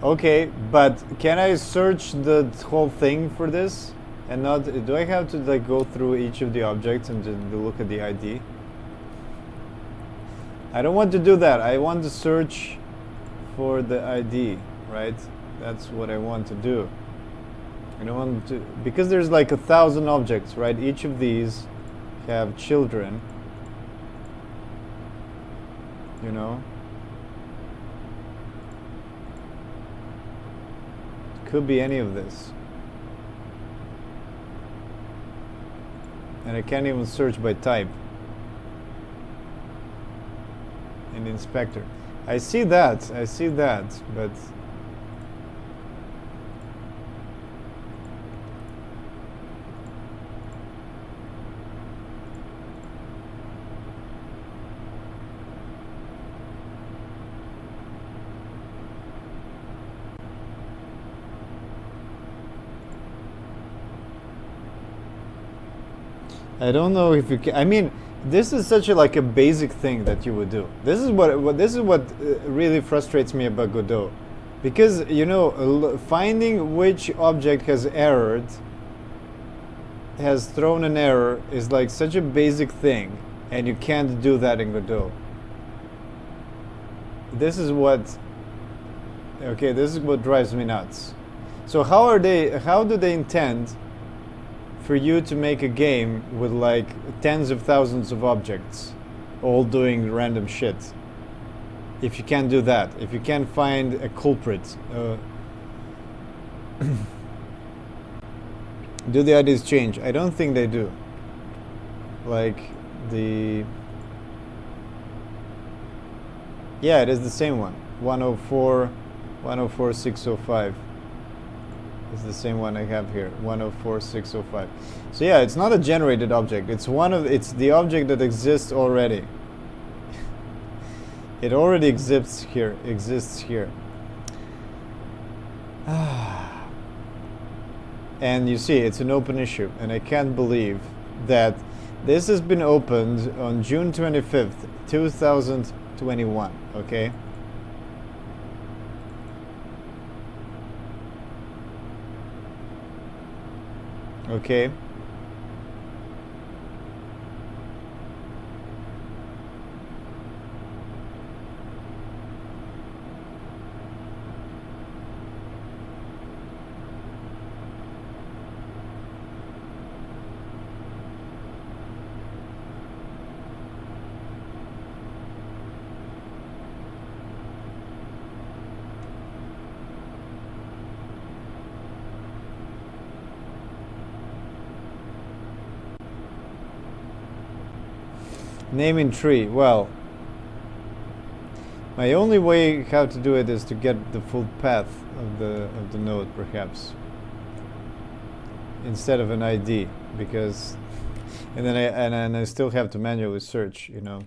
Okay, but can I search the whole thing for this? And not, do I have to like go through each of the objects and just look at the ID? I don't want to do that. I want to search for the ID, right? That's what I want to do. I don't want to, because there's like 1,000 objects, right? Each of these have children, you know? Could be any of this. And I can't even search by type in the inspector. I see that, but I don't know if you can. I mean, this is such a like a basic thing that you would do. This is what really frustrates me about Godot, because you know, finding which object has errored, has thrown an error, is like such a basic thing, and you can't do that in Godot. This is what. Okay, this is what drives me nuts. So how do they intend for you to make a game with like tens of thousands of objects all doing random shit? If you can't do that, if you can't find a culprit, do the IDs change? I don't think they do. Like the, yeah, it is the same one. 104.605. It's the same one I have here, 104.605. So yeah, it's not a generated object. It's the object that exists already. It already exists here. And you see, it's an open issue, and I can't believe that this has been opened on June 25th, 2021. Okay. Okay. Naming tree. Well, My only way how to do it is to get the full path of the node, perhaps, instead of an ID, because and then I still have to manually search, you know.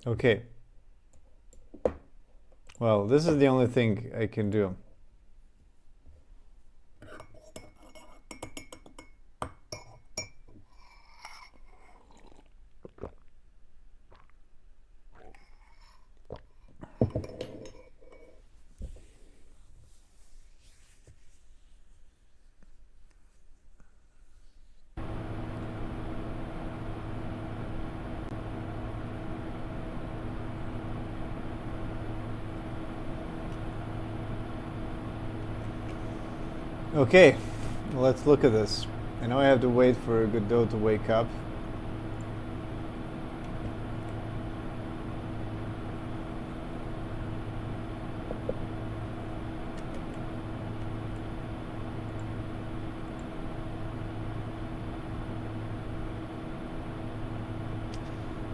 Okay. Well, this is the only thing I can do. Okay, let's look at this. I know I have to wait for Godot to wake up.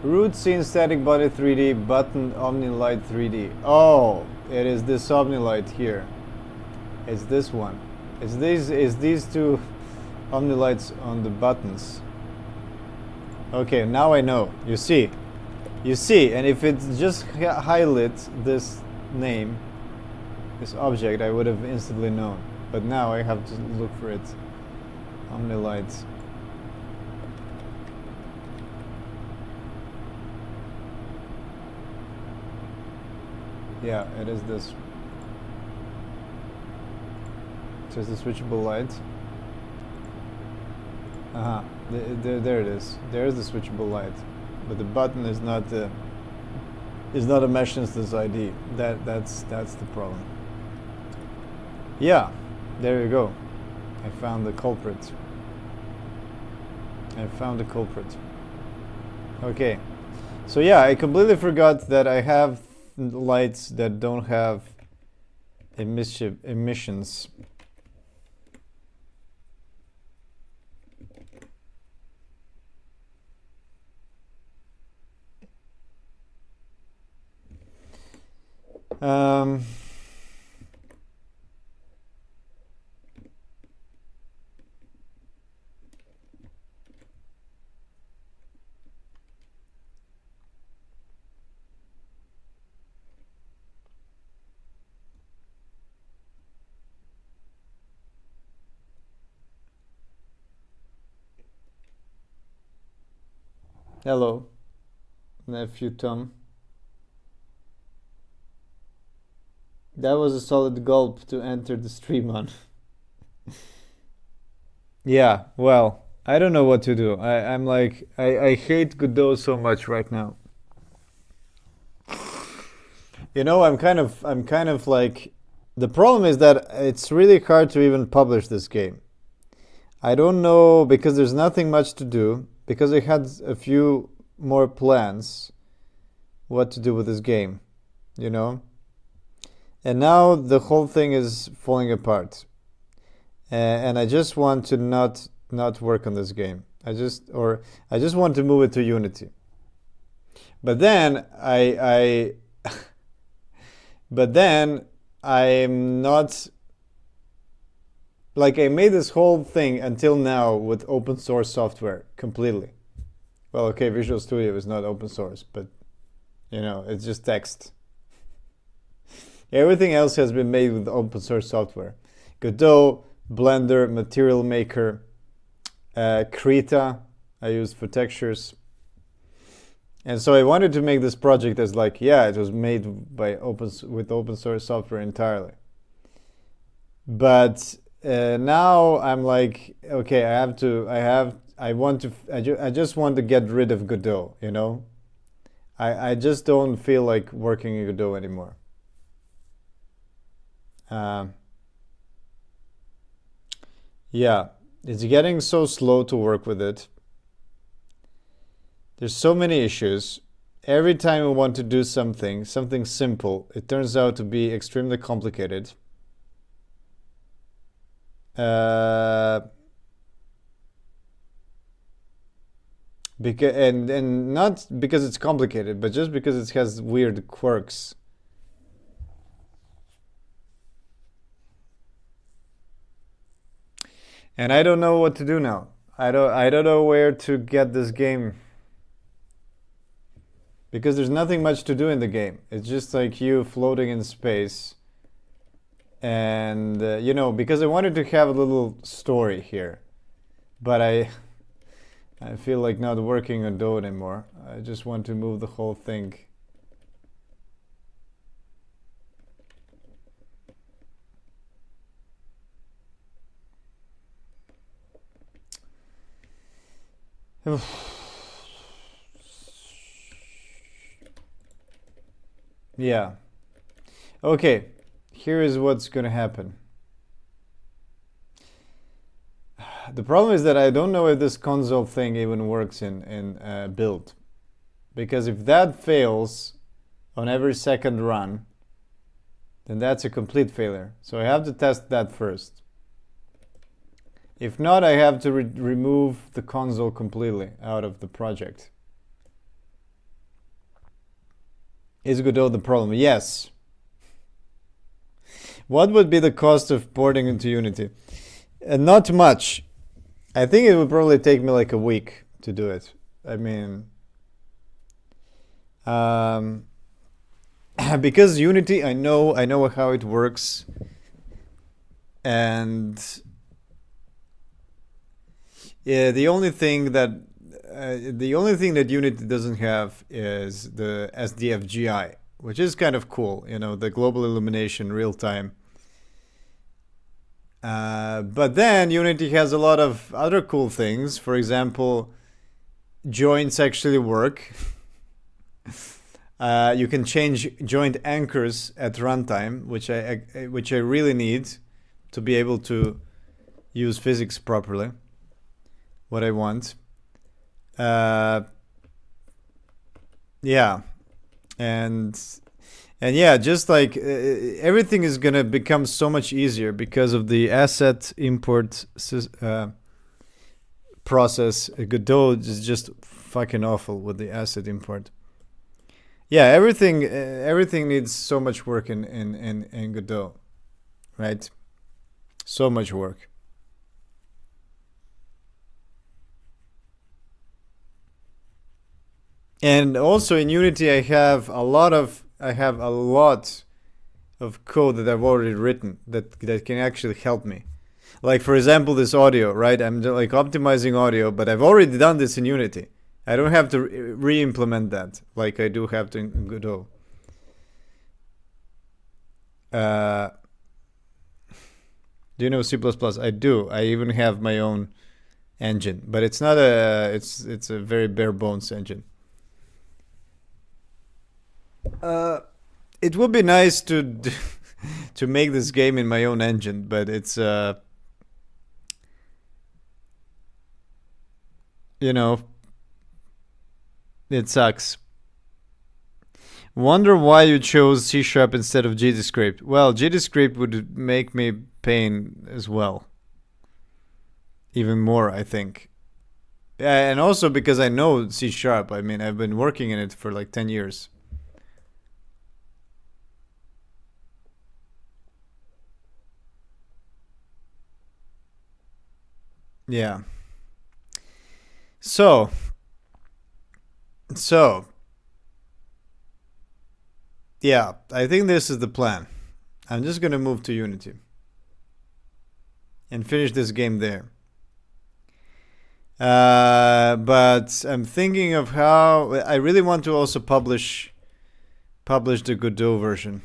Root scene static body 3D button OmniLight 3D. Oh, it is this OmniLight here. It's this one. It's these two OmniLights on the buttons. Okay, now I know. You see, and if it just highlight this name, this object, I would have instantly known. But now I have to look for it. OmniLight. Yeah, it is this. Just the switchable light. There it is. There's the switchable light, but the button is not a mesh instance ID. That's the problem. Yeah, there you go. I found the culprit. Okay, so yeah, I completely forgot that I have lights that don't have emissions. Hello, nephew Tom. That was a solid gulp to enter the stream on. Yeah, well, I don't know what to do. I'm like, I hate Godot so much right now. You know, I'm kind of like, the problem is that it's really hard to even publish this game. I don't know, because there's nothing much to do, because I had a few more plans what to do with this game, you know? And now the whole thing is falling apart. And I just want to not work on this game. I just want to move it to Unity. But then but then I'm not, like, I made this whole thing until now with open source software completely. Well, okay, Visual Studio is not open source, but you know, it's just text. Everything else has been made with open source software. Godot, Blender, Material Maker, Krita I used for textures. And so I wanted to make this project as like, yeah, it was made by with open source software entirely. But now I'm like, okay, I just want to get rid of Godot, you know? I just don't feel like working in Godot anymore. Um, yeah, it's getting so slow to work with it. There's so many issues. Every time we want to do something simple, it turns out to be extremely complicated. Uh, because and not because it's complicated, but just because it has weird quirks. And I don't know what to do now. I don't know where to get this game because there's nothing much to do in the game. It's just like you floating in space. And because I wanted to have a little story here, but I feel like not working on Godot anymore. I just want to move the whole thing. Yeah. Okay. Here is what's gonna happen. The problem is that I don't know if this console thing even works in build, because if that fails on every second run, then that's a complete failure. So I have to test that first. If not, I have to remove the console completely out of the project. Is Godot the problem? Yes. What would be the cost of porting into Unity? Not much. I think it would probably take me like a week to do it. I mean, because Unity, I know how it works, and yeah, the only thing that Unity doesn't have is the SDFGI, which is kind of cool. The global illumination real time. But then Unity has a lot of other cool things. For example, joints actually work. You can change joint anchors at runtime, which I really need to be able to use physics properly. What I want. Yeah, and yeah, just like everything is gonna become so much easier because of the asset import process. Godot is just fucking awful with the asset import. Yeah, everything needs so much work in Godot, right? So much work. And also in Unity, I have a lot of code that I've already written that can actually help me. Like for example, this audio, right? I'm like optimizing audio, but I've already done this in Unity. I don't have to re-implement that like I do have to in Godot. Do you know C++? I do. I even have my own engine, but it's not it's a very bare bones engine. It would be nice to to make this game in my own engine, but it's it sucks. Wonder why you chose C# instead of GDScript. Well, GDScript would make me pain as well. Even more, I think. Yeah, and also because I know C#. I mean, I've been working in it for like 10 years. Yeah. So, so yeah, I think this is the plan. I'm just gonna move to Unity and finish this game there. But I'm thinking of how I really want to also publish the Godot version.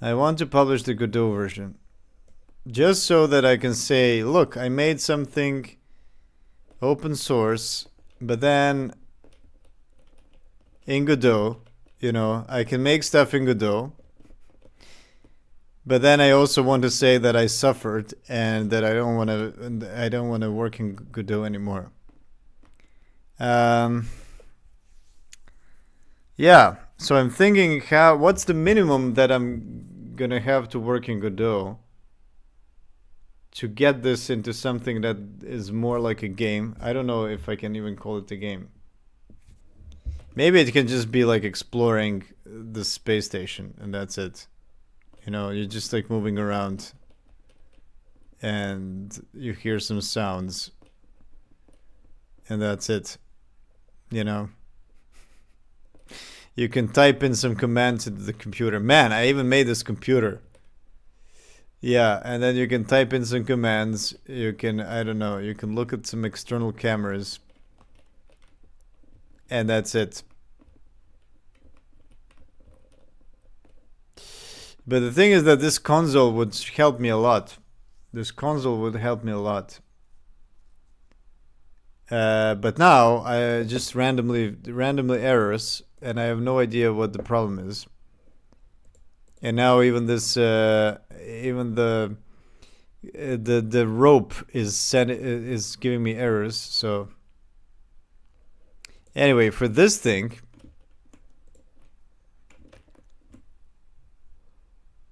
I want to publish the Godot version. Just so that I can say, look, I made something open source, but then in Godot. You know, I can make stuff in Godot. But then I also want to say that I suffered and that I don't want to work in Godot anymore. Um, yeah. So I'm thinking, what's the minimum that I'm gonna have to work in Godot to get this into something that is more like a game? I don't know if I can even call it a game. Maybe it can just be like exploring the space station and that's it. You know, you're just like moving around and you hear some sounds and that's it. You know, you can type in some commands into the computer. Man, I even made this computer. Yeah, and then you can type in some commands. You can, I don't know, you can look at some external cameras and that's it. But the thing is that this console would help me a lot. This console would help me a lot. But now I just randomly errors, and I have no idea what the problem is. And now even this, even the rope is giving me errors. So anyway, for this thing.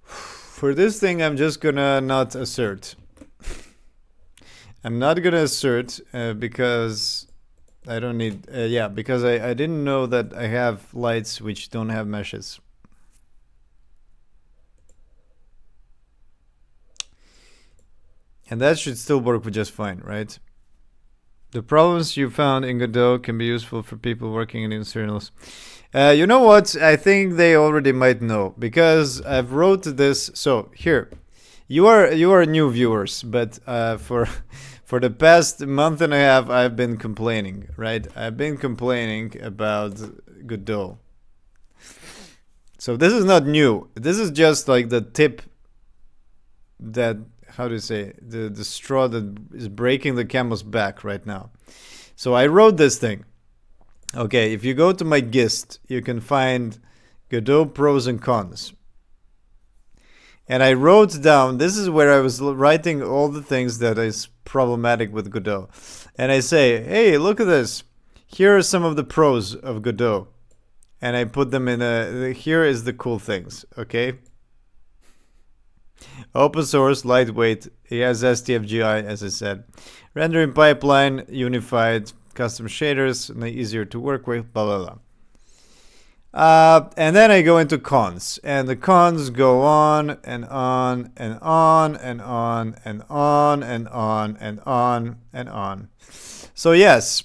For this thing, I'm just gonna not assert. I'm not gonna assert because I don't need. Yeah, because I didn't know that I have lights which don't have meshes. And that should still work just fine, right? The problems you found in Godot can be useful for people working in internals. You know what? I think they already might know because I've wrote this. So here, you are new viewers, but for the past month and a half, I've been complaining. Right? I've been complaining about Godot. So this is not new. This is just like the tip that, how do you say, the straw that is breaking the camel's back right now. So I wrote this thing. Okay, if you go to my gist, you can find Godot pros and cons. And I wrote down, this is where I was writing all the things that is problematic with Godot. And I say, hey, look at this. Here are some of the pros of Godot. And I put them in here is the cool things, okay? Open source, lightweight, it has STFGI, as I said. Rendering pipeline, unified, custom shaders, and easier to work with, blah, blah, blah. And then I go into cons. And the cons go on and on and on and on and on and on and on and on. So yes,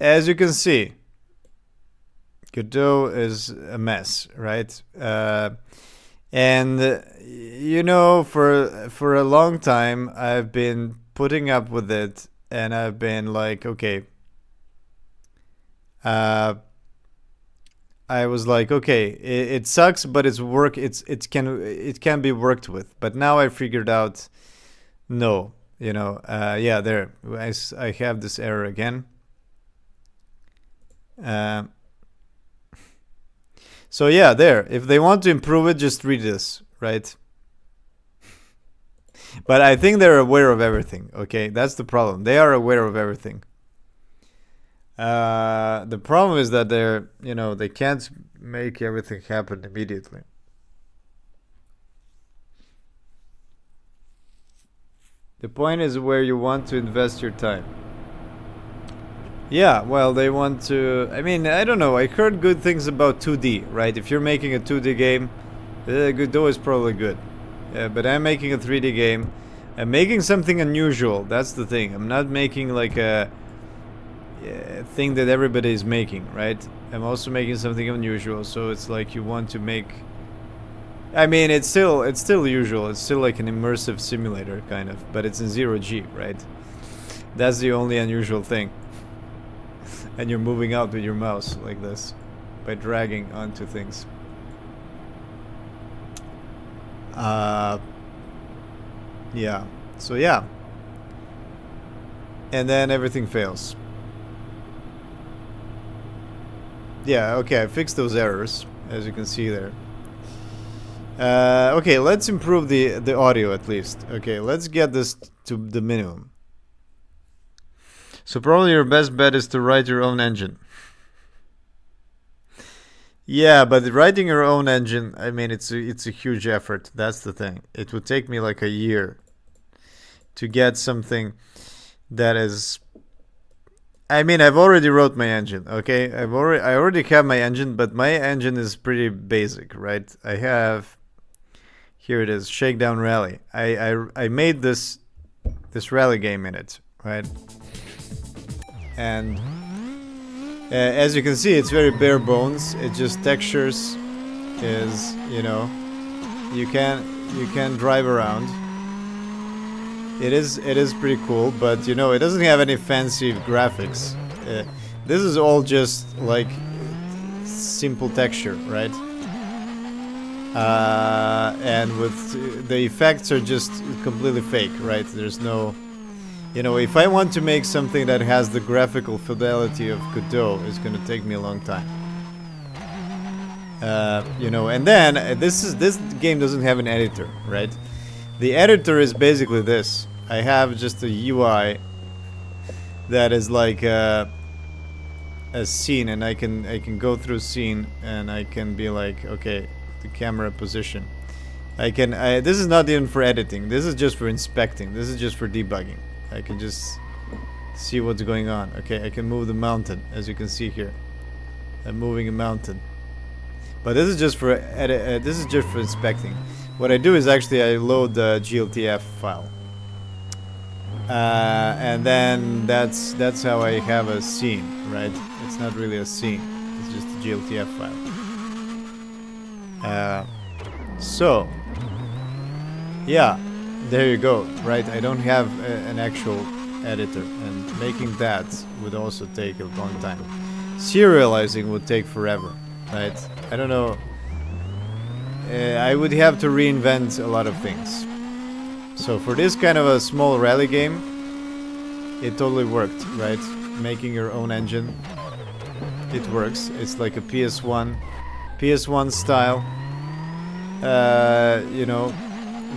as you can see, Godot is a mess, right? And you know, for a long time, I've been putting up with it, and I've been like, okay. I was like, okay, it sucks, but it can be worked with. But now I figured out, no, you know, yeah, there, I have this error again. So yeah, there. If they want to improve it, just read this, right? But I think they're aware of everything. Okay, that's the problem. They are aware of everything. The problem is that they can't make everything happen immediately. The point is where you want to invest your time. Yeah, well, they want to. I mean, I don't know. I heard good things about 2D, right? If you're making a 2D game, Godot is probably good. But I'm making a 3D game. I'm making something unusual. That's the thing. I'm not making like a thing that everybody is making, right? I'm also making something unusual. So it's like you want to make. I mean, it's still usual. It's still like an immersive simulator kind of, but it's in 0G, right? That's the only unusual thing. And you're moving out with your mouse like this by dragging onto things. Yeah. So yeah. And then everything fails. Yeah, okay, I fixed those errors, as you can see there. Okay, let's improve the audio at least. Okay, let's get this to the minimum. So probably your best bet is to write your own engine. Yeah, but writing your own engine, I mean, it's a huge effort. That's the thing. It would take me like a year to get something that is. I mean, I've already wrote my engine. Okay, I already have my engine, but my engine is pretty basic, right? I have here it is, Shakedown Rally. I made this rally game in it, right? And as you can see, it's very bare bones. It just textures is, you can drive around. It is pretty cool, but it doesn't have any fancy graphics. This is all just like simple texture, right? And with the effects are just completely fake, right? There's no, if I want to make something that has the graphical fidelity of Godot, it's gonna take me a long time. And then this game doesn't have an editor, right? The editor is basically this. I have just a UI that is like a scene, and I can go through scene, and I can be like, okay, the camera position. This is not even for editing. This is just for inspecting. This is just for debugging. I can just see what's going on. Okay, I can move the mountain, as you can see here. I'm moving a mountain. But this is just for inspecting. What I do is actually I load the GLTF file, and then that's how I have a scene, right? It's not really a scene; it's just a GLTF file. So, yeah, there you go, right? I don't have an actual editor, and making that would also take a long time. Serializing would take forever, right? I don't know. I would have to reinvent a lot of things. So for this kind of a small rally game, it totally worked, right? Making your own engine, it works. It's like a PS1 style.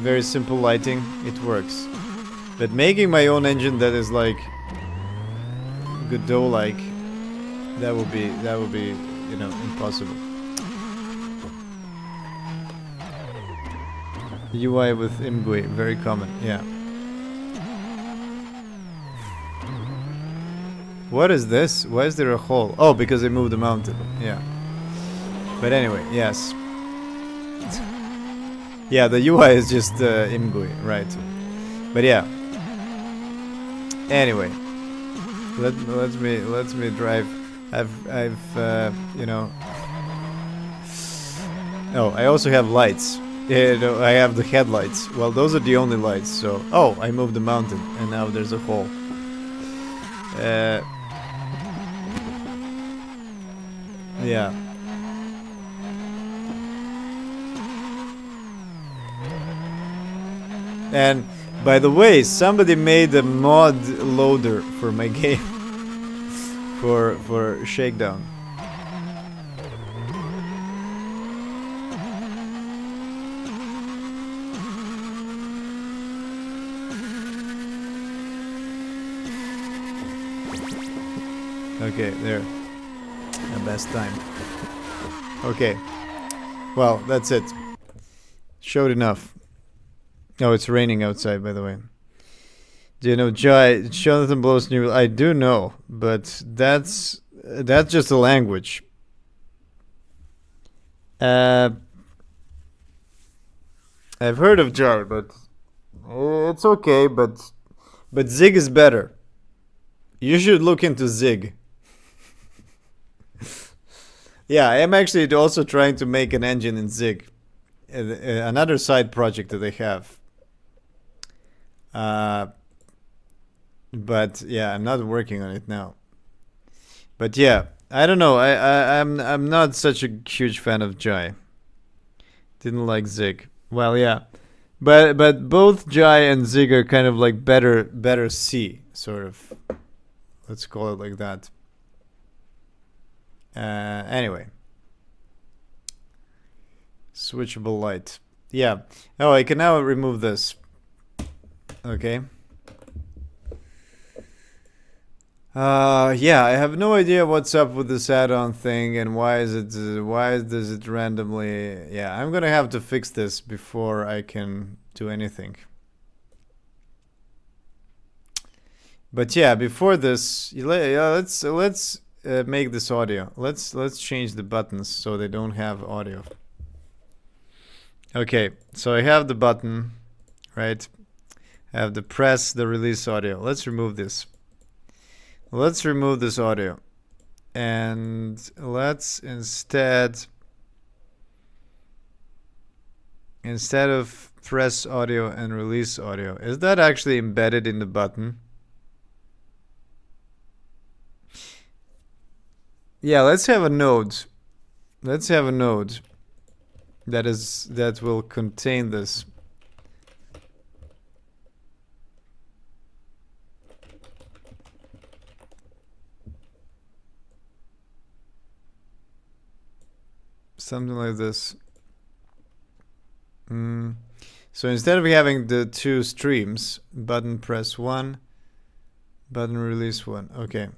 Very simple lighting. It works. But making my own engine that is like Godot-like, that would be impossible. UI with Imgui, very common, yeah. What is this? Why is there a hole? Oh, because they moved the mountain, yeah. But anyway, yes. Yeah, the UI is just Imgui, right. But yeah. Anyway. Let me drive. Oh, I also have lights. I have the headlights. Well, those are the only lights, so... Oh, I moved the mountain, and now there's a hole. Yeah. And, by the way, somebody made a mod loader for my game. for Shakedown. Okay, there. The best time. Okay. Well, that's it. Showed enough. Oh, it's raining outside, by the way. Do you know Jonathan blows new? I do know, but that's just a language. I've heard of Jar, but it's okay. But Zig is better. You should look into Zig. Yeah, I am actually also trying to make an engine in Zig. Another side project that I have. But yeah, I'm not working on it now. But yeah, I don't know. I'm not such a huge fan of Jai. Didn't like Zig. Well, yeah, but both Jai and Zig are kind of like better C sort of. Let's call it like that. Anyway. Switchable light. Yeah. Oh, I can now remove this. Okay. Yeah, I have no idea what's up with this add-on thing and why does it randomly... Yeah, I'm gonna have to fix this before I can do anything. But yeah, before this, let's make this audio. Let's change the buttons so they don't have audio. Okay, so I have the button, right? I have the press, the release audio. Let's remove this. Let's remove this audio. And let's instead of press audio and release audio, is that actually embedded in the button? Yeah, let's have a node. Let's have a node that will contain this. Something like this. So instead of having the two streams, button press 1, button release 1. Okay.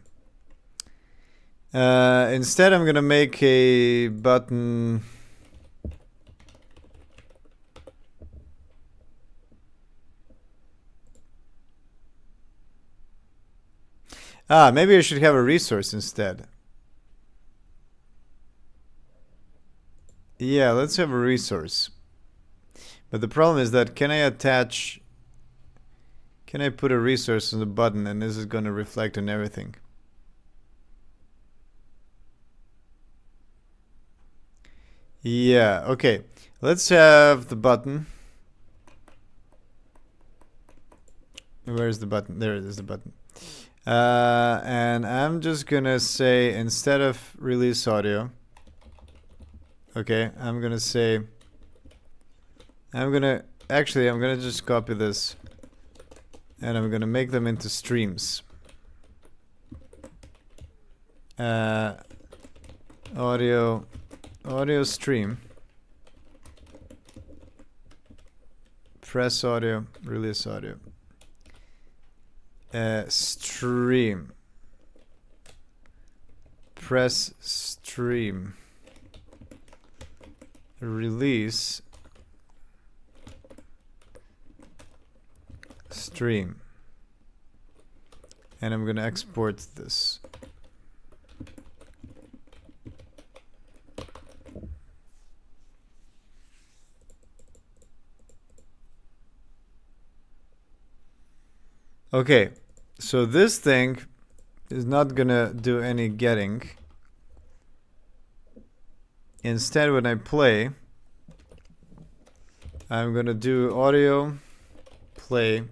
Instead, I'm gonna make a button. Maybe I should have a resource instead. Yeah, let's have a resource. But the problem is that can I put a resource on the button and this is gonna reflect on everything? Yeah, okay. Let's have the button. Where's the button? There it is, the button. And I'm just gonna say, instead of release audio, okay, I'm gonna just copy this and I'm gonna make them into streams. Audio stream, press audio, release audio, stream, press stream, release stream, and I'm gonna export this. Okay, so this thing is not gonna do any getting. Instead, when I play, I'm gonna do audio, play,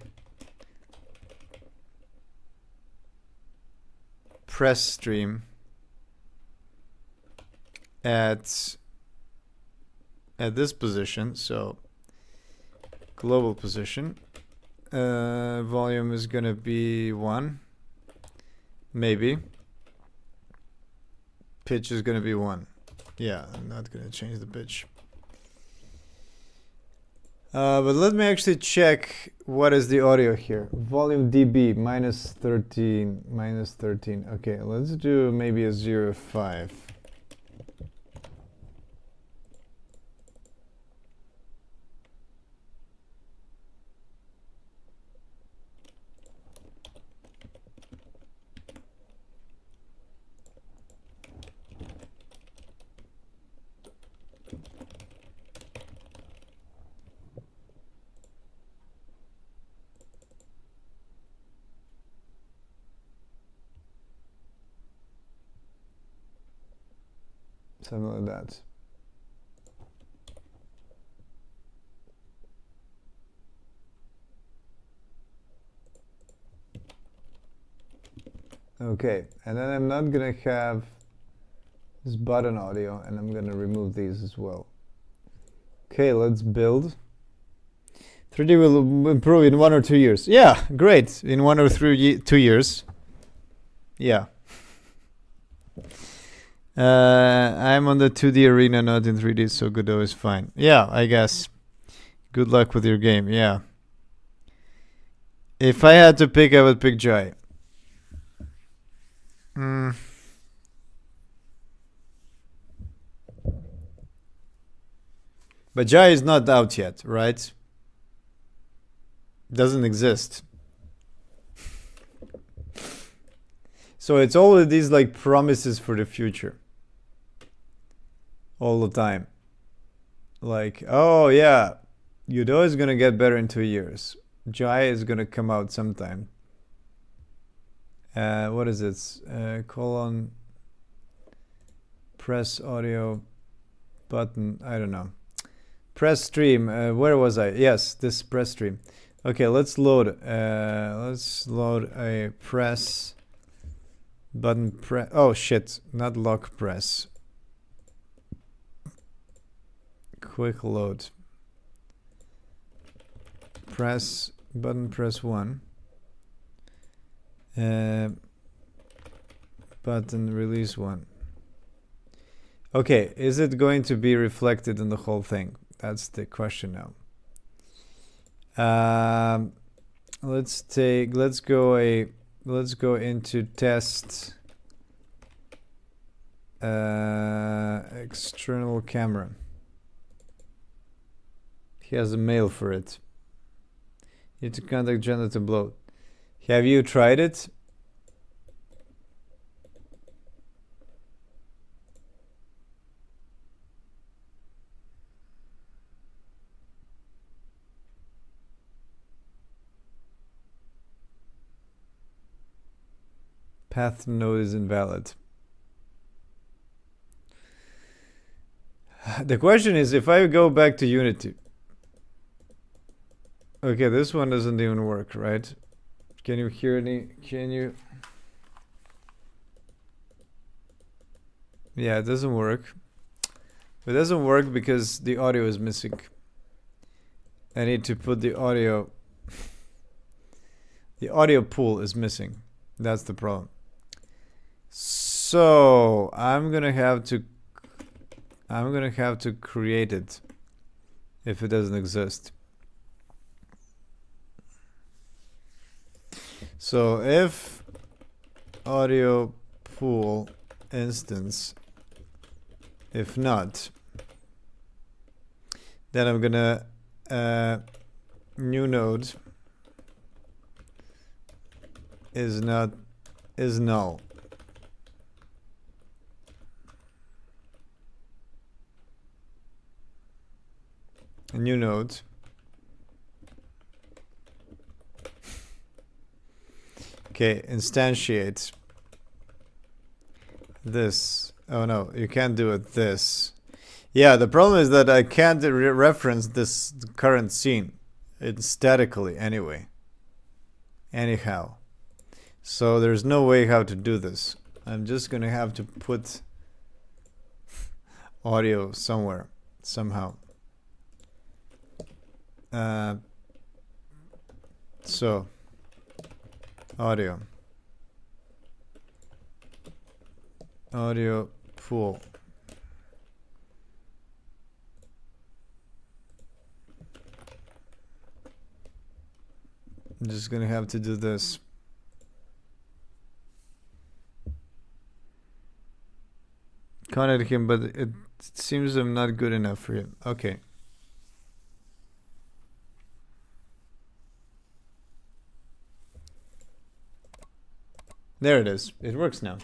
press stream at this position, so global position. Volume is gonna be 1, maybe. Pitch is gonna be 1. Yeah, I'm not gonna change the pitch. But let me actually check what is the audio here. Volume dB -13. Okay, let's do maybe a 0.5. Something like that. Okay, and then I'm not gonna have this button audio, and I'm gonna remove these as well. Okay, let's build. 3D will improve in 1 or 2 years. Yeah, great. In 1 or 2 years. Yeah. I'm on the 2D arena, not in 3D, so Godot is fine. Yeah, I guess. Good luck with your game, yeah. If I had to pick, I would pick Jai. Mm. But Jai is not out yet, right? Doesn't exist. So it's all of these like promises for the future. All the time. Like, oh yeah, Godot is gonna get better in 2 years. Jai is gonna come out sometime. What is it? Colon press audio button. I don't know. Press stream. Where was I? Yes, this press stream. Okay, let's load. Let's load a press button. Press. Oh shit! Not lock press. Quick load. Press button. Press 1. Button release 1. Okay, is it going to be reflected in the whole thing? That's the question now. Let's go into test external camera. He has a mail for it. You need to contact Jenna to bloat. Have you tried it? Path node is invalid. The question is, if I go back to Unity. Okay, this one doesn't even work, right? Can you hear any? Can you? Yeah, it doesn't work. It doesn't work because the audio is missing. I need to put the audio. The audio pool is missing. That's the problem. So I'm gonna have to create it if it doesn't exist. So if audio pool instance, if not, then I'm gonna new node is null. A new node okay, instantiate this. Oh no, you can't do it this. Yeah, the problem is that I can't reference this current scene. It's statically anyway. Anyhow. So there's no way how to do this. I'm just gonna have to put audio somewhere, somehow. So audio pool. I'm just gonna have to do this. Contact him, but it seems I'm not good enough for him. Okay. There it is. It works now.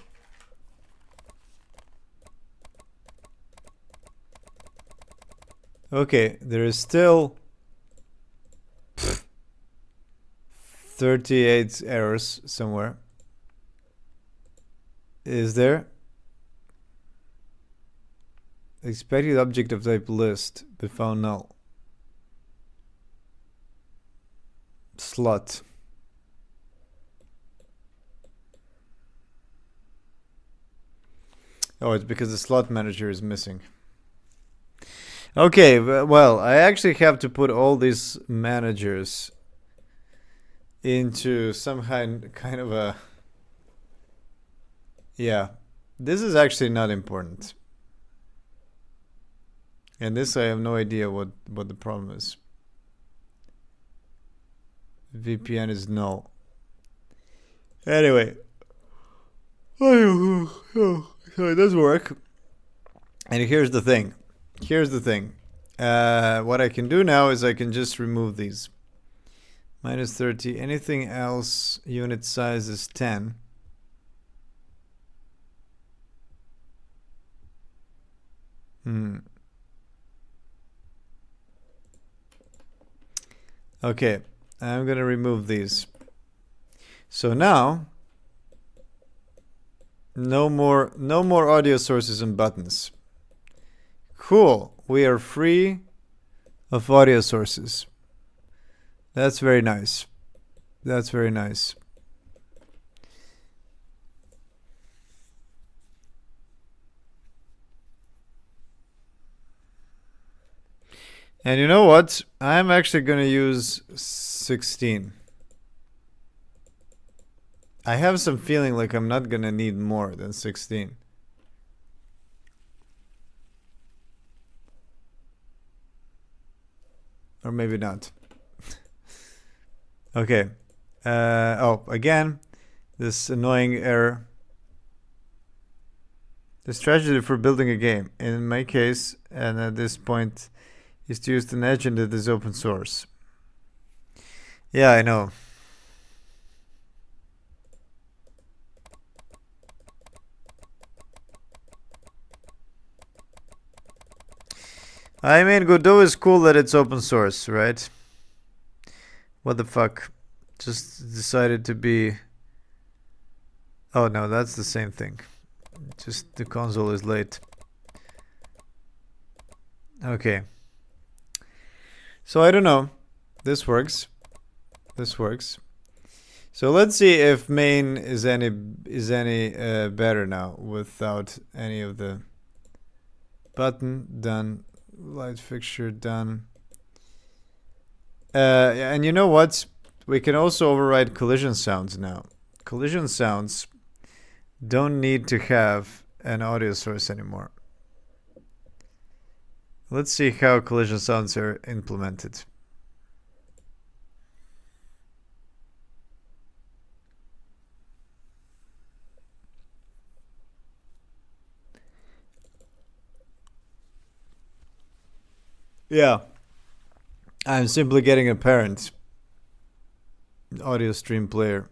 Okay, there is still 38 errors somewhere. Is there? Expected object of type list, but found null. Slot. Oh, it's because the slot manager is missing. Okay, well, I actually have to put all these managers into some kind of a... Yeah, This is actually not important. And this I have no idea what the problem is. VPN is null. Anyway. So it does work. And here's the thing. What I can do now is I can just remove these. -30. Anything else, unit size is 10. Okay, I'm gonna remove these. So now, no more audio sources and buttons. Cool. We are free of audio sources. That's very nice. That's very nice. And you know what? I'm actually going to use 16. I have some feeling like I'm not going to need more than 16. Or maybe not. Okay. Oh, again, this annoying error. The strategy for building a game, in my case, and at this point, is to use an engine that is open source. Yeah, I know. I mean, Godot is cool that it's open source, right? What the fuck? Just decided to be... Oh no, that's the same thing. Just the console is late. Okay. So I don't know. This works. This works. So let's see if main is any better now without any of the button. Done. Light fixture done. And you know what? We can also override collision sounds now. Collision sounds don't need to have an audio source anymore. Let's see how collision sounds are implemented. Yeah. I'm simply getting a parent audio stream player,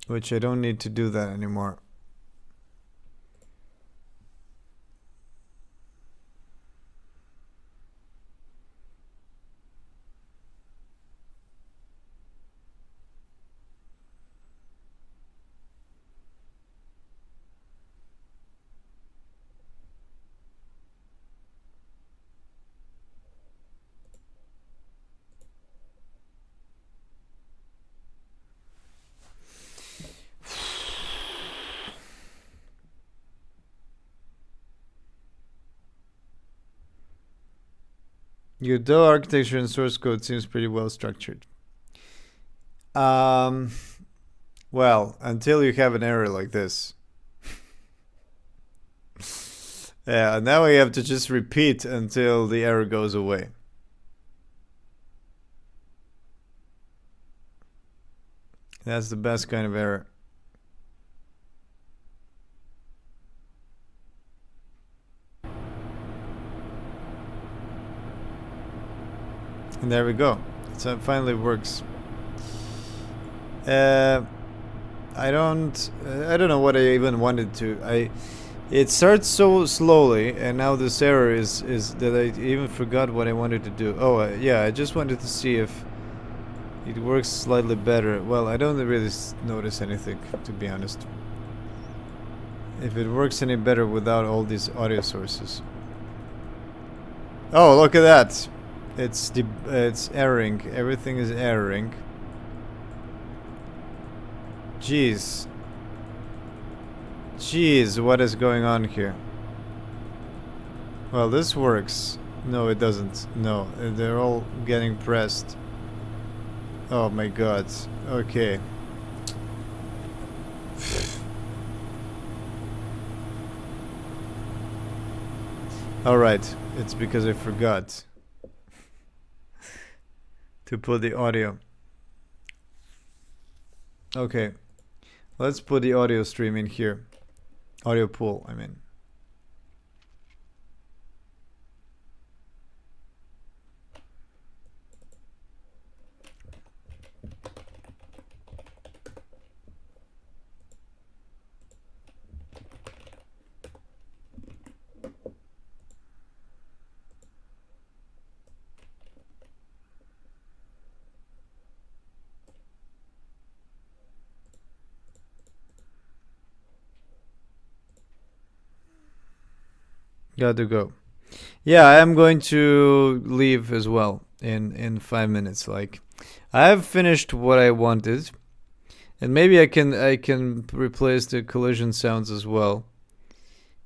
which I don't need to do that anymore. Godot architecture and source code seems pretty well structured. Well, until you have an error like this. Yeah, now we have to just repeat until the error goes away. That's the best kind of error. And there we go. So it finally works. I don't know what I even wanted to. It starts so slowly, and now this error is that I even forgot what I wanted to do. Oh, yeah, I just wanted to see if it works slightly better. Well, I don't really notice anything, to be honest. If it works any better without all these audio sources. Oh, look at that. It's erroring. Everything is erroring. Jeez, what is going on here? Well, this works. No, it doesn't. No, they're all getting pressed. Oh my god. Okay. Alright, it's because I forgot to put the audio. Okay, let's put the audio stream in here. Audio pool, I mean. Got to go. Yeah, I am going to leave as well in 5 minutes. Like, I have finished what I wanted, and maybe I can replace the collision sounds as well,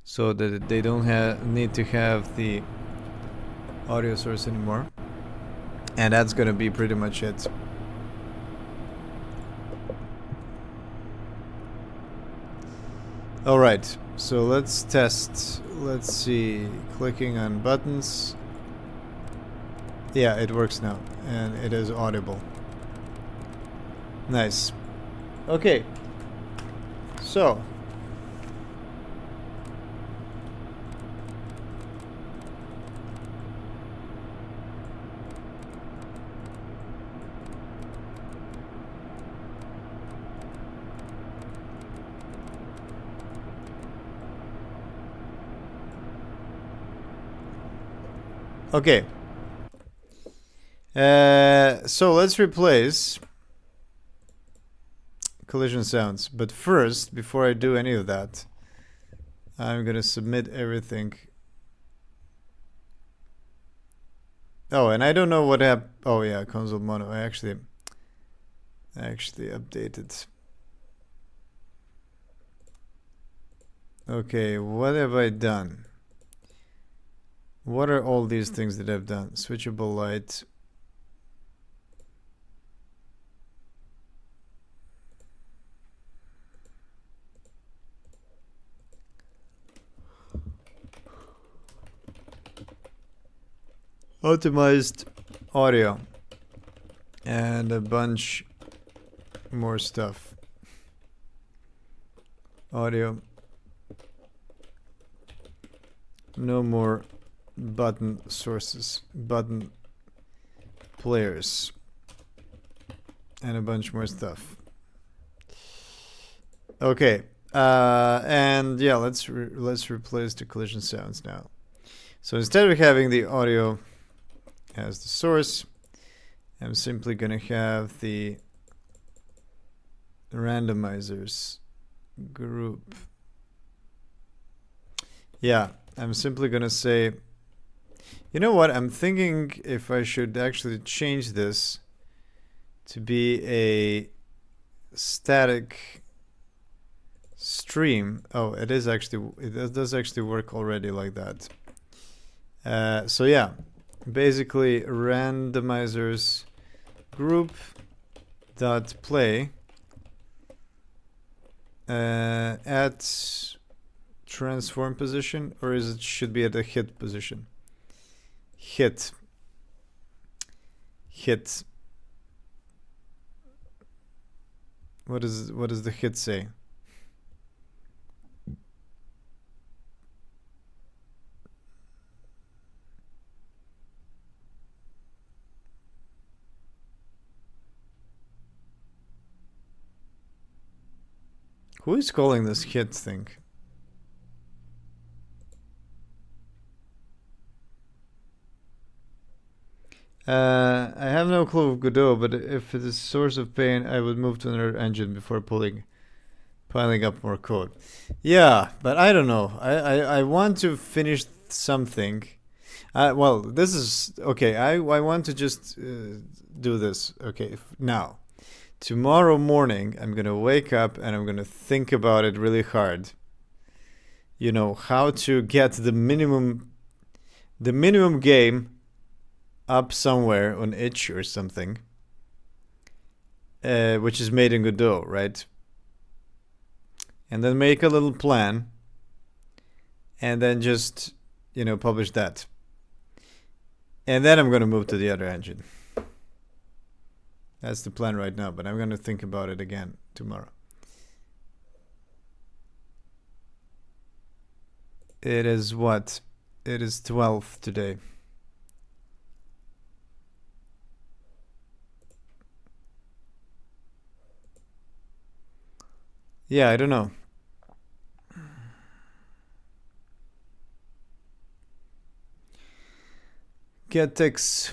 so that they don't need to have the audio source anymore. And that's gonna be pretty much it. All right, so let's test. Let's see, clicking on buttons. Yeah, it works now, and it is audible. Nice. Okay, so okay. So let's replace collision sounds. But first, before I do any of that, I'm gonna submit everything. Oh, and I don't know what happened. Oh yeah, console mono. I actually updated. Okay, what have I done? What are all these things that I've done? Switchable light. Optimized audio. And a bunch more stuff. Audio. No more button sources, button players, and a bunch more stuff. Okay, and yeah, let's replace the collision sounds now. So instead of having the audio as the source, I'm simply gonna have the randomizers group. Yeah, I'm simply gonna say, you know what, I'm thinking if I should actually change this to be a static stream. Oh, it does actually work already like that. So yeah, basically randomizers group dot play at transform position, or is it should be at a hit position? Hit. What does the hit say? Who is calling this hit thing? I have no clue of Godot, but if it is a source of pain, I would move to another engine before piling up more code. Yeah, but I don't know. I want to finish something. Well, this is okay. I want to just do this. Okay, now. Tomorrow morning, I'm gonna wake up and I'm gonna think about it really hard. You know, how to get the minimum game up somewhere on itch or something, which is made in Godot, right? And then make a little plan, and then just publish that. And then I'm going to move to the other engine. That's the plan right now, but I'm going to think about it again tomorrow. It is what? It is 12 today. Yeah, I don't know. Getex.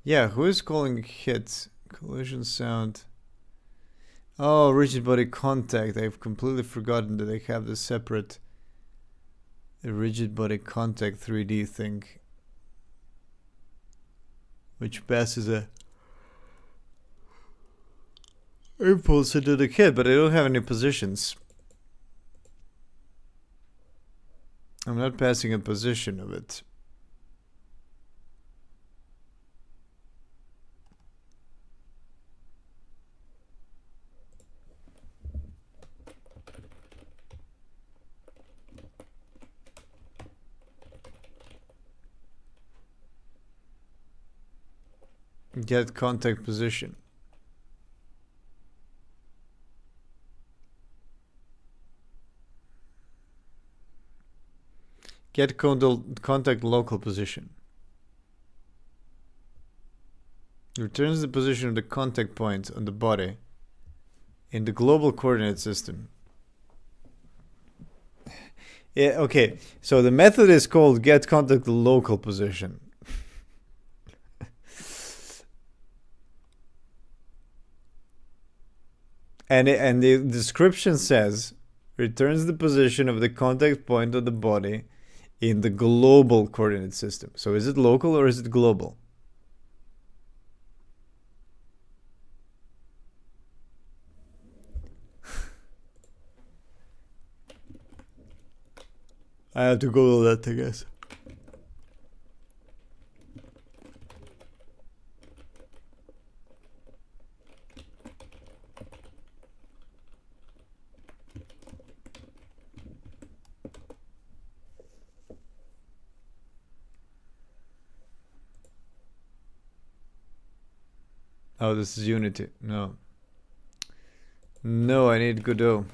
Yeah, who is calling hit? Collision sound. Oh, rigid body contact. I've completely forgotten that they have this separate rigid body contact 3D thing, which passes a impulse into the kit, but I don't have any positions. I'm not passing a position of it. Get contact position. Get contact local position. Returns the position of the contact point on the body in the global coordinate system. Yeah, okay, so the method is called get contact local position. And the description says returns the position of the contact point of the body in the global coordinate system. So is it local or is it global? I have to Google that, I guess. Oh, this is Unity. No. No, I need Godot.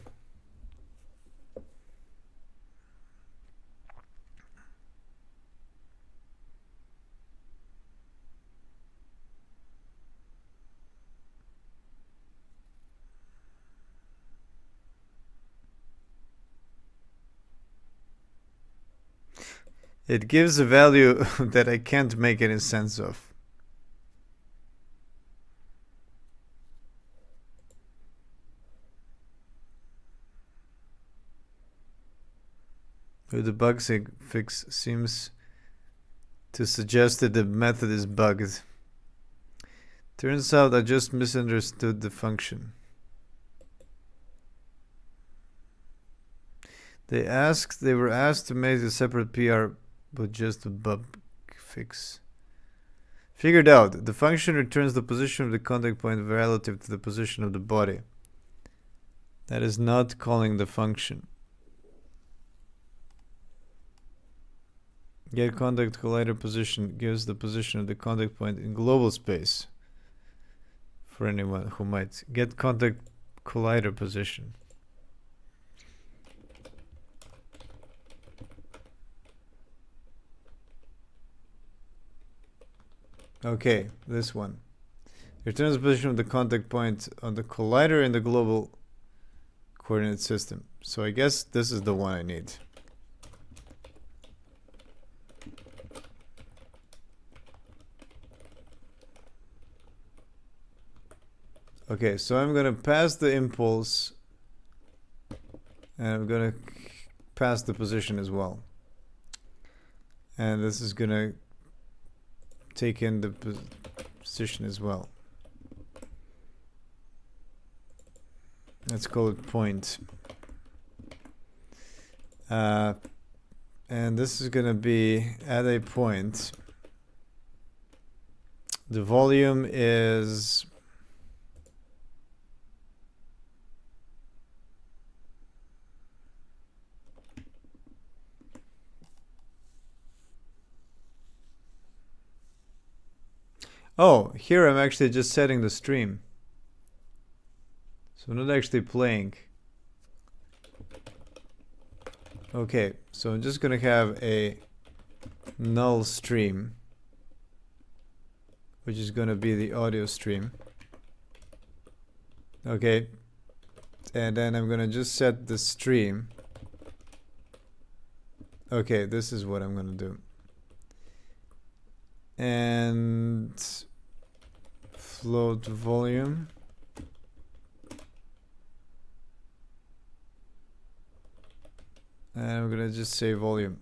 It gives a value that I can't make any sense of. The bug fix seems to suggest that the method is bugged. Turns out I just misunderstood the function. They were asked to make a separate PR, but just a bug fix. Figured out. The function returns the position of the contact point relative to the position of the body. That is not calling the function. Get contact collider position gives the position of the contact point in global space. For anyone who might get contact collider position. Okay, this one. Returns the position of the contact point on the collider in the global coordinate system. So I guess this is the one I need. Okay, so I'm gonna pass the impulse and I'm gonna pass the position as well. And this is gonna take in the position as well. Let's call it point. And this is gonna be at a point. The volume is Oh, here I'm actually just setting the stream. So I'm not actually playing. Okay, so I'm just gonna have a null stream, which is gonna be the audio stream. Okay, and then I'm gonna just set the stream. Okay, this is what I'm gonna do. And float volume. And I'm gonna just say volume.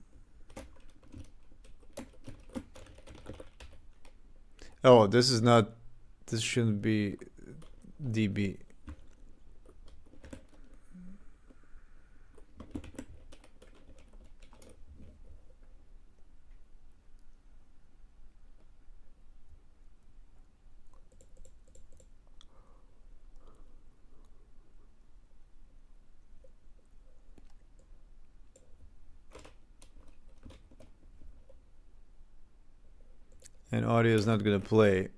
Oh, this is not, this shouldn't be dB. And audio is not gonna play,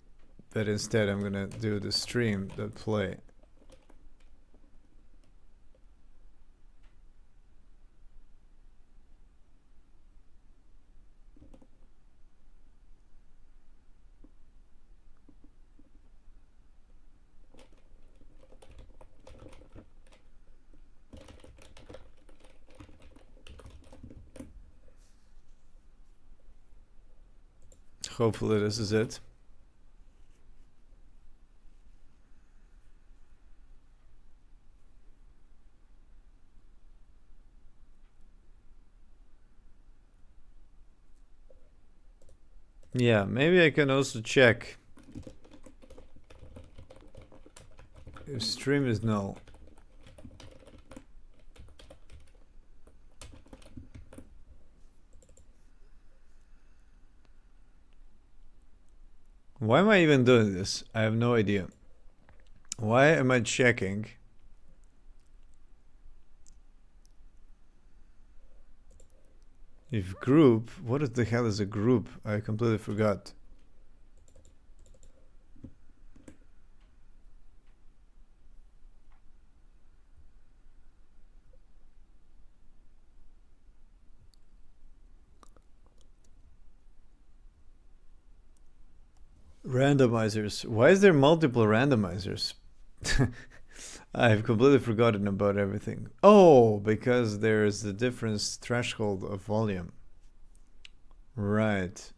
but instead I'm gonna do the stream.play. Hopefully this is it. Yeah, maybe I can also check if stream is null. Why am I even doing this? I have no idea. Why am I checking? If group, what the hell is a group? I completely forgot. Randomizers. Why is there multiple randomizers? I've completely forgotten about everything. Oh, because there's the difference threshold of volume. Right.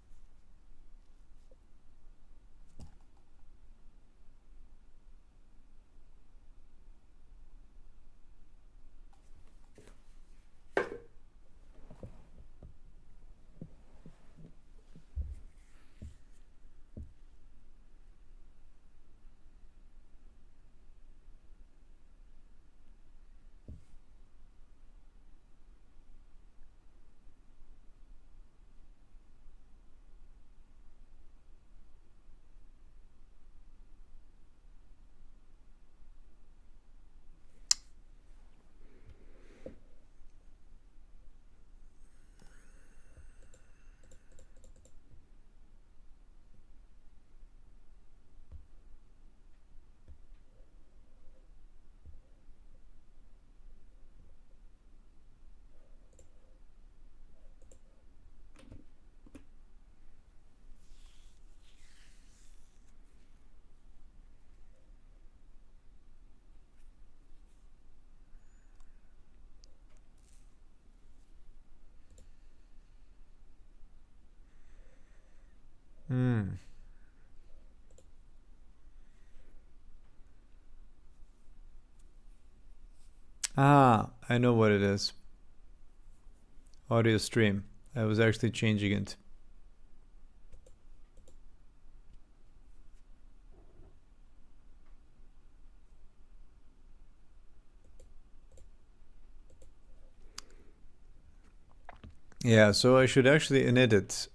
Hmm. Ah, I know what it is. Audio stream. I was actually changing it. Yeah, so I should actually init it.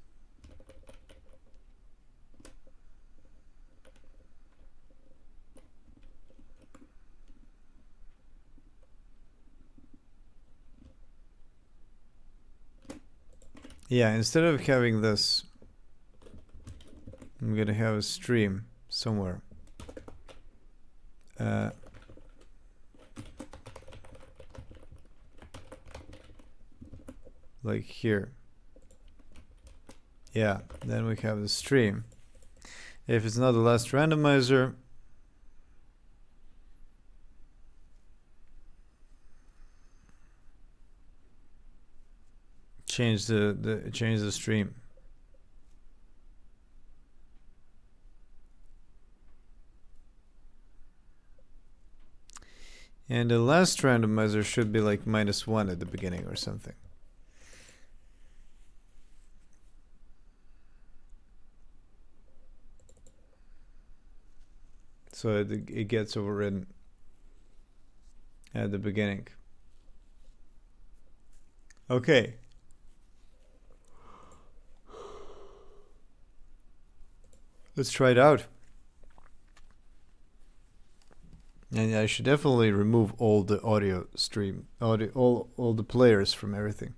Yeah, instead of having this I'm gonna have a stream somewhere. Like here. Yeah, then we have the stream. If it's not the last randomizer, change the stream. And the last randomizer should be like -1 at the beginning or something. So it gets overridden at the beginning. Okay. Let's try it out. And I should definitely remove all the audio stream, all the players from everything.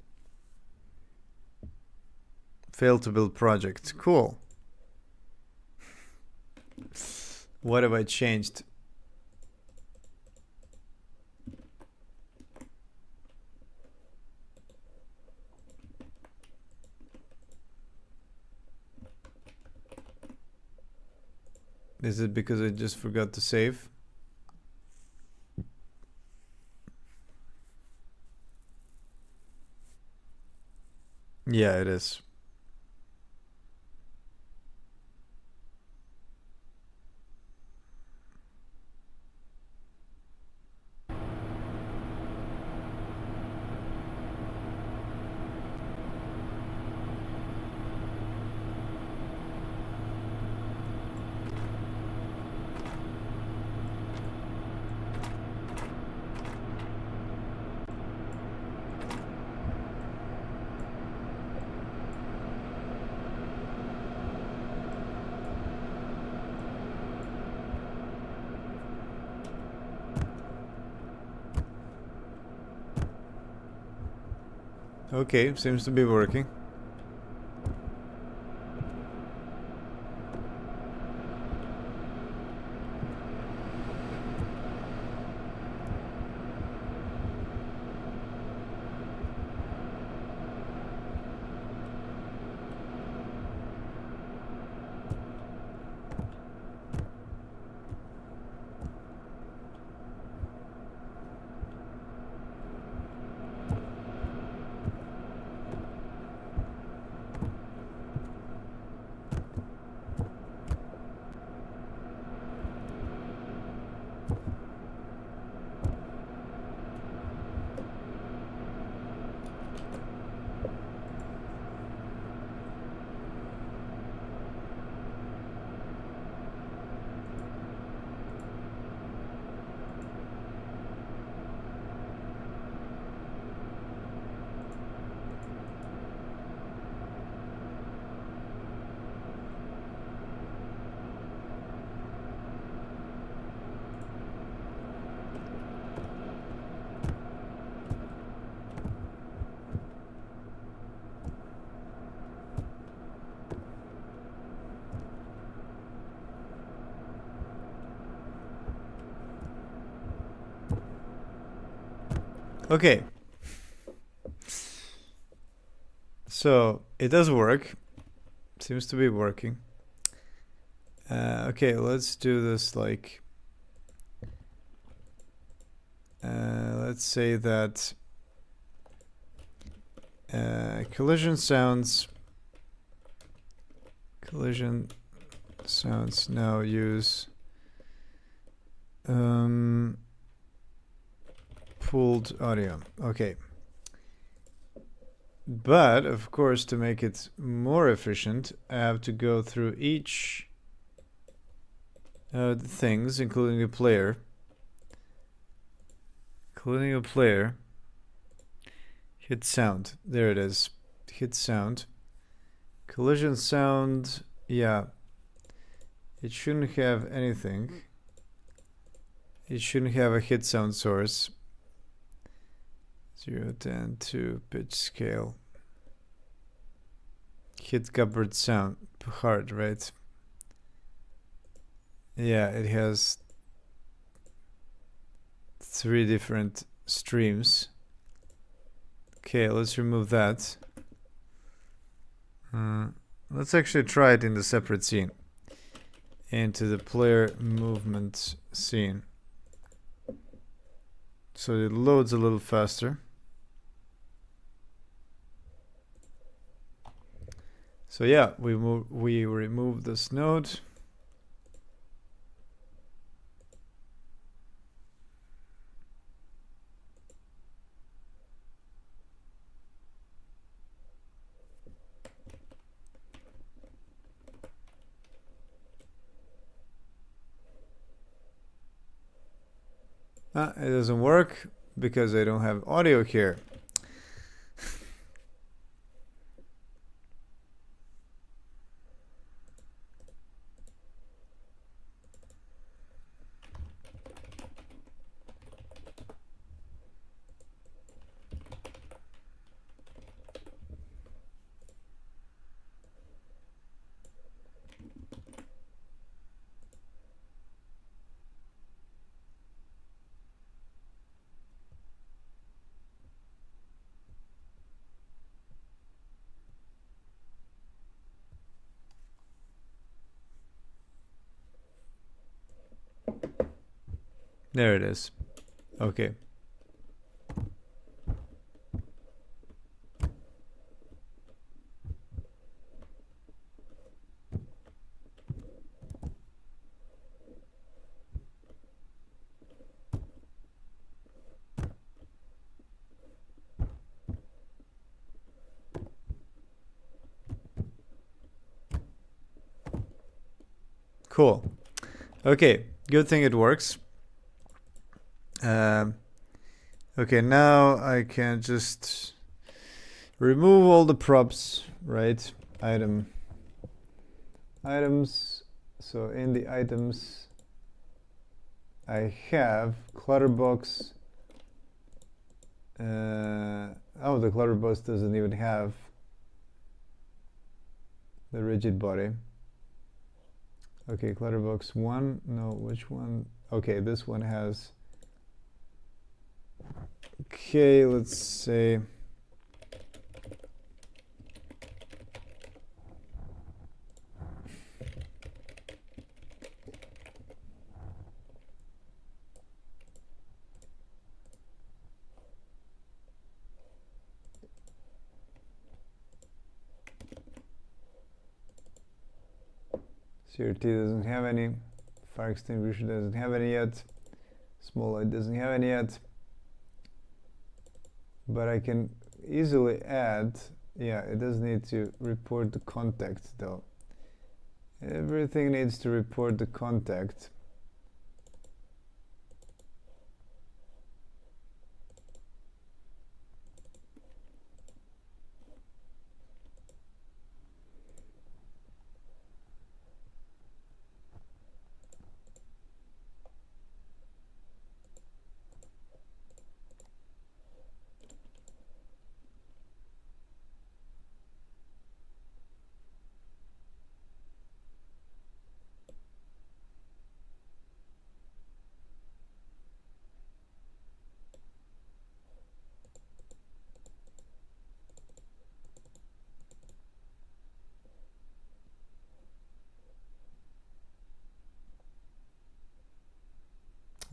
Failed to build project. Cool. What have I changed? Is it because I just forgot to save? Yeah, it is. Okay, seems to be working. Okay. So it does work. Seems to be working. Okay, let's do this like... let's say that collision sounds now use pooled audio. Okay. But of course, to make it more efficient, I have to go through each the things, including a player. Hit sound. There it is. Hit sound. Collision sound. Yeah. It shouldn't have anything. It shouldn't have a hit sound source. 0, 10, 2, pitch scale. Hit covered sound. Hard, right? Yeah, it has 3 different streams. Okay, let's remove that. Let's actually try it in the separate scene. Into the player movement scene. So it loads a little faster. So yeah, we remove this node. It doesn't work because I don't have audio here. There it is. Okay. Cool. Okay, good thing it works. Okay, now I can just remove all the props, right? Items. So in the items, I have clutterbox. Oh, the clutterbox doesn't even have the rigid body. Okay, clutterbox 1. No, which one? Okay, this one has. Okay, let's say. CRT doesn't have any. Fire extinguisher doesn't have any yet. Small light doesn't have any yet. But I can easily add. Yeah, it does need to report the contact though. Everything needs to report the contact.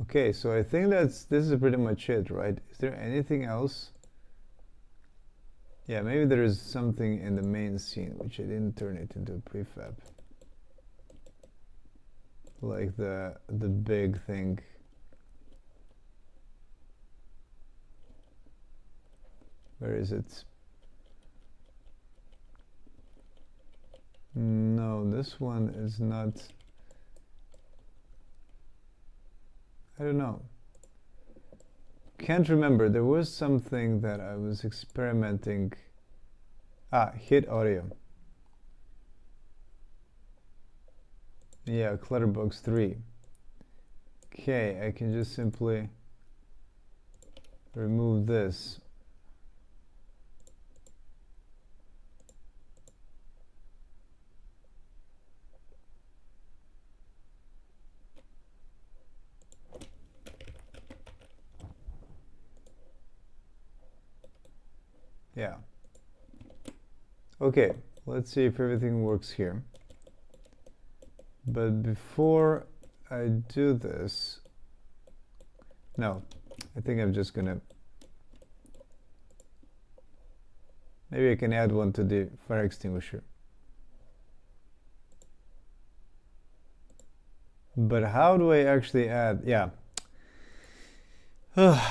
Okay, so I think this is pretty much it, right? Is there anything else? Yeah, maybe there is something in the main scene which I didn't turn it into a prefab. Like the big thing. Where is it? No, this one is not. I don't know. Can't remember. There was something that I was experimenting. Hit audio. Yeah, Clutterbox 3. Okay, I can just simply remove this. Yeah. Okay, let's see if everything works here. But before I do this, no, I think I'm just gonna, maybe I can add one to the fire extinguisher. But how do I actually add, yeah.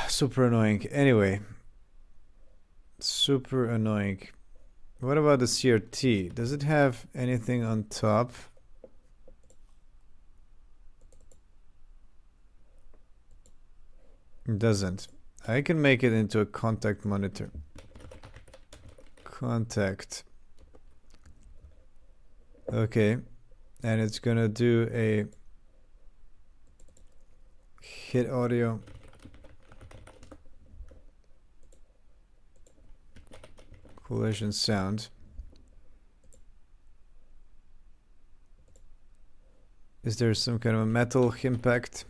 Super annoying. Anyway, super annoying. What about the CRT? Does it have anything on top? It doesn't. I can make it into a contact monitor. Contact. Okay. And it's gonna do a hit audio. Collision sound. Is there some kind of a metal impact?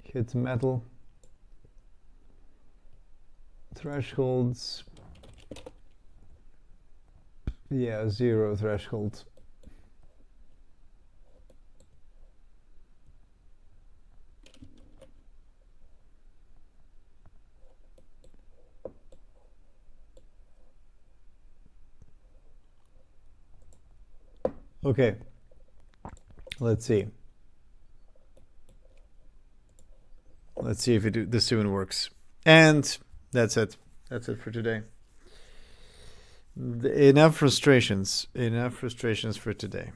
Hit metal. Thresholds. Yeah, 0 threshold. Okay. Let's see. Let's see if this even works. And that's it. That's it for today. Enough frustrations. Enough frustrations for today.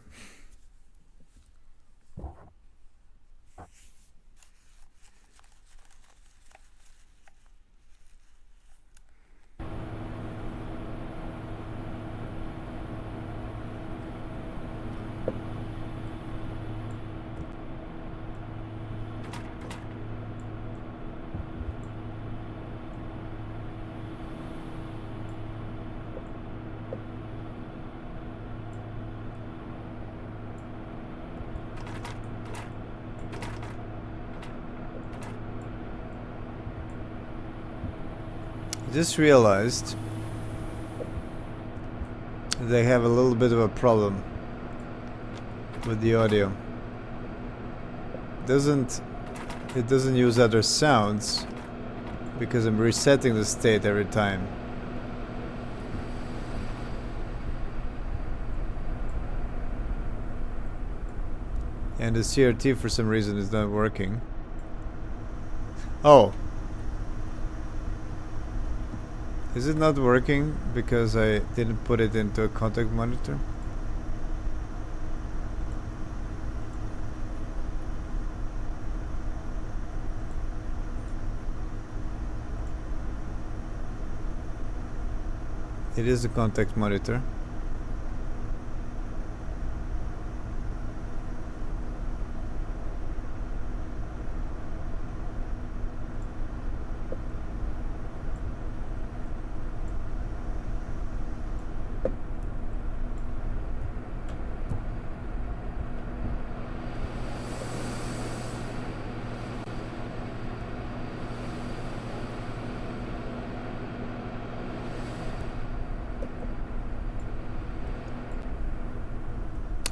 Just realized they have a little bit of a problem with the audio. It doesn't use other sounds because I'm resetting the state every time. And the CRT for some reason is not working. Oh. Is it not working because I didn't put it into a contact monitor? It is a contact monitor.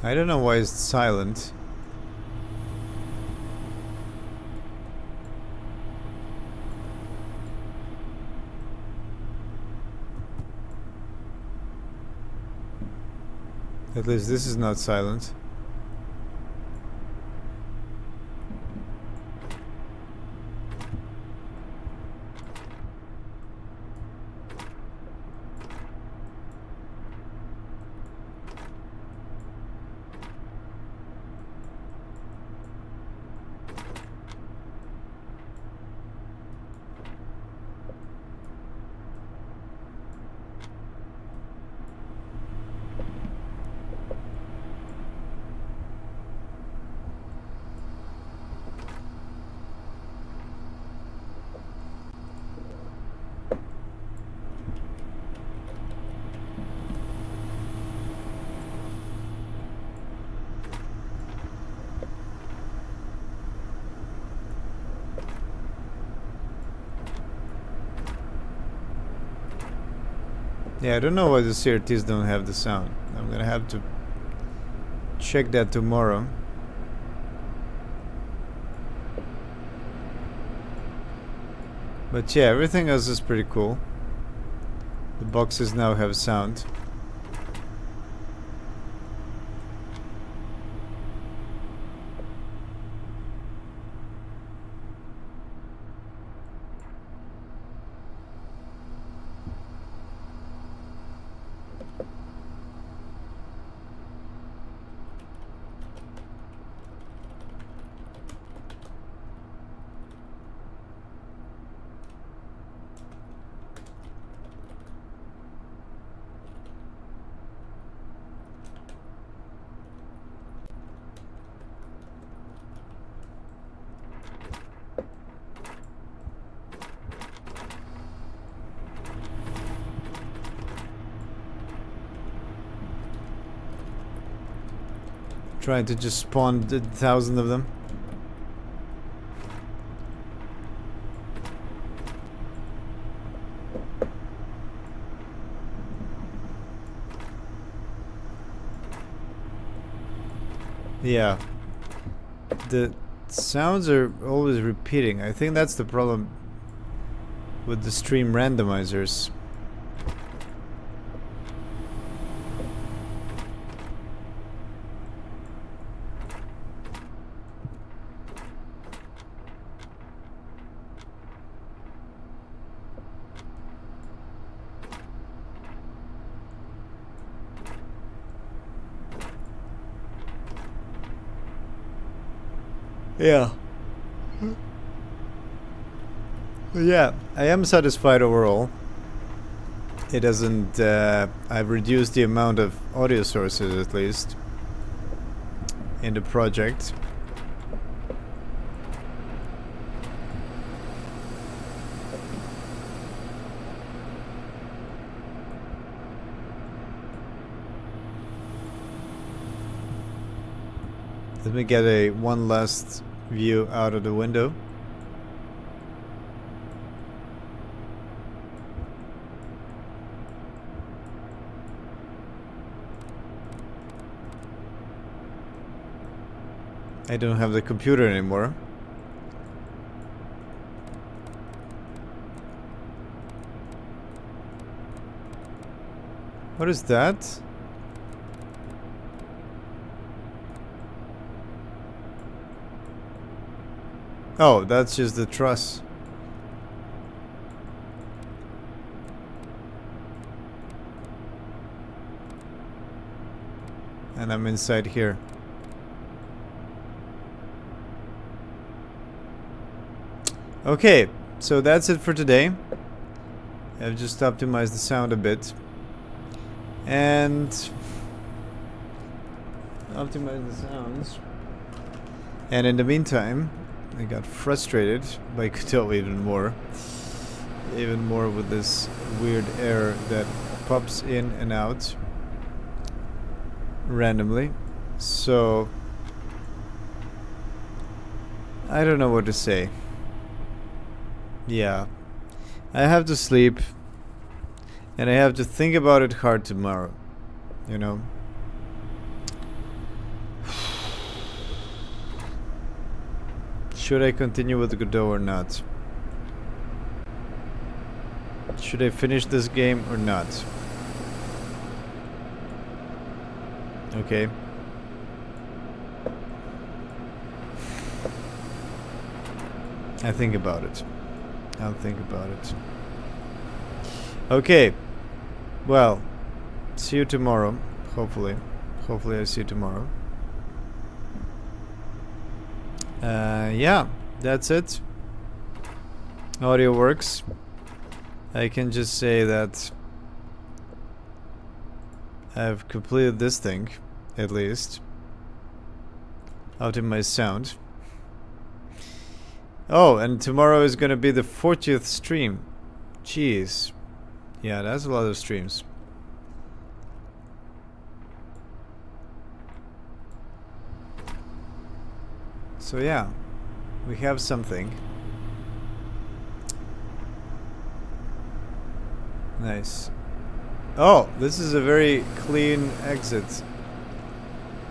I don't know why it's silent. At least this is not silent. Yeah, I don't know why the CRTs don't have the sound. I'm gonna have to check that tomorrow. But yeah, everything else is pretty cool. The boxes now have sound. Trying to just spawn 1,000 of them. Yeah. The sounds are always repeating. I think that's the problem with the stream randomizers. Yeah. Yeah, I am satisfied overall. It doesn't... I've reduced the amount of audio sources, at least, in the project. Let me get one last view out of the window. I don't have the computer anymore. What is that? Oh, that's just the truss. And I'm inside here. Okay, so that's it for today. I've just optimized the sound a bit. And optimize the sounds. And in the meantime, I got frustrated by Godot even more with this weird error that pops in and out randomly. So I don't know what to say. Yeah, I have to sleep and I have to think about it hard tomorrow, you know. Should I continue with Godot or not? Should I finish this game or not? Okay. I think about it. I'll think about it. Okay. Well, see you tomorrow. Hopefully. Hopefully I see you tomorrow. Yeah, that's it. Audio works. I can just say that I've completed this thing, at least. Optimize sound. Oh, and tomorrow is gonna be the 40th stream. Jeez. Yeah, that's a lot of streams. So yeah, we have something. Nice. Oh, this is a very clean exit.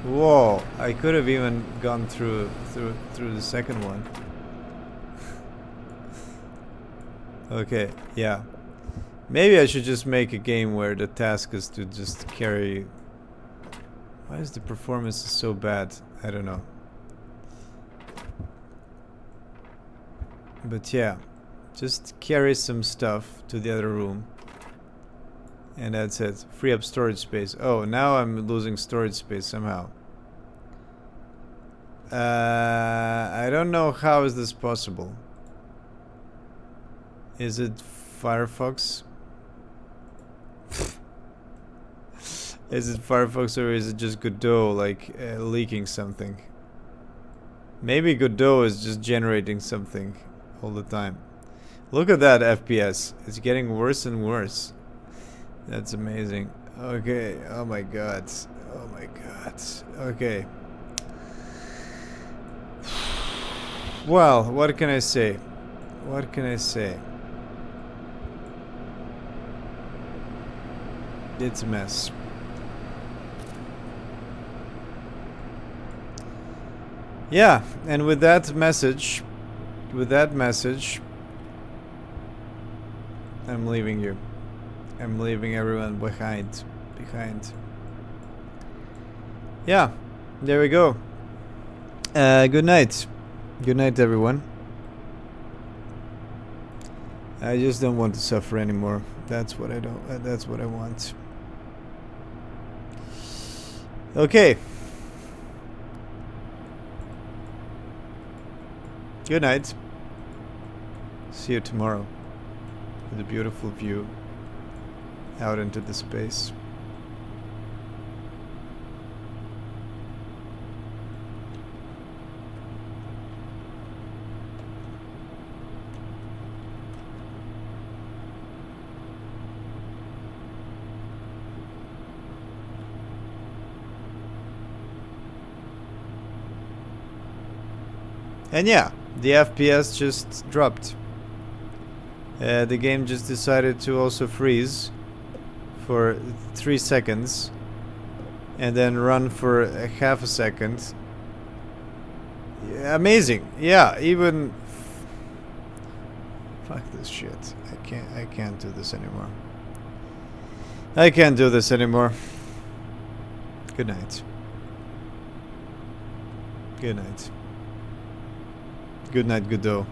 Whoa, I could have even gone through the second one. Okay, yeah. Maybe I should just make a game where the task is to just carry... Why is the performance so bad? I don't know. But yeah, just carry some stuff to the other room. And that's it. Free up storage space. Oh, now I'm losing storage space somehow. I don't know how is this possible. Is it Firefox? Is it Firefox or is it just Godot like leaking something? Maybe Godot is just generating something all the time. Look at that FPS. It's getting worse and worse. That's amazing. Okay. Oh my god. Oh my god. Okay. Well, what can I say? What can I say? It's a mess. Yeah, and with that message, I'm leaving you. I'm leaving everyone behind. Yeah, there we go. Good night. Good night, everyone. I just don't want to suffer anymore. That's what I don't. That's what I want. Okay. Good night. See you tomorrow with a beautiful view out into the space. And yeah, the FPS just dropped. The game just decided to also freeze for 3 seconds and then run for a half a second. Yeah, amazing. Yeah, even fuck this shit. I can't do this anymore. I can't do this anymore. Good night. Good night. Good night, Godot.